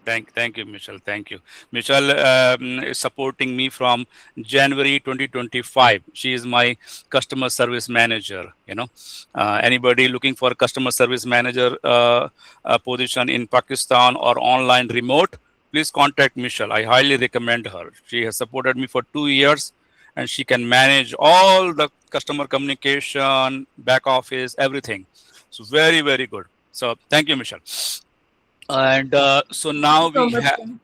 Thank you, Michelle. Thank you. Michelle is supporting me from January 2025. She is my customer service manager. You know, anybody looking for a customer service manager position in Pakistan or online remote, please contact Michelle. I highly recommend her. She has supported me for 2 years, and she can manage all the customer communication, back office, everything. So very good. So thank you, Michelle. And so now So we much have fun.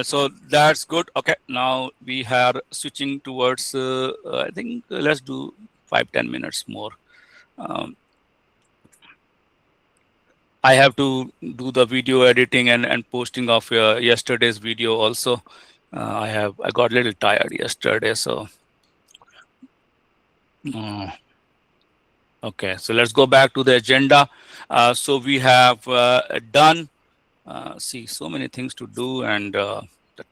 so that's good. Okay, now we are switching towards I think let's do 5-10 minutes more. I have to do the video editing and posting of yesterday's video also. I got a little tired yesterday, so okay, so let's go back to the agenda. So we have done see so many things to do, and the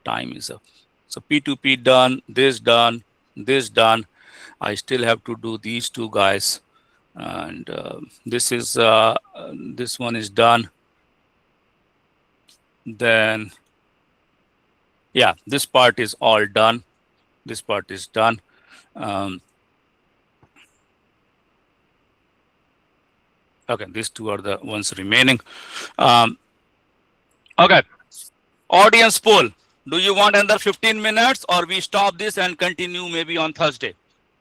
time is up. So P2P done, this done, this done. I still have to do these two guys, and this one is done. Then yeah, this part is all done. This part is done. Okay, these two are the ones remaining. Okay, audience poll. Do you want another 15 minutes, or we stop this and continue maybe on Thursday?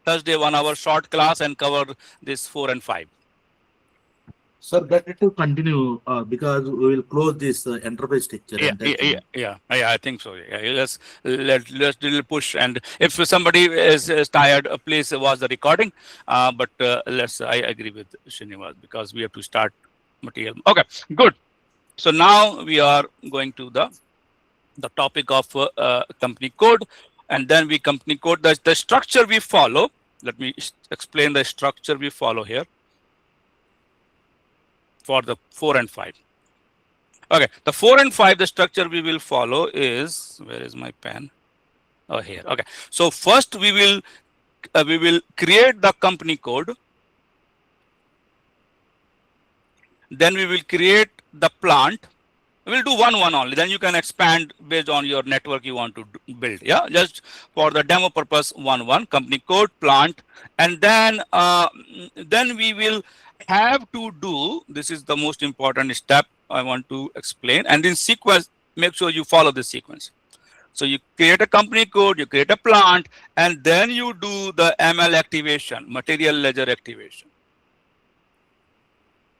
Thursday, 1 hour short class and cover this 4 and 5. Sir, better to continue because we will close this enterprise structure. Yeah, I think so. Yeah, let's little push, and if somebody is tired, please watch the recording. But I agree with Srinivas because we have to start material. Okay, good. So now we are going to the topic of company code, and then we company code the structure we follow. Let me explain the structure we follow here for the 4 and 5. Okay, the 4 and 5, the structure we will follow is, where is my pen? Oh, here. Okay, so first we will create the company code. Then we will create the plant. We'll do one only. Then you can expand based on your network you want to build. Yeah, just for the demo purpose, one company code, plant, and then we will have to do. This is the most important step I want to explain. And in sequence, make sure you follow this sequence. So you create a company code, you create a plant, and then you do the ML activation, material ledger activation.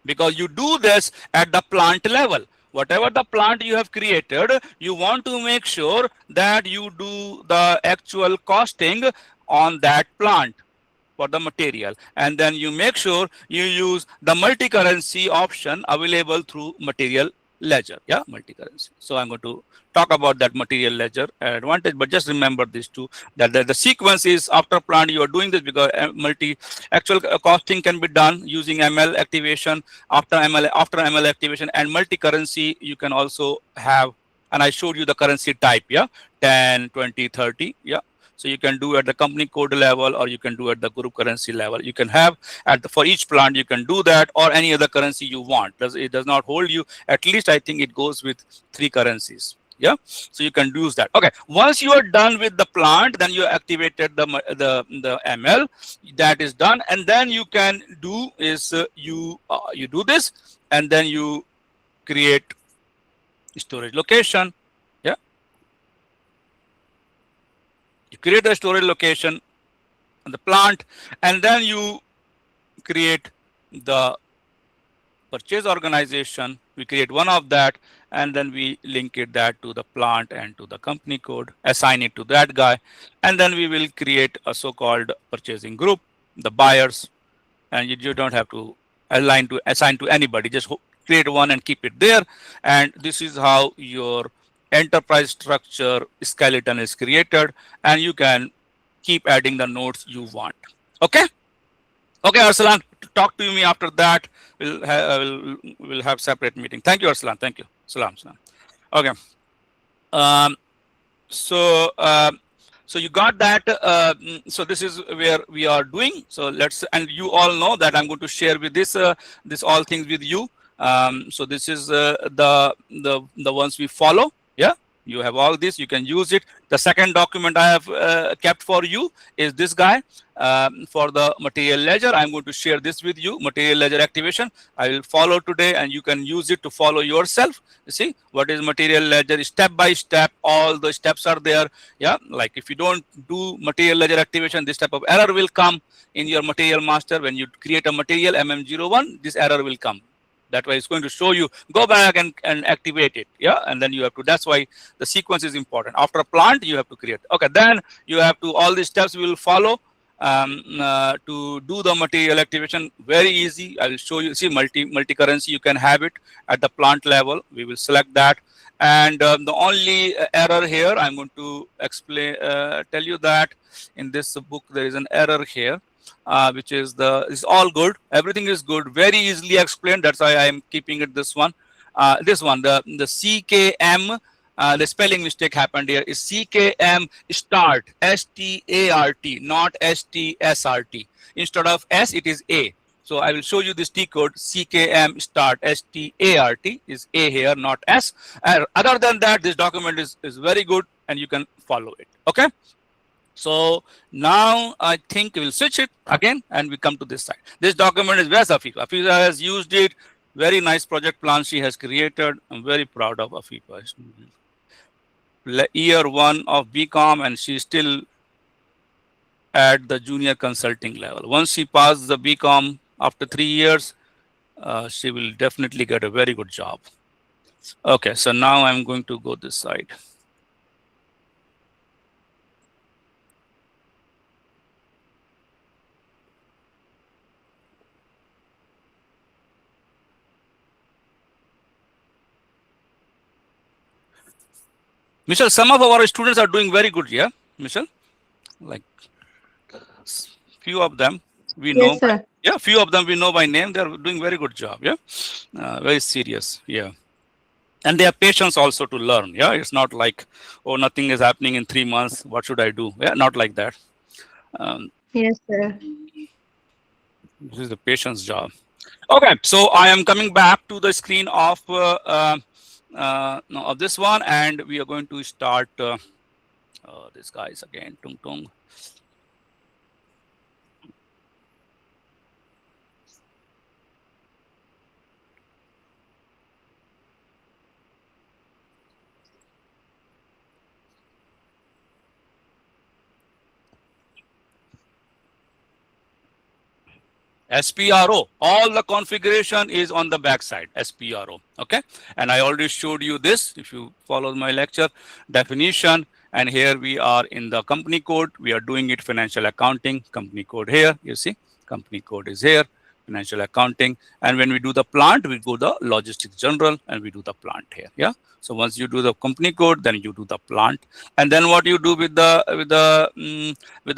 Because you do this at the plant level. Whatever the plant you have created, you want to make sure that you do the actual costing on that plant for the material, and then you make sure you use the multi-currency option available through material ledger. Yeah, multi-currency. So I'm going to talk about that material ledger advantage, but just remember these two, that the sequence is after plant you are doing this because actual costing can be done using ML activation after ML activation, and multi-currency you can also have, and I showed you the currency type. Yeah, 10, 20, 30. Yeah. So you can do at the company code level, or you can do at the group currency level. You can have for each plant, you can do that, or any other currency you want. It does not hold you. At least I think it goes with 3 currencies. Yeah, so you can use that. Okay, once you are done with the plant, then you activated the ML. That is done, and then you can do is you do this, and then you create storage location. Yeah, you create a storage location on the plant, and then you create the purchase organization. We create one of that, and then we link it that to the plant and to the company code, assign it to that guy, and then we will create a so-called purchasing group, the buyers, and you don't have to assign to anybody, just create one and keep it there. And this is how your enterprise structure skeleton is created, and you can keep adding the nodes you want. Okay. Okay, Arsalan, talk to me after that. We'll have separate meeting. Thank you, Arsalan. Thank you. Salam. Okay. So you got that. So this is where we are doing. So let's, and you all know that I'm going to share with this all things with you. So this is the ones we follow. Yeah, you have all this. You can use it. The second document I have kept for you is this guy. For the material ledger, I'm going to share this with you, material ledger activation. I will follow today, and you can use it to follow yourself. You see what is material ledger, step by step, all the steps are there. Yeah, like if you don't do material ledger activation, this type of error will come in your material master. When you create a material MM01, this error will come. That way it's going to show you, go back and activate it. Yeah, and then you have to, that's why the sequence is important. After a plant, you have to create. Okay, then you have to, all these steps we will follow to do the material activation. Very easy. I will show you. See, multi-currency, you can have it at the plant level. We will select that. And the only error here, I'm going to explain, tell you that in this book, there is an error here. Which is is all good. Everything is good. Very easily explained. That's why I am keeping it this one. The CKM. The spelling mistake happened here. Is CKM start, START, not STSRT. Instead of S, it is A. So I will show you this T code. CKM start, START is A here, not S. Other than that, this document is very good, and you can follow it. Okay. So now I think we'll switch it again, and we come to this side. This document is where's Afifa. Afifa has used it. Very nice project plan she has created. I'm very proud of Afifa. Year 1 of BCom, and she's still at the junior consulting level. Once she passes the BCom after 3 years, she will definitely get a very good job. Okay, so now I'm going to go this side. Michelle, some of our students are doing very good, yeah, Michelle? Like few of them we know. Yes, sir. Yeah, few of them we know by name. They're doing very good job. Yeah, very serious. Yeah, and they have patience also to learn. Yeah, it's not like, oh, nothing is happening in 3 months. What should I do? Yeah, not like that. Yes, sir. This is the patience job. Okay, so I am coming back to the screen of this one, and we are going to start this guys again. Tung tung. SPRO, all the configuration is on the back side, SPRO, okay? And I already showed you this, if you follow my lecture, definition, and here we are in the company code, we are doing it financial accounting, company code here, you see, company code is here, financial accounting, and when we do the plant, we go the logistics general, and we do the plant here, yeah? So once you do the company code, then you do the plant, and then what you do with the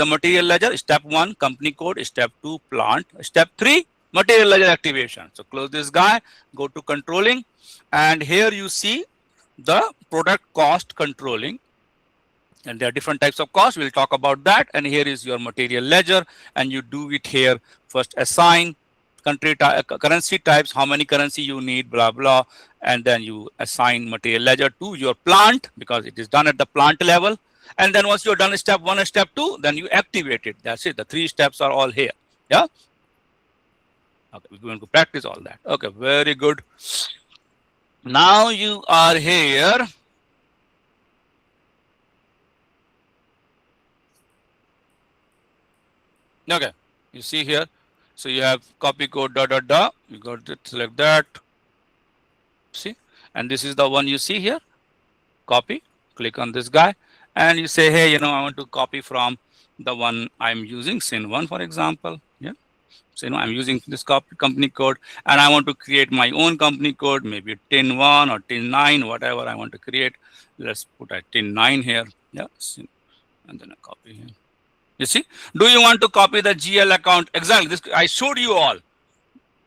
material ledger? Step 1, company code. Step 2, plant. Step 3, material ledger activation. So close this guy, go to controlling, and here you see the product cost controlling, and there are different types of costs. We'll talk about that. And here is your material ledger, and you do it here. First assign currency types, how many currency you need, blah blah, and then you assign material ledger to your plant because it is done at the plant level. And then once you're done step 1 and step 2, then you activate it. That's it. The 3 steps are all here. Yeah. Okay, we're going to practice all that. Okay, very good. Now you are here. Okay, you see here. So you have copy code You got it, select that. See, and this is the one you see here. Copy. Click on this guy, and you say, hey, I want to copy from the one I'm using, SIN1, for example. Yeah. So I'm using this company code, and I want to create my own company code, maybe TIN1 or TIN9, whatever I want to create. Let's put a TIN9 here. Yeah. And then a copy here. You see, do you want to copy the GL account? Exactly. This I showed you all.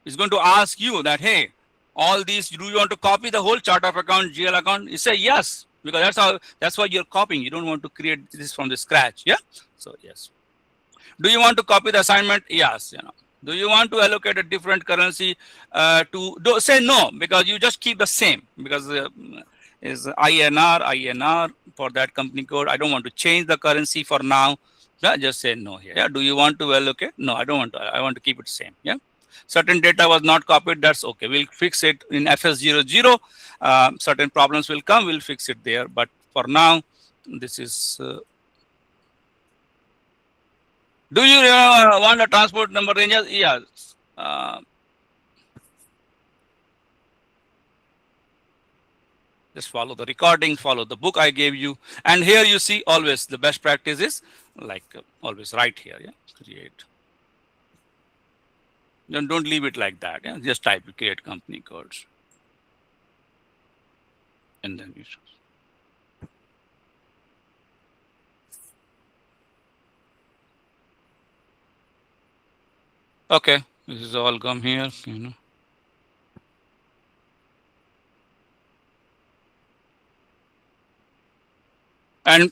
It's going to ask you that, hey, all these, do you want to copy the whole chart of account, GL account? You say yes, because that's why you're copying. You don't want to create this from the scratch. Yeah. So yes. Do you want to copy the assignment? Yes. Do you want to allocate a different currency say no, because you just keep the same, because is INR for that company code. I don't want to change the currency for now. Yeah, just say no here. Yeah. Do you want to allocate? No, I don't want to. I want to keep it same. Yeah. Certain data was not copied. That's okay. We'll fix it in FS00. Certain problems will come. We'll fix it there. But for now, this is. Do you want a transport number ranges? Yes. Just follow the recording, follow the book I gave you. And here you see always the best practice is like always right here. Yeah. Create. Then don't leave it like that. Yeah. Just type create company codes. And then you. Okay. This is all come here. And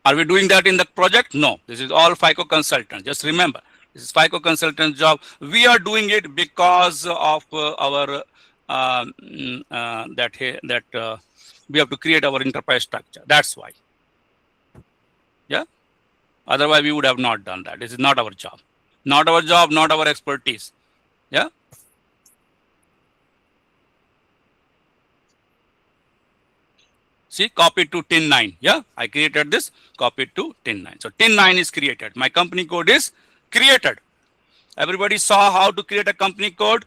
are we doing that in the project? No, this is all FICO consultant. Just remember, this is FICO consultant job. We are doing it because of our we have to create our enterprise structure. That's why. Yeah. Otherwise, we would have not done that. This is not our job. Not our job, not our expertise. Yeah. See, copy to TIN9. Yeah, I created this, copy to TIN9. So TIN9 is created. My company code is created. Everybody saw how to create a company code.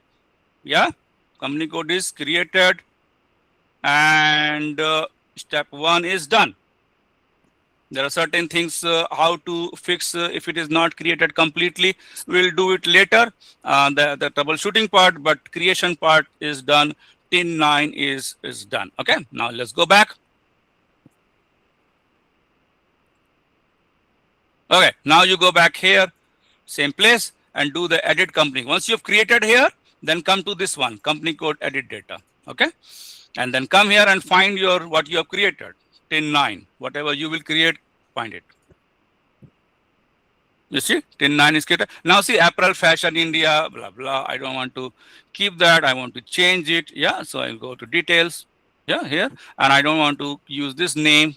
Yeah, company code is created. And step 1 is done. There are certain things how to fix if it is not created completely. We'll do it later. The troubleshooting part, but creation part is done. TIN9 is done. Okay, now let's go back. Okay, now you go back here, same place, and do the edit company. Once you've created here, then come to this one, company code edit data. Okay, and then come here and find your what you have created. TIN9, whatever you will create, find it. You see, TIN9 is created. Now see, apparel, fashion, India, blah, blah. I don't want to keep that. I want to change it. Yeah, so I'll go to details. Yeah, here. And I don't want to use this name.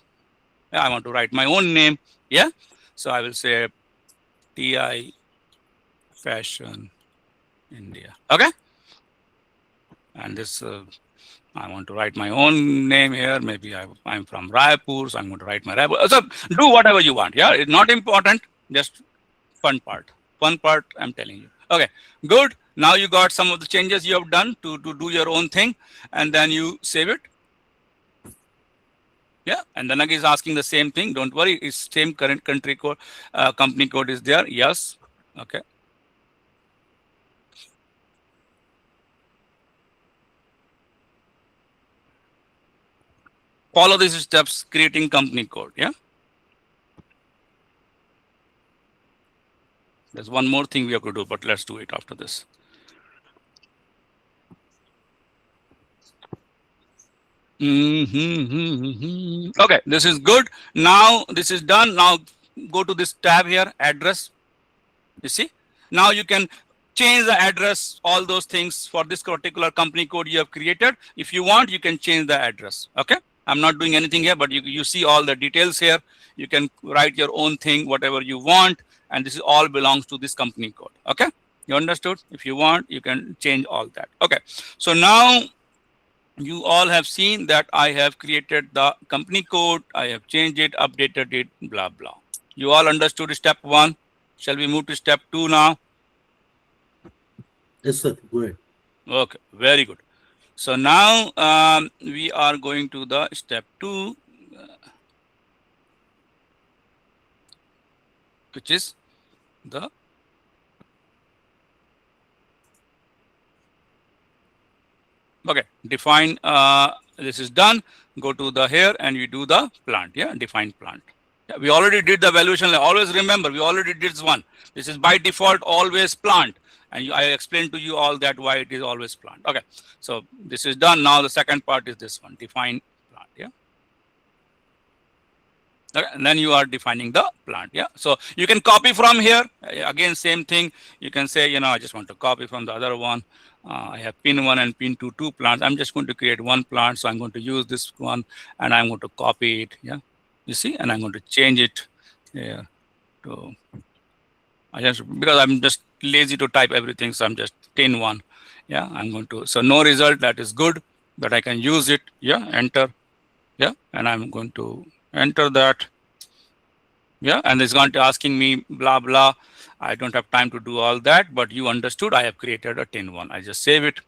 Yeah, I want to write my own name. Yeah, so I will say TI Fashion India. Okay. And this, I want to write my own name here. Maybe I'm from Raipur, so I'm going to write my Raipur. So do whatever you want. Yeah, it's not important. Just fun part. Fun part, I'm telling you. Okay, good. Now you got some of the changes you have done to do your own thing, and then you save it. Yeah, and then again is asking the same thing. Don't worry, it's same current country code, company code is there. Yes. Okay. Follow these steps, creating company code. Yeah. There's one more thing we have to do, but let's do it after this. Okay, this is good. Now this is done. Now go to this tab here, address. You see, now you can change the address, all those things for this particular company code you have created. If you want, you can change the address. Okay. I'm not doing anything here, but you see all the details here. You can write your own thing, whatever you want. And this is all belongs to this company code. Okay. You understood? If you want, you can change all that. Okay. So now you all have seen that I have created the company code. I have changed it, updated it, blah, blah. You all understood step 1. Shall we move to step 2 now? Yes, sir. Go ahead. Okay, very good. So now we are going to the step 2, which is the define. This is done. Go to the here and we do the plant. Yeah, define plant. Yeah, we already did the valuation. Always remember, we already did this one. This is by default always plant. And I explained to you all that why it is always plant. Okay, so this is done. Now the second part is this one, define plant. Yeah. Okay, and then you are defining the plant. Yeah. So you can copy from here. Again, same thing. You can say, I just want to copy from the other one. I have pin 1 and pin 2, 2 plants. I'm just going to create one plant. So I'm going to use this one and I'm going to copy it. Yeah. You see, and I'm going to change it here to, because I'm just lazy to type everything. So I'm just tin 1. Yeah. I'm going to, so no result. That is good, but I can use it. Yeah. Enter. Yeah. And I'm going to enter that. Yeah. And it's going to asking me blah, blah. I don't have time to do all that, but you understood. I have created a tin 1. I just save it.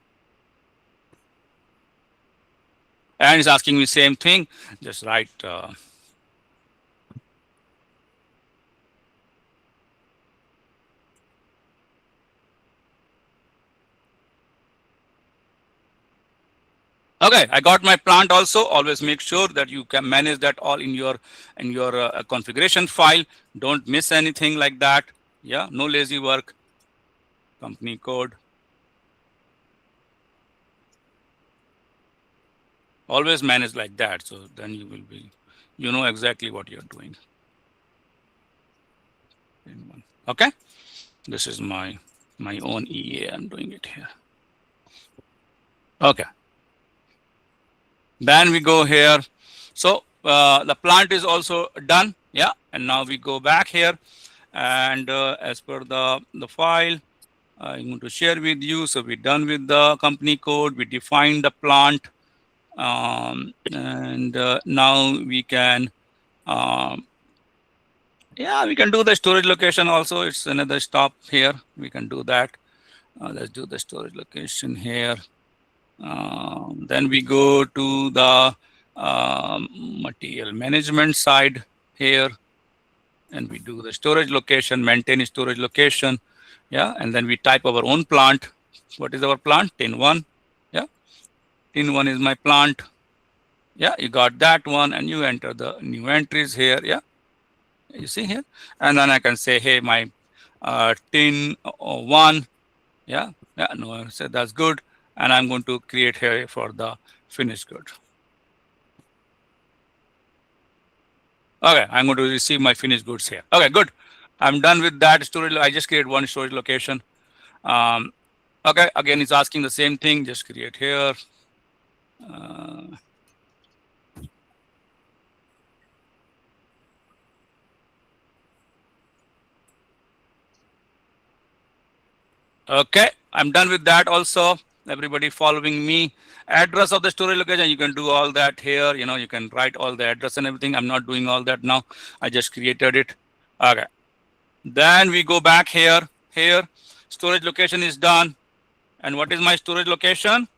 And it's asking me same thing. Just write. Okay, I got my plant also. Always make sure that you can manage that all in your configuration file. Don't miss anything like that. Yeah, no lazy work. Company code. Always manage like that. So then you will be, you know exactly what you're doing. Okay, this is my own EA. I'm doing it here. Okay. Then we go here. So the plant is also done. Yeah. And now we go back here. And as per the file, I'm going to share with you. So we're done with the company code. We defined the plant. And now we can, yeah, we can do the storage location also. It's another stop here. We can do that. Let's do the storage location here. Then we go to the material management side here, and we do the storage location, maintain storage location. Yeah, and then we type our own plant. What is our plant? Tin 1. Yeah, tin 1 is my plant. Yeah, you got that one, and you enter the new entries here. Yeah, you see here, and then I can say, hey, my tin 1. Yeah, no, I said that's good. And I'm going to create here for the finished good. Okay, I'm going to receive my finished goods here. Okay, good. I'm done with that storage. I just create one storage location. Okay, again, it's asking the same thing. Just create here. Okay, I'm done with that also. Everybody following me. Address of the storage location, you can do all that here. You can write all the address and everything. I'm not doing all that now. I just created it. Okay. Then we go back here. Here, storage location is done. And what is my storage location?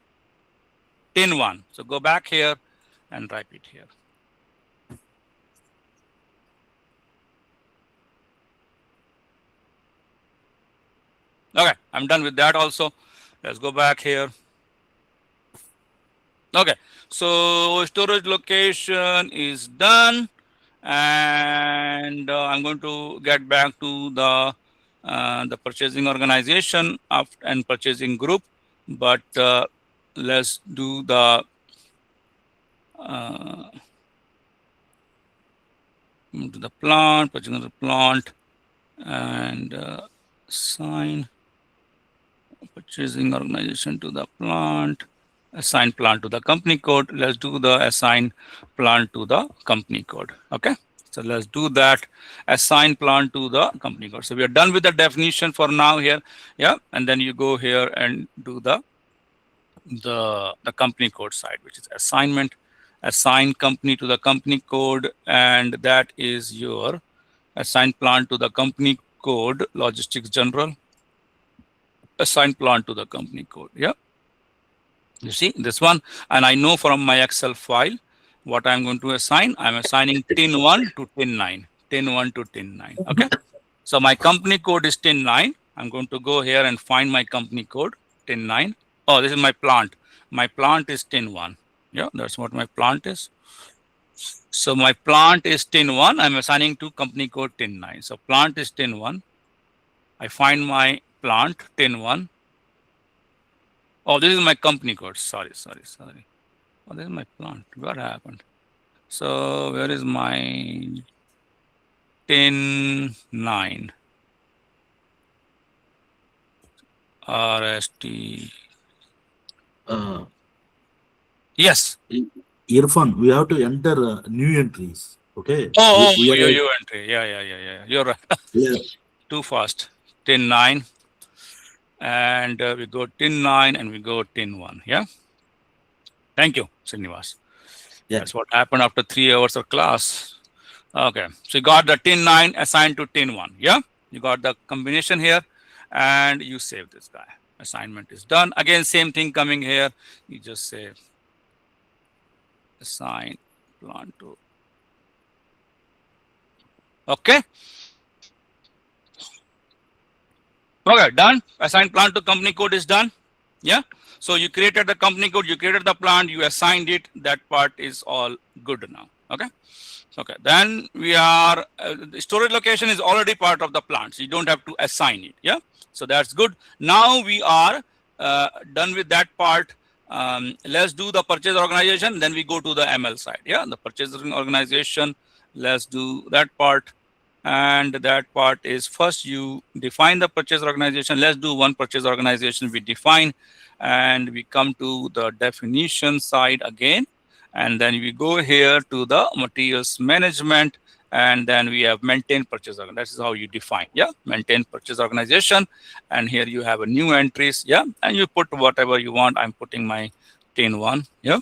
Tin 1. So go back here and type it here. Okay, I'm done with that also. Let's go back here. Okay, so storage location is done, and I'm going to get back to the purchasing organization and purchasing group, but let's do the to the plant, purchasing the plant, and sign. purchasing organization to the plant, assign plant to the company code. Let's do the assign plant to the company code. Okay. So let's do that. Assign plant to the company code. So we are done with the definition for now here. Yeah. And then you go here and do the company code side, which is assignment, assign company to the company code. And that is your assign plant to the company code, logistics general, assign plant to the company code. Yeah. You see this one, and I know from my Excel file what I'm going to assign. I'm assigning tin 1 to tin 9, tin 1 to tin 9. Okay. So my company code is tin 9. I'm going to go here and find my company code, tin 9. Oh, this is my plant. My plant is tin 1. Yeah, that's what my plant is. So my plant is tin 1. I'm assigning to company code tin 9. So plant is tin 1. I find my plant, tin 1. Oh, this is my company code. Sorry. Oh, this is my plant. What happened? So where is my tin 9? RST. Yes. Irfan, we have to enter new entries. Okay. Oh, We are your entry. Yeah. You're right. yeah. Too fast. Tin 9. And we go tin 9 and we go tin 1. Yeah. Thank you, Srinivas. Yeah. That's what happened after 3 hours of class. Okay. So you got the tin 9 assigned to tin 1. Yeah. You got the combination here and you save this guy. Assignment is done. Again, same thing coming here. You just say assign plant to. Okay. Okay, done. Assign plant to company code is done. Yeah. So you created the company code, you created the plant, you assigned it. That part is all good now. Okay. Okay. Then we are, the storage location is already part of the plant. So you don't have to assign it. Yeah. So that's good. Now we are done with that part. Let's do the purchase organization. Then we go to the ML side. Yeah. The purchasing organization. Let's do that part. And that part is first you define the purchase organization. Let's do one purchase organization we define, and we come to the definition side again, and then we go here to the materials management, and then we have maintain purchase organization. That is how you define. Yeah, maintain purchase organization, and here you have a new entries. Yeah, and you put whatever you want. I'm putting my tin 1. Yeah,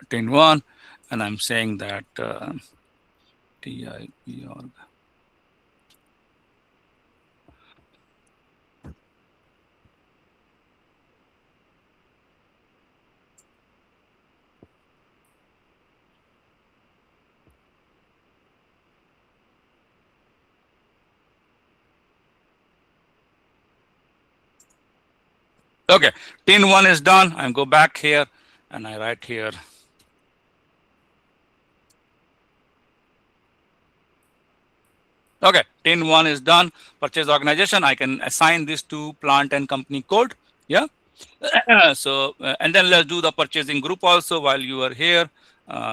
tin 1, and I'm saying that TIP org. Okay, tin 1 is done. I go back here and I write here. Okay, tin 1 is done. Purchase organization. I can assign this to plant and company code. Yeah. So, and then let's do the purchasing group also while you are here,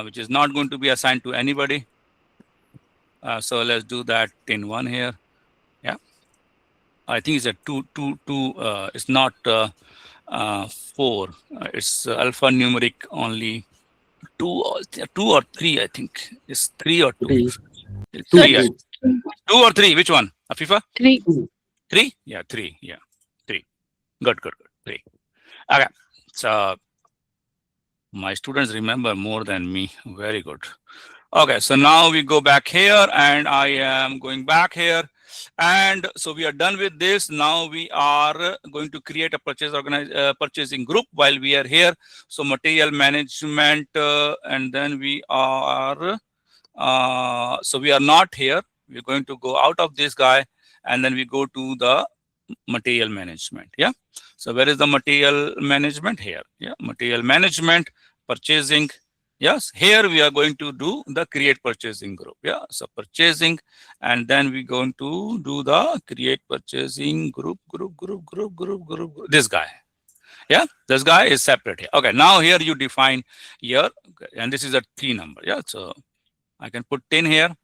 which is not going to be assigned to anybody. So let's do that tin 1 here. Yeah. I think it's a two. It's not 4. It's alphanumeric only 2 or 3. I think it's 3 or 2. 3. 2 or 3. Which one? Afifa? 3. 3? Yeah, 3. Yeah, 3. Good. 3. Okay. So my students remember more than me. Very good. Okay. So now we go back here, and I am going back here. And so we are done with this. Now we are going to create a purchasing group while we are here. So material management, and then we are, so we are not here. We're going to go out of this guy, and then we go to the material management. Yeah. So where is the material management? Here. Yeah. Material management, purchasing. Yes, here we are going to do the create purchasing group. Yeah, so purchasing, and then we're going to do the create purchasing group. This guy. Yeah, this guy is separate here. Okay, now here you define here, and this is a 3 number. Yeah, so I can put 10 here.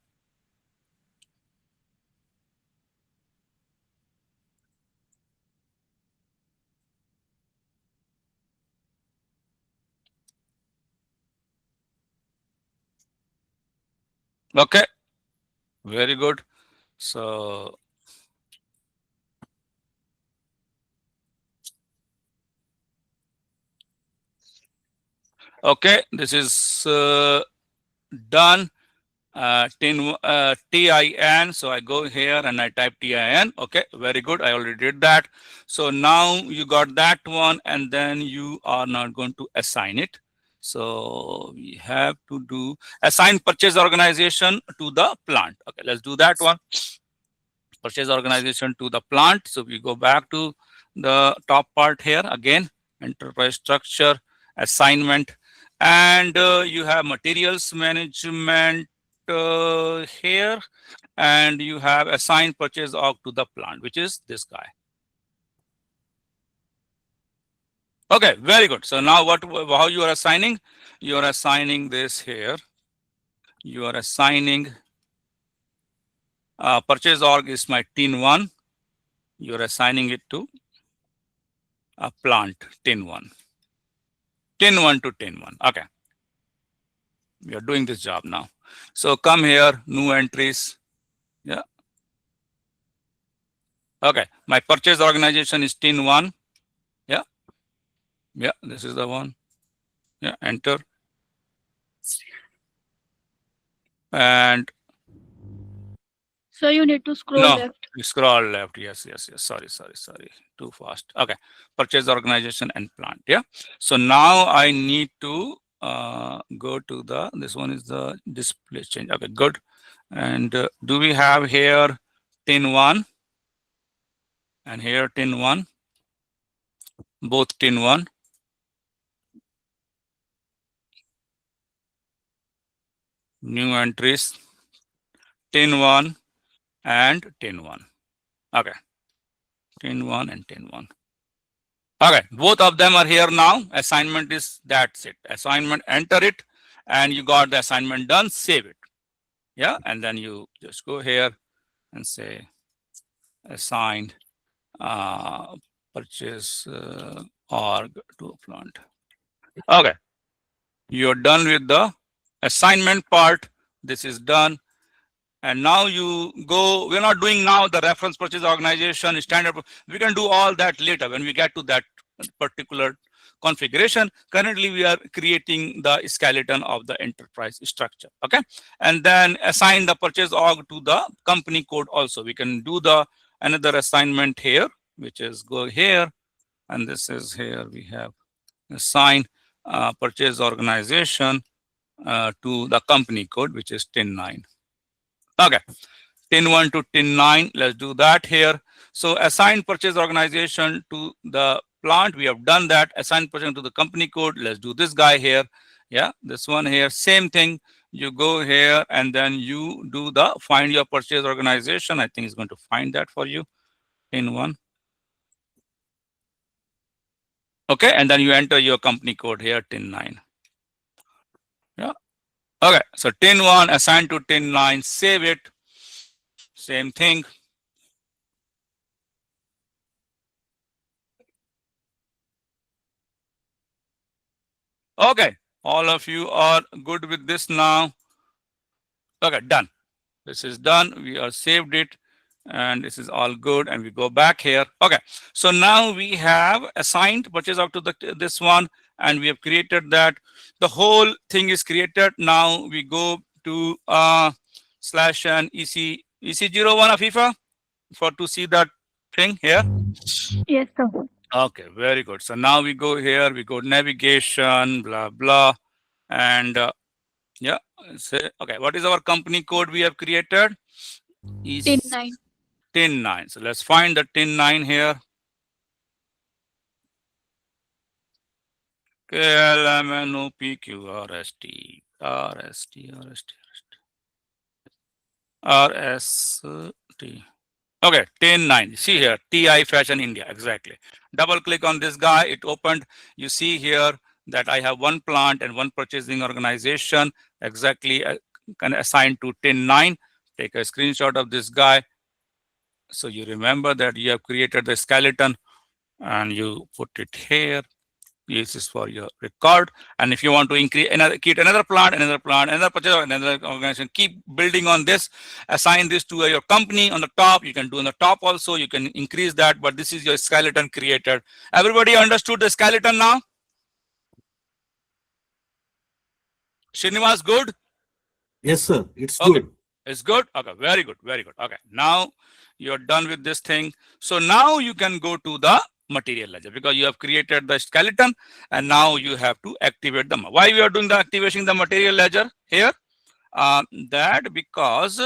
Okay, very good. So okay, this is done. TIN. So I go here and I type TIN. Okay, very good. I already did that. So now you got that one, and then you are not going to assign it. So we have to do assign purchase organization to the plant. Okay, let's do that one. Purchase organization to the plant. So we go back to the top part here again, enterprise structure, assignment, and you have materials management here, and you have assigned purchase org to the plant, which is this guy. Okay, very good. So now how you are assigning? You are assigning this here. You are assigning purchase org is my tin 1. You are assigning it to a plant tin 1. Tin 1 to tin 1. Okay. We are doing this job now. So come here, new entries. Yeah. Okay. My purchase organization is tin 1. Yeah. Yeah. This is the one. Yeah. Enter. And So you need to scroll no, left. scroll left. Yes. Sorry. Too fast. Okay. Purchase organization and plant. Yeah. So now I need to go to this one is the display change. Okay, good. And do we have here tin 1 and here tin 1? Both tin 1. New entries, tin 1 and tin 1. Okay. Tin 1 and tin 1. Okay. Both of them are here now. Assignment is that's it. Assignment, enter it, and you got the assignment done. Save it. Yeah. And then you just go here and say assigned purchase org to plant. Okay. You're done with the assignment part. This is done. And now you go, we're not doing now the reference purchase organization standard. We can do all that later when we get to that particular configuration. Currently, we are creating the skeleton of the enterprise structure. Okay. And then assign the purchase org to the company code also. We can do the another assignment here, which is go here. And this is here we have assign purchase organization to the company code, which is tin 9. Okay, tin 1 to tin 9. Let's do that here. So assign purchase organization to the plant. We have done that. Assign purchase to the company code. Let's do this guy here. Yeah, this one here. Same thing. You go here and then you do the find your purchase organization. I think it's going to find that for you. Tin 1. Okay, and then you enter your company code here, tin 9. Yeah. Okay, so tin 1 assigned to tin 9. Save it. Same thing. Okay, all of you are good with this now. Okay, done. This is done. We are saved it, and this is all good. And we go back here. Okay, so now we have assigned purchase up to this one, and we have created that. The whole thing is created. Now we go to slash and EC01 Afifa for to see that thing here. Yes, sir. Okay, very good. So now we go here, we go navigation, blah, blah. And yeah, say, okay, what is our company code we have created? Is Tin 9. tin 9. So let's find the tin 9 here. KLMNOPQRST, RST. Okay, tin 9. See here, TI Fashion India, exactly. Double click on this guy, it opened. You see here that I have one plant and one purchasing organization exactly assigned to tin 9. Take a screenshot of this guy. So you remember that you have created the skeleton and you put it here. This is for your record. And if you want to increase another, create another plant, another purchase, another organization, keep building on this. Assign this to your company on the top. You can do on the top also. You can increase that, but this is your skeleton created. Everybody understood the skeleton now? Srinivas, good? Yes, sir. It's Okay. good. It's good. Okay, very good, very good. Okay, now you're done with this thing. So now you can go to the material ledger because you have created the skeleton and now you have to activate them. Why we are doing the activation the material ledger here? That because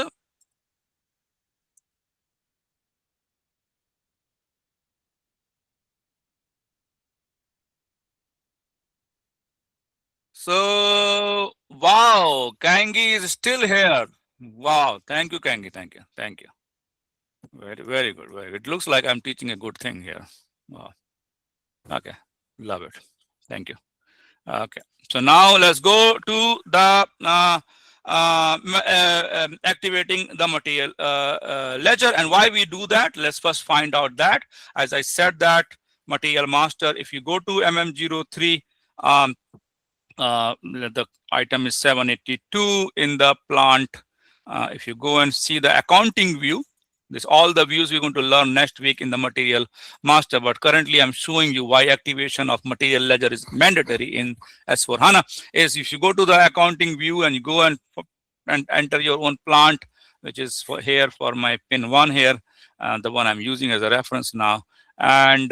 so wow, Kangi is still here. Wow, thank you, Kangi. Thank you, thank you. Very, very good. Very good. It looks like I'm teaching a good thing here. Wow. Okay, love it. Thank you. Okay, so now let's go to the activating the material ledger. And why we do that? Let's first find out that. As I said that material master, if you go to MM03, the item is 782 in the plant. If you go and see the accounting view, this all the views we're going to learn next week in the material master, but currently I'm showing you why activation of material ledger is mandatory in S4HANA. Is if you go to the accounting view and you go and enter your own plant, which is for here for my pin 1 here, the one I'm using as a reference now. And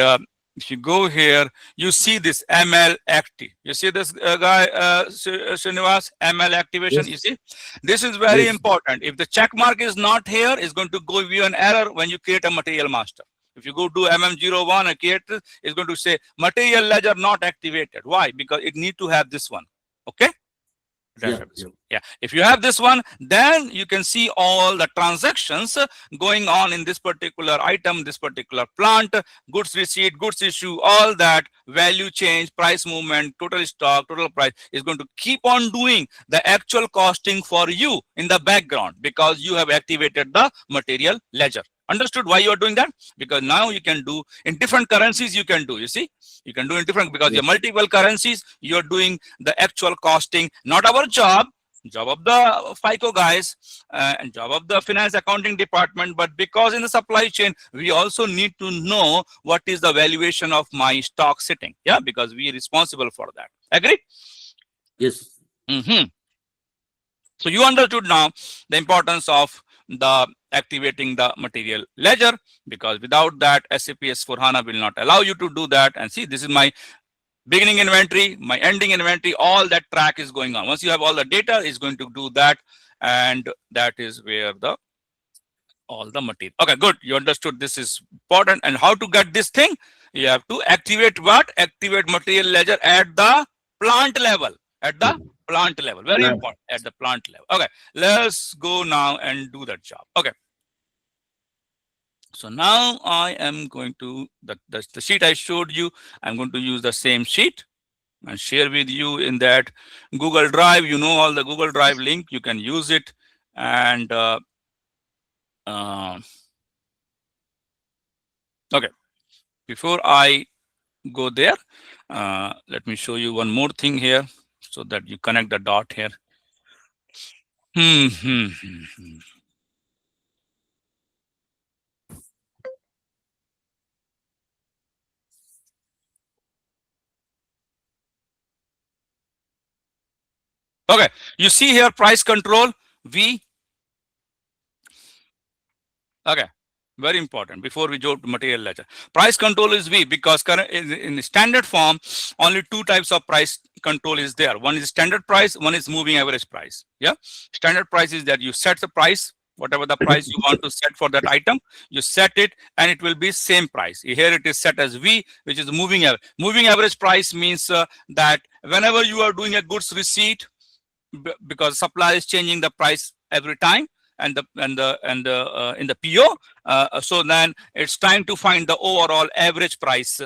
if you go here, you see this ML active. You see this guy, Srinivas, ML activation. Yes. You see, this is very Yes. important. If the check mark is not here, it's going to give you an error when you create a material master. If you go to MM01 and create this, it's going to say material ledger not activated. Why? Because it need to have this one. Okay. Yeah, Yeah, if you have this one, then you can see all the transactions going on in this particular item, this particular plant, goods receipt, goods issue, all that value change, price movement, total stock, total price is going to keep on doing the actual costing for you in the background because you have activated the material ledger. Understood why you are doing that? Because now you can do in different currencies. You can do, you see, you can do in different because you have multiple currencies. You're doing the actual costing, not our job of the FICO guys and job of the finance accounting department. But because in the supply chain, we also need to know what is the valuation of my stock sitting. Yeah, because we are responsible for that. Agree? Yes. So you understood now the importance of the activating the material ledger, because without that SAP S4HANA will not allow you to do that. And see, this is my beginning inventory, my ending inventory, all that track is going on. Once you have all the data, it's going to do that, and that is where the all the material. Okay, good. You understood this is important. And how to get this thing? You have to activate what? Activate material ledger at the plant level. At the plant level. Very important. At the plant level. Okay, let's go now and do that job. Okay. So now I am going to, the sheet I showed you, I'm going to use the same sheet and share with you in that Google Drive. You know all the Google Drive link, you can use it. And okay, before I go there, let me show you one more thing here so that you connect the dot here. Okay, you see here price control V. Okay, very important before we go to material ledger. Price control is V because current in the standard form only two types of price control is there. One is standard price, one is moving average price. Yeah, standard price is that you set the price, whatever the price you want to set for that item, you set it and it will be same price. Here it is set as V, which is moving average. Moving average price means that whenever you are doing a goods receipt, because supply is changing the price every time, and in the PO, so then it's time to find the overall average price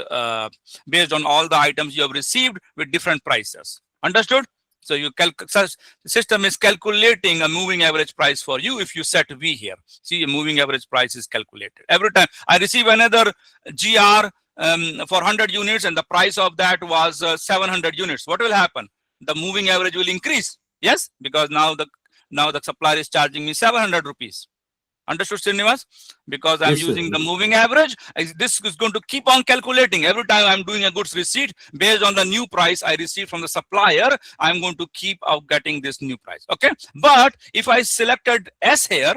based on all the items you have received with different prices. Understood? So you the system is calculating a moving average price for you if you set V here. See, a moving average price is calculated every time I receive another GR. for 100 units and the price of that was 700 units. What will happen? The moving average will increase. Yes, because now the supplier is charging me 700 rupees. Understood, Srinivas? Because I'm Yes, sir. using the moving average. This is going to keep on calculating. Every time I'm doing a goods receipt based on the new price I received from the supplier, I'm going to keep out getting this new price. Okay. But if I selected S here,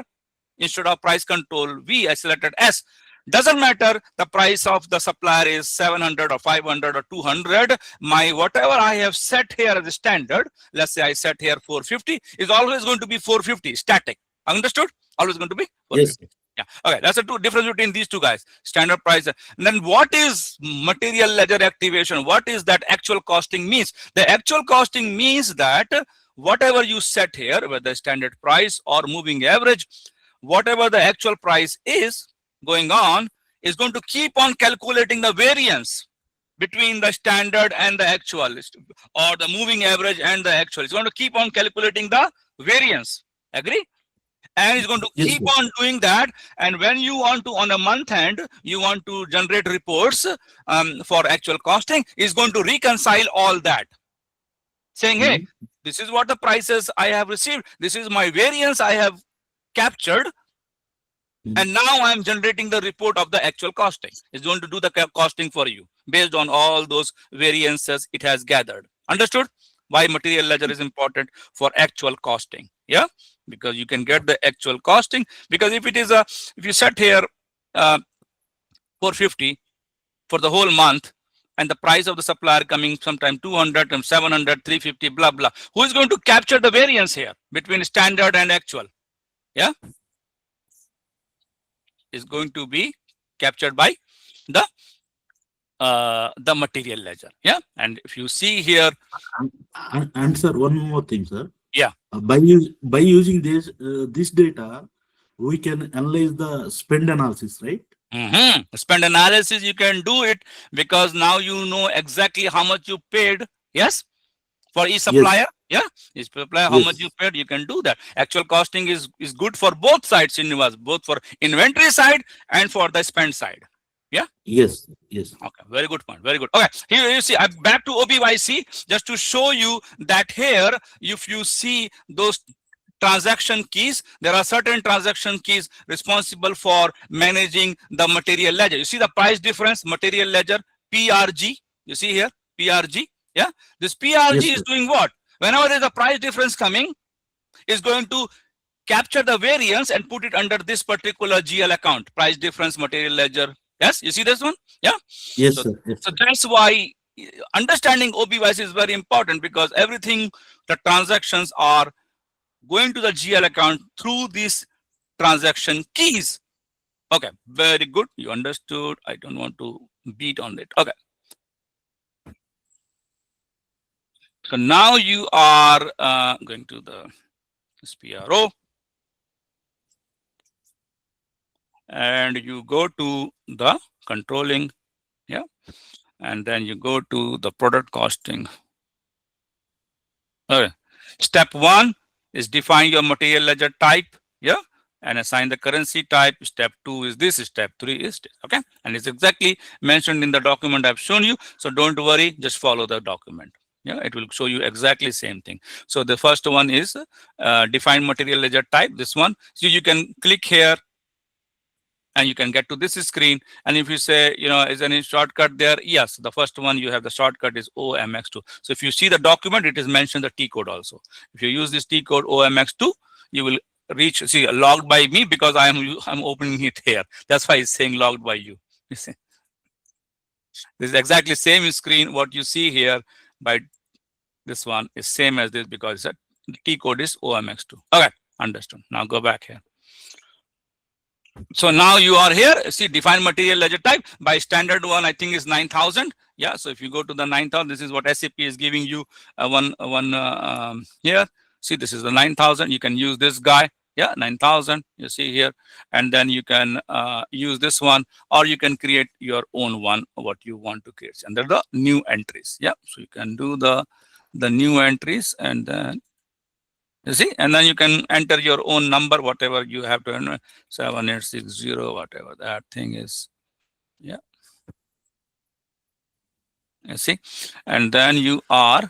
instead of price control V, I selected S. Doesn't matter the price of the supplier is 700 or 500 or 200. My whatever I have set here as a standard, let's say I set here 450, is always going to be 450 static. Understood? Always going to be 450. Yes. Yeah. Okay. That's the difference between these two guys. Standard price. And then what is material ledger activation? What is that actual costing means? The actual costing means that whatever you set here, whether standard price or moving average, whatever the actual price is going on is going to keep on calculating the variance between the standard and the actual, or the moving average and the actual. It's going to keep on calculating the variance. Agree? And it's going to Yes, keep sir. on doing that. And when you want to, on a month end, you want to generate reports for actual costing, is going to reconcile all that, saying, hey, this is what the prices I have received. This is my variance I have captured. And now I'm generating the report of the actual costing. It's going to do the costing for you based on all those variances it has gathered. Understood? Why material ledger is important for actual costing? Yeah, because you can get the actual costing. Because if it is if you set here 450 for the whole month, and the price of the supplier coming sometime 200 and 700, 350, blah blah. Who is going to capture the variance here between standard and actual? Yeah, is going to be captured by the material ledger. Yeah, and if you see here, And sir, one more thing, sir. Yeah. By using this data, we can analyze the spend analysis, right? Spend analysis, you can do it because now you know exactly how much you paid. Yes, for each supplier. Yeah, each supplier, how much you paid, you can do that. Actual costing is good for both sides, Srinivas, both for inventory side and for the spend side. Yeah. Yes. Yes. Okay. Very good point. Very good. Okay. Here you see, I'm back to OBYC just to show you that here, if you see those transaction keys, there are certain transaction keys responsible for managing the material ledger. You see the price difference, material ledger, PRG. You see here, PRG. Yeah. This PRG is doing what? Whenever there's a price difference coming, is going to capture the variance and put it under this particular GL account, price difference, material ledger. Yes, you see this one? Yeah. Yes, so, sir. Yes. So that's why understanding OBYC is very important, because everything, the transactions are going to the GL account through these transaction keys. Okay, very good. You understood. I don't want to beat on it. Okay. So now you are going to the SPRO. And you go to the controlling, yeah, and then you go to the product costing. Okay. Step 1 is define your material ledger type, yeah, and assign the currency type. Step 2 is this. Step 3 is this. Okay, and it's exactly mentioned in the document I've shown you. So don't worry, just follow the document. Yeah, it will show you exactly same thing. So the first one is define material ledger type. This one, so you can click here and you can get to this screen. And if you say, you know, is any shortcut there? Yes, the first one you have, the shortcut is OMX2. So if you see the document, it is mentioned the T code also. If you use this T code OMX2, you will reach, see, logged by me, because I'm opening it here. That's why it's saying logged by you. You see, this is exactly same screen. What you see here by this one is same as this, because the T code is OMX2. Okay, understood. Now go back here. So now you are here. See, define material ledger type. By standard one, I think is 9,000. Yeah. So if you go to the 9,000, this is what SAP is giving you. Here. See, this is the 9,000. You can use this guy. Yeah, 9,000. You see here, and then you can use this one, or you can create your own one. What you want to create under the new entries. Yeah. So you can do the new entries, and then. You see, and then you can enter your own number, whatever you have to enter, 7860, whatever that thing is. Yeah. You see, and then you are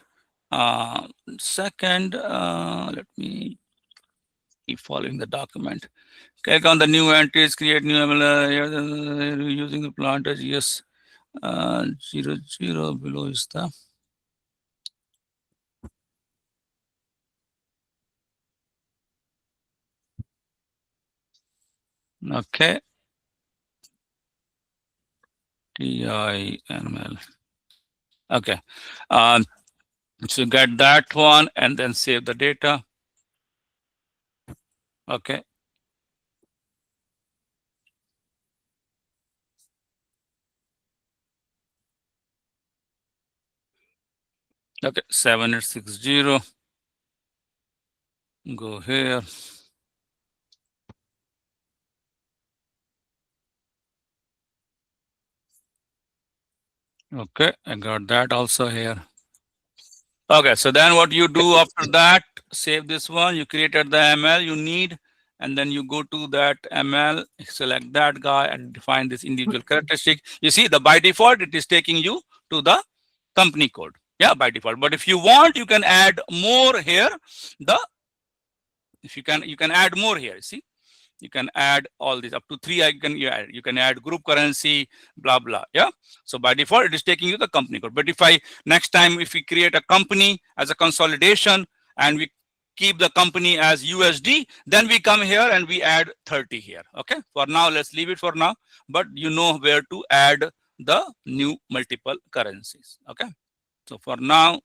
second. Let me keep following the document. Click on the new entries, create new ML using the plant as yes. 00 below is the okay. TIML. Okay. So get that one and then save the data. Okay. Okay. 7860. Go here. Okay. I got that also here. Okay. So then what you do after that, save this one. You created the ML you need. And then you go to that ML, select that guy and define this individual characteristic. You see the by default, it is taking you to the company code. Yeah, by default. But if you want, you can add more here. If you can add more here. See, you can add all these up to 3. You can add group currency, blah blah. Yeah. So by default, it is taking you the company code. But if next time if we create a company as a consolidation and we keep the company as USD, then we come here and we add 30 here. Okay. For now, let's leave it for now. But you know where to add the new multiple currencies. Okay. So for now,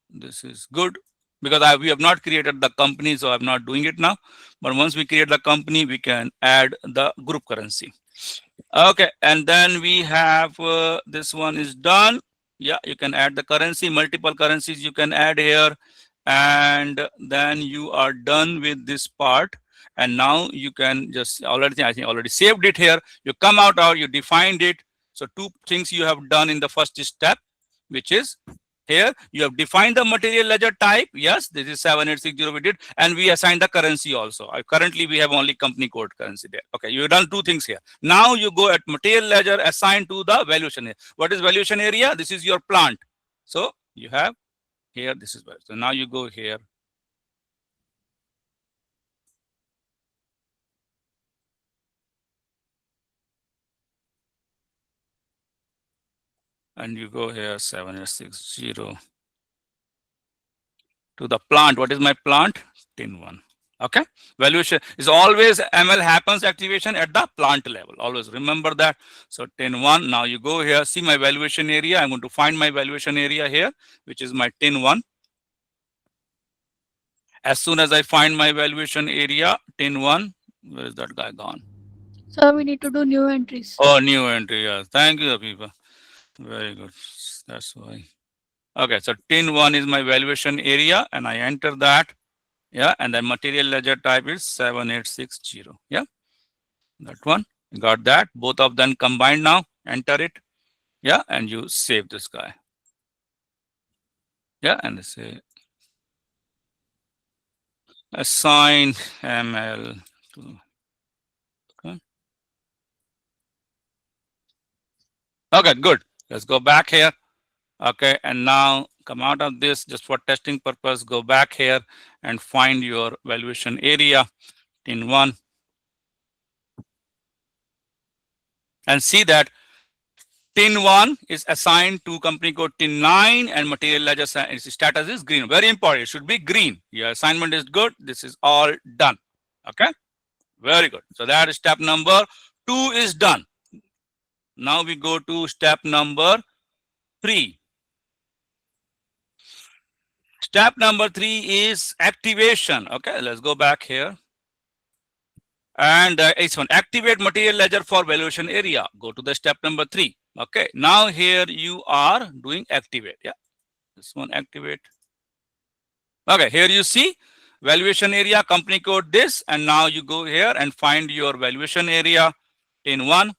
this is good because we have not created the company, so I'm not doing it now. But once we create the company, we can add the group currency. Okay, and then we have this one is done. Yeah, you can add the currency, multiple currencies you can add here, and then you are done with this part. And now you can just I think already saved it here. You come out, you defined it. So 2 things you have done in the first step, which is here you have defined the material ledger type. Yes, this is 7860 we did, and we assigned the currency also. Currently we have only company code currency there. Okay, you've done 2 things here. Now you go at material ledger, assign to the valuation area. What is valuation area? This is your plant. So you have here, this is where. So now you go here. And you go here 7860 to the plant. What is my plant? Tin 1. Okay. Valuation is always ML happens activation at the plant level. Always remember that. So tin 1. Now you go here, see my valuation area. I'm going to find my valuation area here, which is my tin 1. As soon as I find my valuation area, tin 1, where is that guy gone? So we need to do new entries. Oh, new entry. Yeah. Thank you, people. Very good. That's why. Okay, so tin 1 is my valuation area, and I enter that. Yeah, and then material ledger type is 7860. Yeah, that one. Got that. Both of them combined now. Enter it. Yeah, and you save this guy. Yeah, and they say assign ML to. Okay. Okay, good. Let's go back here. Okay, and now come out of this just for testing purpose. Go back here and find your valuation area in 1 and see that tin 1 is assigned to company code tin 9 and material ledger status is green. Very important. It should be green. Your assignment is good. This is all done. Okay, very good. So that is step number 2 is done. Now we go to step number 3. Step number 3 is activation. Okay, let's go back here. And it's one activate material ledger for valuation area. Go to the step number 3. Okay, now here you are doing activate. Yeah, this one activate. Okay, here you see valuation area, company code this, and now you go here and find your valuation area in 1.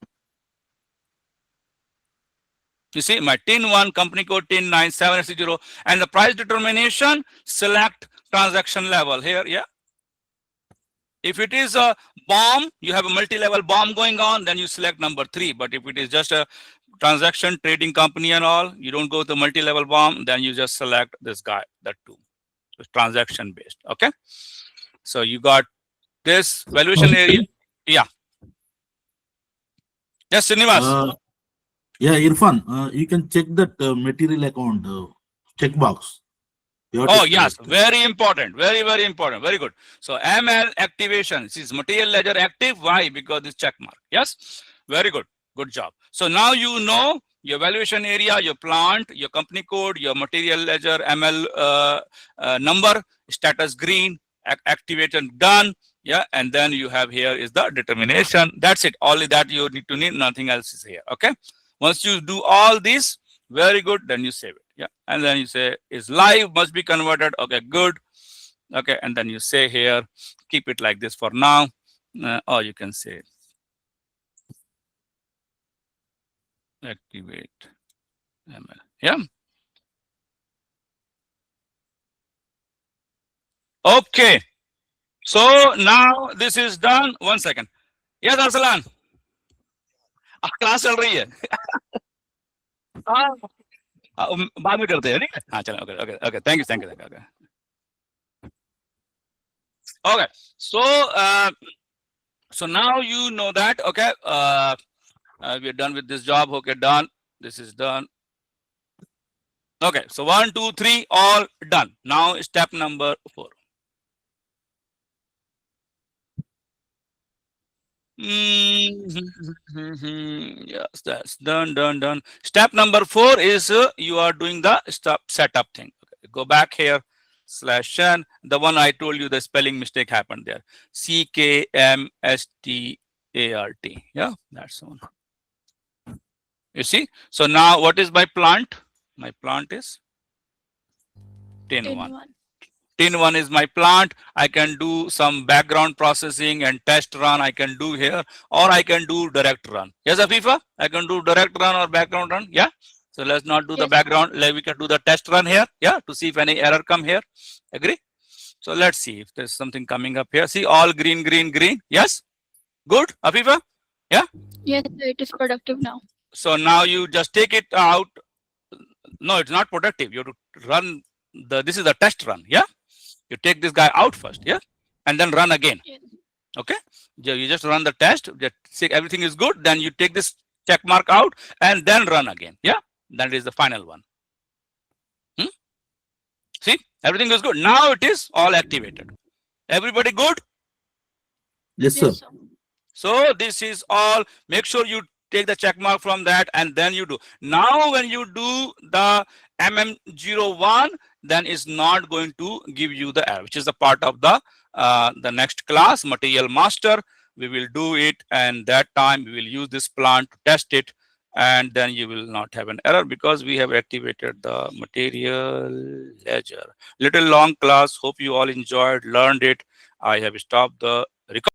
You see my tin 1, company code tin 9760, and the price determination, select transaction level here. Yeah. If it is a bomb, you have a multi-level bomb going on, then you select number 3. But if it is just a transaction, trading company and all. You don't go to multi-level bomb. Then you just select this guy, that two. It's transaction based. Okay. So you got this valuation area. Yeah. Yes, Srinivas. Yeah, Irfan, you can check that material account checkbox. You have to Oh, yes. select. Very important. Very, very important. Very good. So ML activation. This is material ledger active. Why? Because this check mark. Yes. Very good. Good job. So now you know your valuation area, your plant, your company code, your material ledger, ML number, status green, activation done. Yeah. And then you have here is the determination. That's it. Only that you need. Nothing else is here. Okay. Once you do all this, very good. Then you save it. Yeah. And then you say is live, must be converted. Okay, good. Okay. And then you say here, keep it like this for now. Or you can say activate ML. Yeah. Okay. So now this is done. 1 second. Yes, Arsalan. Class चल रही है बाद में करते हैं ठीक है हाँ चलो okay okay okay thank you okay okay so now you know that. Okay, we're done with this job. Okay, done. This is done. Okay, so 1 2 3 all done. Now step number 4. Yes, that's done. Step number 4 is you are doing the setup thing. Okay, go back here /n. The one I told you the spelling mistake happened there. CKMSTART. Yeah, that's the one. You see? So now what is my plant? My plant is tin 1. Tin 1 is my plant. I can do some background processing and test run I can do here, or I can do direct run. Yes, Afifa? I can do direct run or background run. Yeah. So let's not do the background. We can do the test run here. Yeah. To see if any error come here. Agree? So let's see if there's something coming up here. See all green. Yes. Good. Afifa? Yeah. Yes, it is productive now. So now you just take it out. No, it's not productive. You have to run this is the test run. Yeah. You take this guy out first, yeah, and then run again. Yes. Okay, you just run the test, just see everything is good, then you take this check mark out and then run again. Yeah, that is the final one. See, everything is good. Now it is all activated. Everybody good? Yes, sir. Yes, sir. So this is all. Make sure you take the check mark from that and then you do. Now when you do the MM01, then it's not going to give you the error, which is a part of the next class, material master. We will do it, and that time we will use this plant to test it, and then you will not have an error because we have activated the material ledger. Little long class. Hope you all enjoyed, learned it. I have stopped the